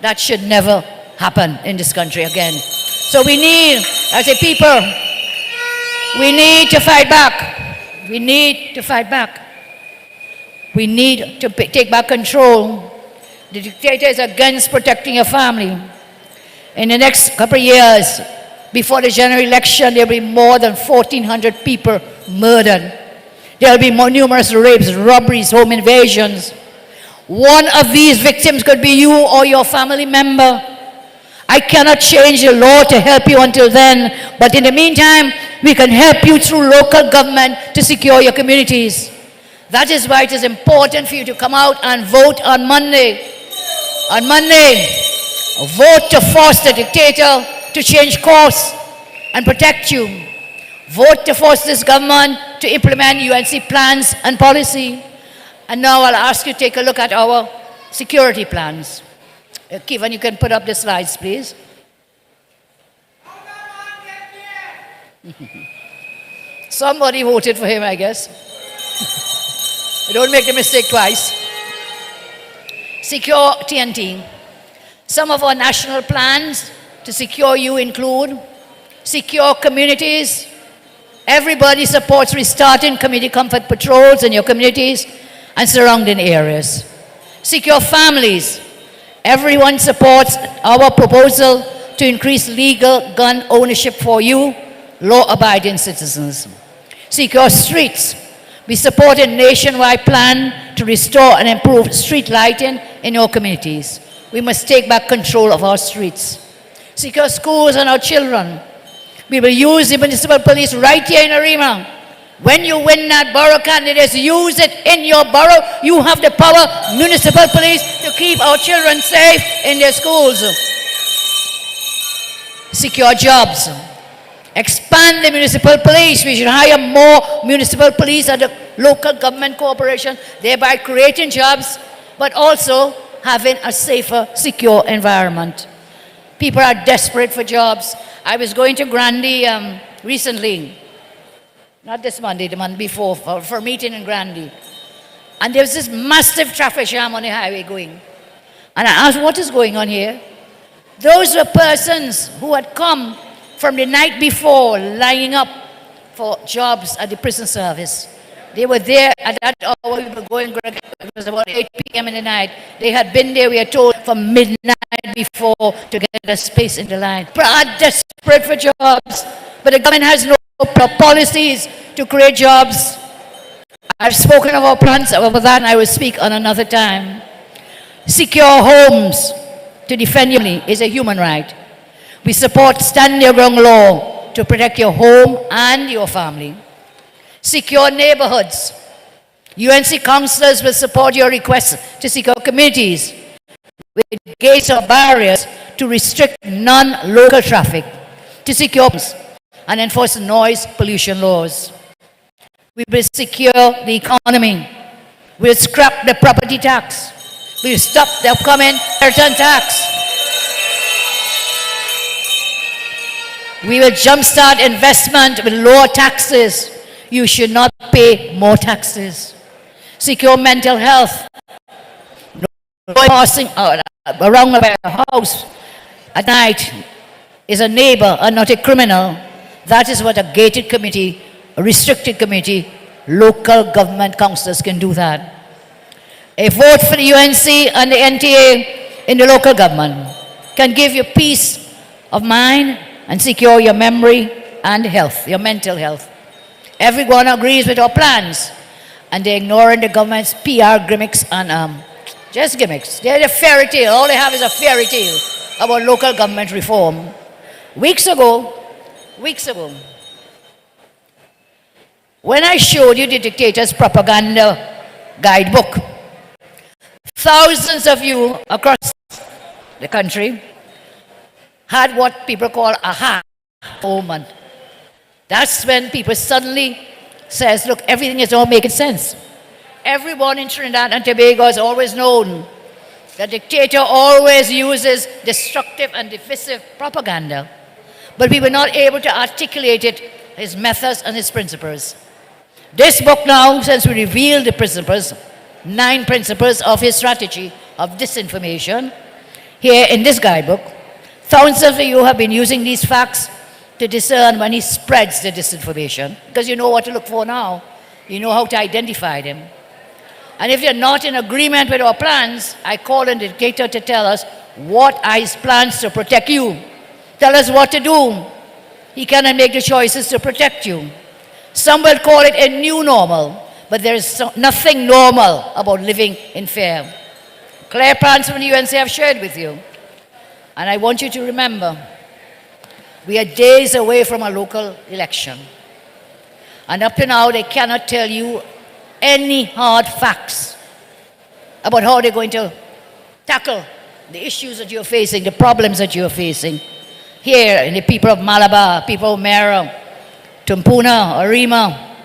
That should never happen in this country again. So we need, as a people, we need to fight back. We need to fight back. We need to take back control. The dictator is against protecting your family. In the next couple of years, before the general election, there will be more than 1,400 people murdered. There will be more numerous rapes, robberies, home invasions. One of these victims could be you or your family member. I cannot change the law to help you until then, but in the meantime, we can help you through local government to secure your communities. That is why it is important for you to come out and vote on Monday. On Monday, vote to force the dictator to change course and protect you. Vote to force this government to implement UNC plans and policy. And now I'll ask you to take a look at our security plans. Kevin, you can put up the slides, please. Somebody voted for him, I guess. Don't make the mistake twice. Secure TNT. Some of our national plans to secure you include secure communities. Everybody supports restarting community comfort patrols in your communities and surrounding areas. Secure families. Everyone supports our proposal to increase legal gun ownership for you, law-abiding citizens. Secure streets. We support a nationwide plan to restore and improve street lighting in your communities. We must take back control of our streets. Secure schools and our children. We will use the municipal police right here in Arima. When you win that borough candidates, use it in your borough. You have the power, municipal police, to keep our children safe in their schools. Secure jobs. Expand the municipal police. We should hire more municipal police at the local government corporation, thereby creating jobs, but also having a safer, secure environment. People are desperate for jobs. I was going to Grandy recently, not this Monday, the month before, for a meeting in Grandy. And there was this massive traffic jam on the highway going. And I asked, what is going on here? Those were persons who had come from the night before, lining up for jobs at the prison service. They were there at that hour. We were going, it was about 8 p.m. in the night. They had been there, we are told, from midnight before to get a space in the line. People are desperate for jobs, but the government has no policies to create jobs. I've spoken of our plans over that, and I will speak on another time. Secure homes to defend your family is a human right. We support stand your ground law to protect your home and your family. Secure neighborhoods. UNC councillors will support your request to secure communities with gates or barriers to restrict non-local traffic, to secure and enforce noise pollution laws. We will secure the economy. We'll scrap the property tax. We'll stop the upcoming inheritance tax. We will jumpstart investment with lower taxes. You should not pay more taxes. Secure mental health. No passing around a house at night is a neighbor and not a criminal. That is what a gated committee, a restricted committee, local government councillors can do that. A vote for the UNC and the NTA in the local government can give you peace of mind and secure your memory and health, your mental health. Everyone agrees with our plans, and they're ignoring the government's PR gimmicks and just gimmicks. They're a fairy tale. All they have is a fairy tale about local government reform. Weeks ago, when I showed you the dictator's propaganda guidebook, thousands of you across the country had what people call a ha moment. That's when people suddenly says, look, everything is all making sense. Everyone in Trinidad and Tobago has always known the dictator always uses destructive and divisive propaganda, but we were not able to articulate it, his methods and his principles. This book now, since we revealed the principles, 9 principles of his strategy of disinformation, here in this guidebook, thousands of you have been using these facts to discern when he spreads the disinformation, because you know what to look for now. You know how to identify them. And if you're not in agreement with our plans, I call on the dictator to tell us what are his plans to protect you. Tell us what to do. He cannot make the choices to protect you. Some will call it a new normal, but there is nothing normal about living in fear. Clear plans from the UNC I've shared with you. And I want you to remember, we are days away from a local election. And up to now, they cannot tell you any hard facts about how they're going to tackle the issues that you're facing, the problems that you're facing. Here, in the people of Malabar, people of Mera, Tumpuna, Arima,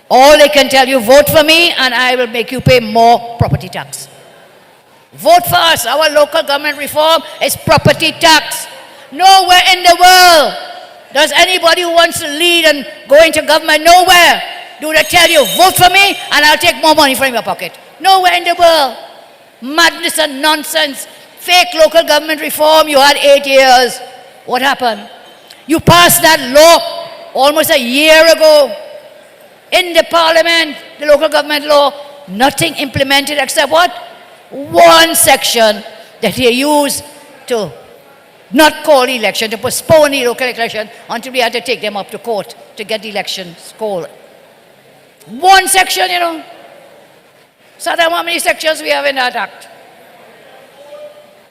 all they can tell you, vote for me and I will make you pay more property tax. Vote for us. Our local government reform is property tax. Nowhere in the world does anybody who wants to lead and go into government, nowhere do they tell you, vote for me and I'll take more money from your pocket. Nowhere in the world. Madness and nonsense. Fake local government reform. You had 8 years. What happened? You passed that law almost a year ago in the parliament, the local government law. Nothing implemented except what? One section that he used to not call the election, to postpone the local election until we had to take them up to court to get the elections called. One section, you know. So how many sections we have in that act?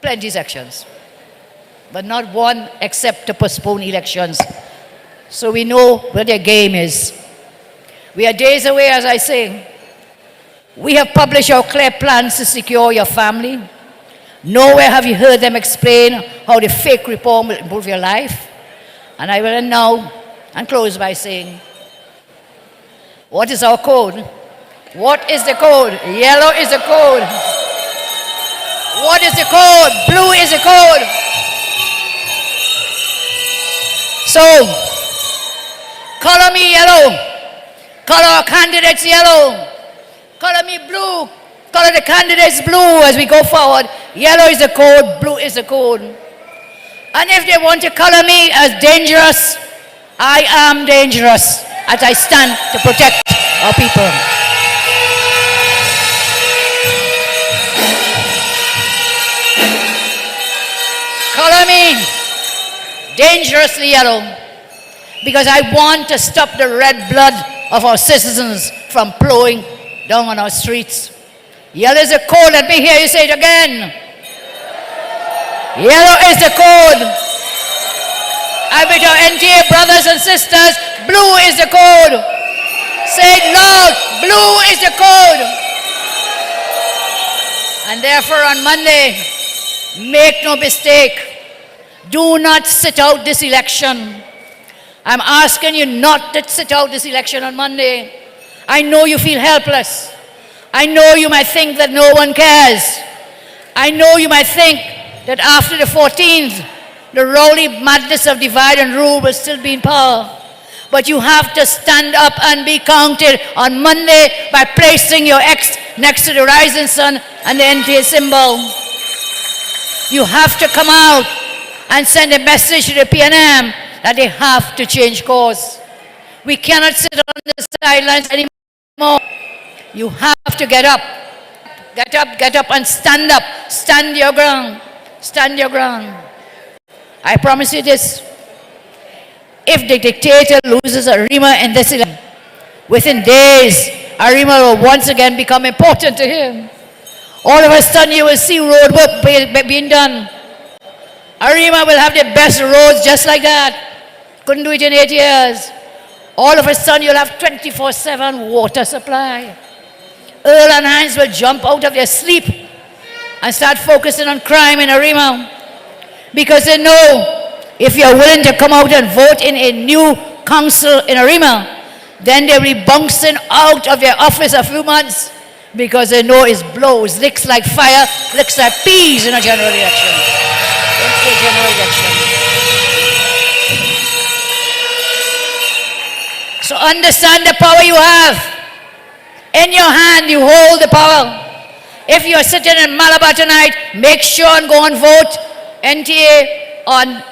Plenty sections. But not one except to postpone elections. So we know what their game is. We are days away, as I say. We have published our clear plans to secure your family. Nowhere have you heard them explain how the fake reform will improve your life. And I will end now and close by saying, what is our code? What is the code? Yellow is the code. What is the code? Blue is the code. So, color me yellow. Color our candidates yellow. Color me blue. Color the candidates blue as we go forward. Yellow is the code, blue is the code. And if they want to color me as dangerous, I am dangerous as I stand to protect our people. Color me dangerously yellow because I want to stop the red blood of our citizens from flowing down on our streets. Yellow is the code. Let me hear you say it again. Yellow is the code. And with our NTA brothers and sisters, blue is the code. Say it loud. Blue is the code. And therefore on Monday, make no mistake, do not sit out this election. I'm asking you not to sit out this election on Monday. I know you feel helpless. I know you might think that no one cares. I know you might think that after the 14th, the rowdy madness of divide and rule will still be in power. But you have to stand up and be counted on Monday by placing your X next to the rising sun and the NTA symbol. You have to come out and send a message to the PNM that they have to change course. We cannot sit on the sidelines anymore. You have to get up. Get up and stand up. Stand your ground. Stand your ground. I promise you this. If the dictator loses Arima in this election, within days, Arima will once again become important to him. All of a sudden you will see road work being done. Arima will have the best roads just like that. Couldn't do it in 8 years. All of a sudden you'll have 24/7 water supply. Earl and Hines will jump out of their sleep and start focusing on crime in Arima. Because they know if you're willing to come out and vote in a new council in Arima, then they'll be bouncing out of their office a few months because they know it blows, licks like fire, licks like peas in a general election. In a general election. So understand the power you have. In your hand, you hold the power. If you're sitting in Malabar tonight, make sure and go and vote NTA on,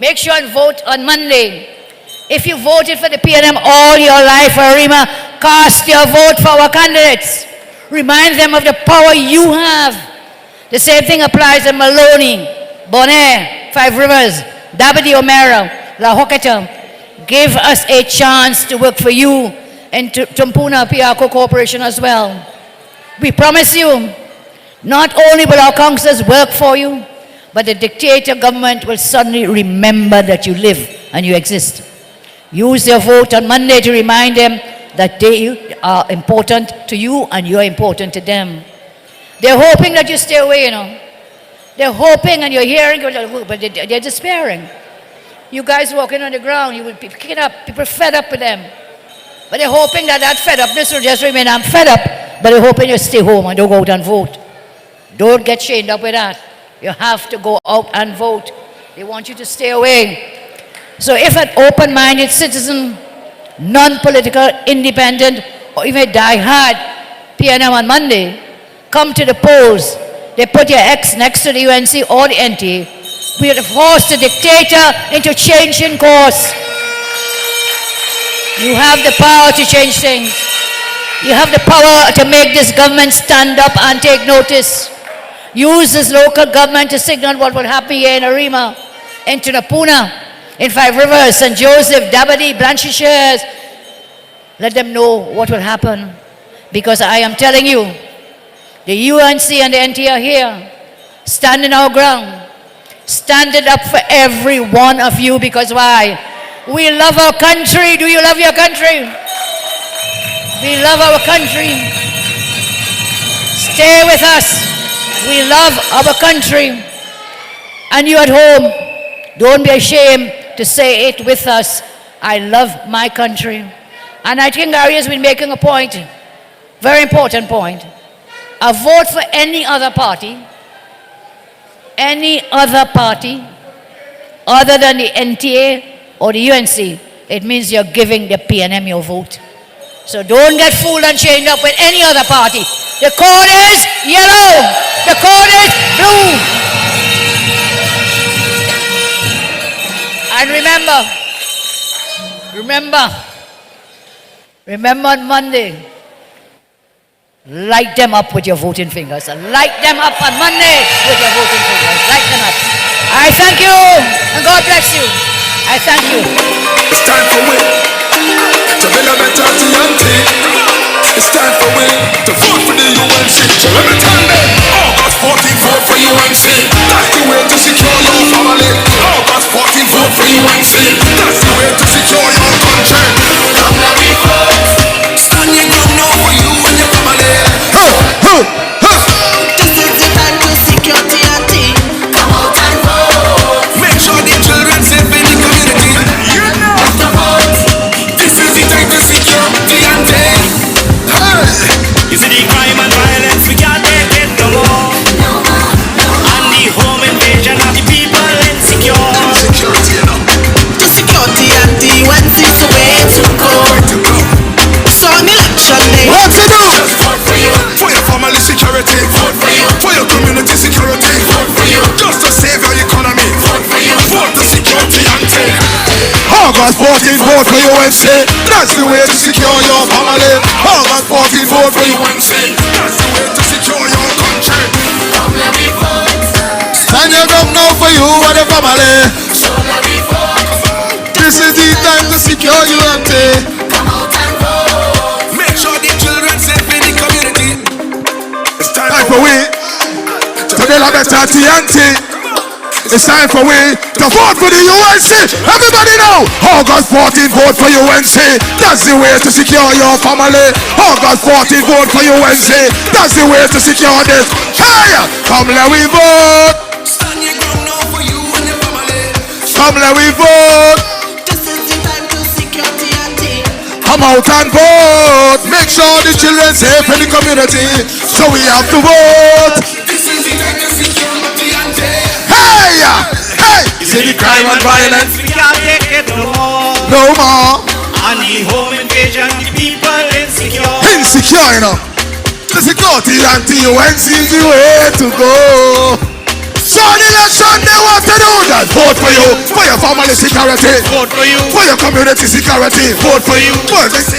make sure and vote on Monday. If you voted for the PNM all your life, Arima, cast your vote for our candidates. Remind them of the power you have. The same thing applies to Maloney, Bonaire, Five Rivers, Dabadi O'Mara, La Hoketa. Give us a chance to work for you and to Tumpuna Piako Corporation as well. We promise you, not only will our councillors work for you, but the dictator government will suddenly remember that you live and you exist. Use their vote on Monday to remind them that they are important to you and you are important to them. They're hoping that you stay away, you know. They're hoping and you're hearing, but they're despairing. You guys walking on the ground, you will be picking up, people fed up with them. But they're hoping that that fed upness will just remain. I'm fed up, but they're hoping you stay home and don't go out and vote. Don't get chained up with that. You have to go out and vote. They want you to stay away. So if an open-minded citizen, non-political, independent, or even die-hard PNM on Monday, come to the polls, they put your X next to the UNC or the NTA, we have forced the dictator into changing course. You have the power to change things. You have the power to make this government stand up and take notice. Use this local government to signal what will happen here in Arima, in Tunapuna, in Five Rivers, St. Joseph, Dabadi, Blanchisseuse. Let them know what will happen. Because I am telling you, the UNC and the NT are here, standing our ground, standing up for every one of you. Because why? We love our country. Do you love your country? We love our country. Stay with us. We love our country. And you at home, don't be ashamed to say it with us. I love my country. And I think Ari has been making a point, very important point. A vote for any other party other than the NTA or the UNC, it means you're giving the PNM your vote. So don't get fooled and chained up with any other party. The code is yellow. The code is blue. And remember on Monday, light them up with your voting fingers. Light them up on Monday with your voting fingers. Light them up. I thank you and God bless you. I thank you. It's time for win. to build a better TNT. It's time for we to vote for the UNC. So let me tell them, August 14th, vote for UNC. That's the way to secure your family. August 14th, vote for UNC. That's the way to secure your country. Come let me vote. Stand your ground now for you and your family. This is the time to secure TNT. Come out and vote. Make sure the children safe in the community. You know the vote. This is the time to secure TNT. You see the crime and violence, we can't take it no more. And the home invasion of the people insecure. To secure TNT, UNC is the way to go. So on election day, what to do? Just vote for you. For your family security. Vote for you. For your community security. Vote for you. Just to save your economy. Vote for you. Vote to secure TNT. August 14th, vote for UNC. That's the way to secure your family. August 14th, vote for UNC. That's the way to secure your country. come let me vote. Stand your ground now for you and your family. So let me vote. This is the time to secure UNC. Come out and vote. Make sure the children safe in the community. It's time for we to build a better TNT. It's time for we to vote for the UNC. Everybody know, August 14th, vote for UNC. That's the way to secure your family. August 14th, vote for UNC. That's the way to secure this. Hey, come let we vote. Stand your ground now for you and your family. Come let we vote. This is the time to secure TNT. Come out and vote. Make sure the children safe in the community. So we have to vote. This is the time to secure TNT. Hey! Hey! You see the crime and violence, we can't take it no more. No more. And the home invasion, the people insecure. Insecure, you know. The security and UNC is the way to go. So the election they want to do that. Vote for you, for your family security. Vote for you, for your community security. vote for you. For the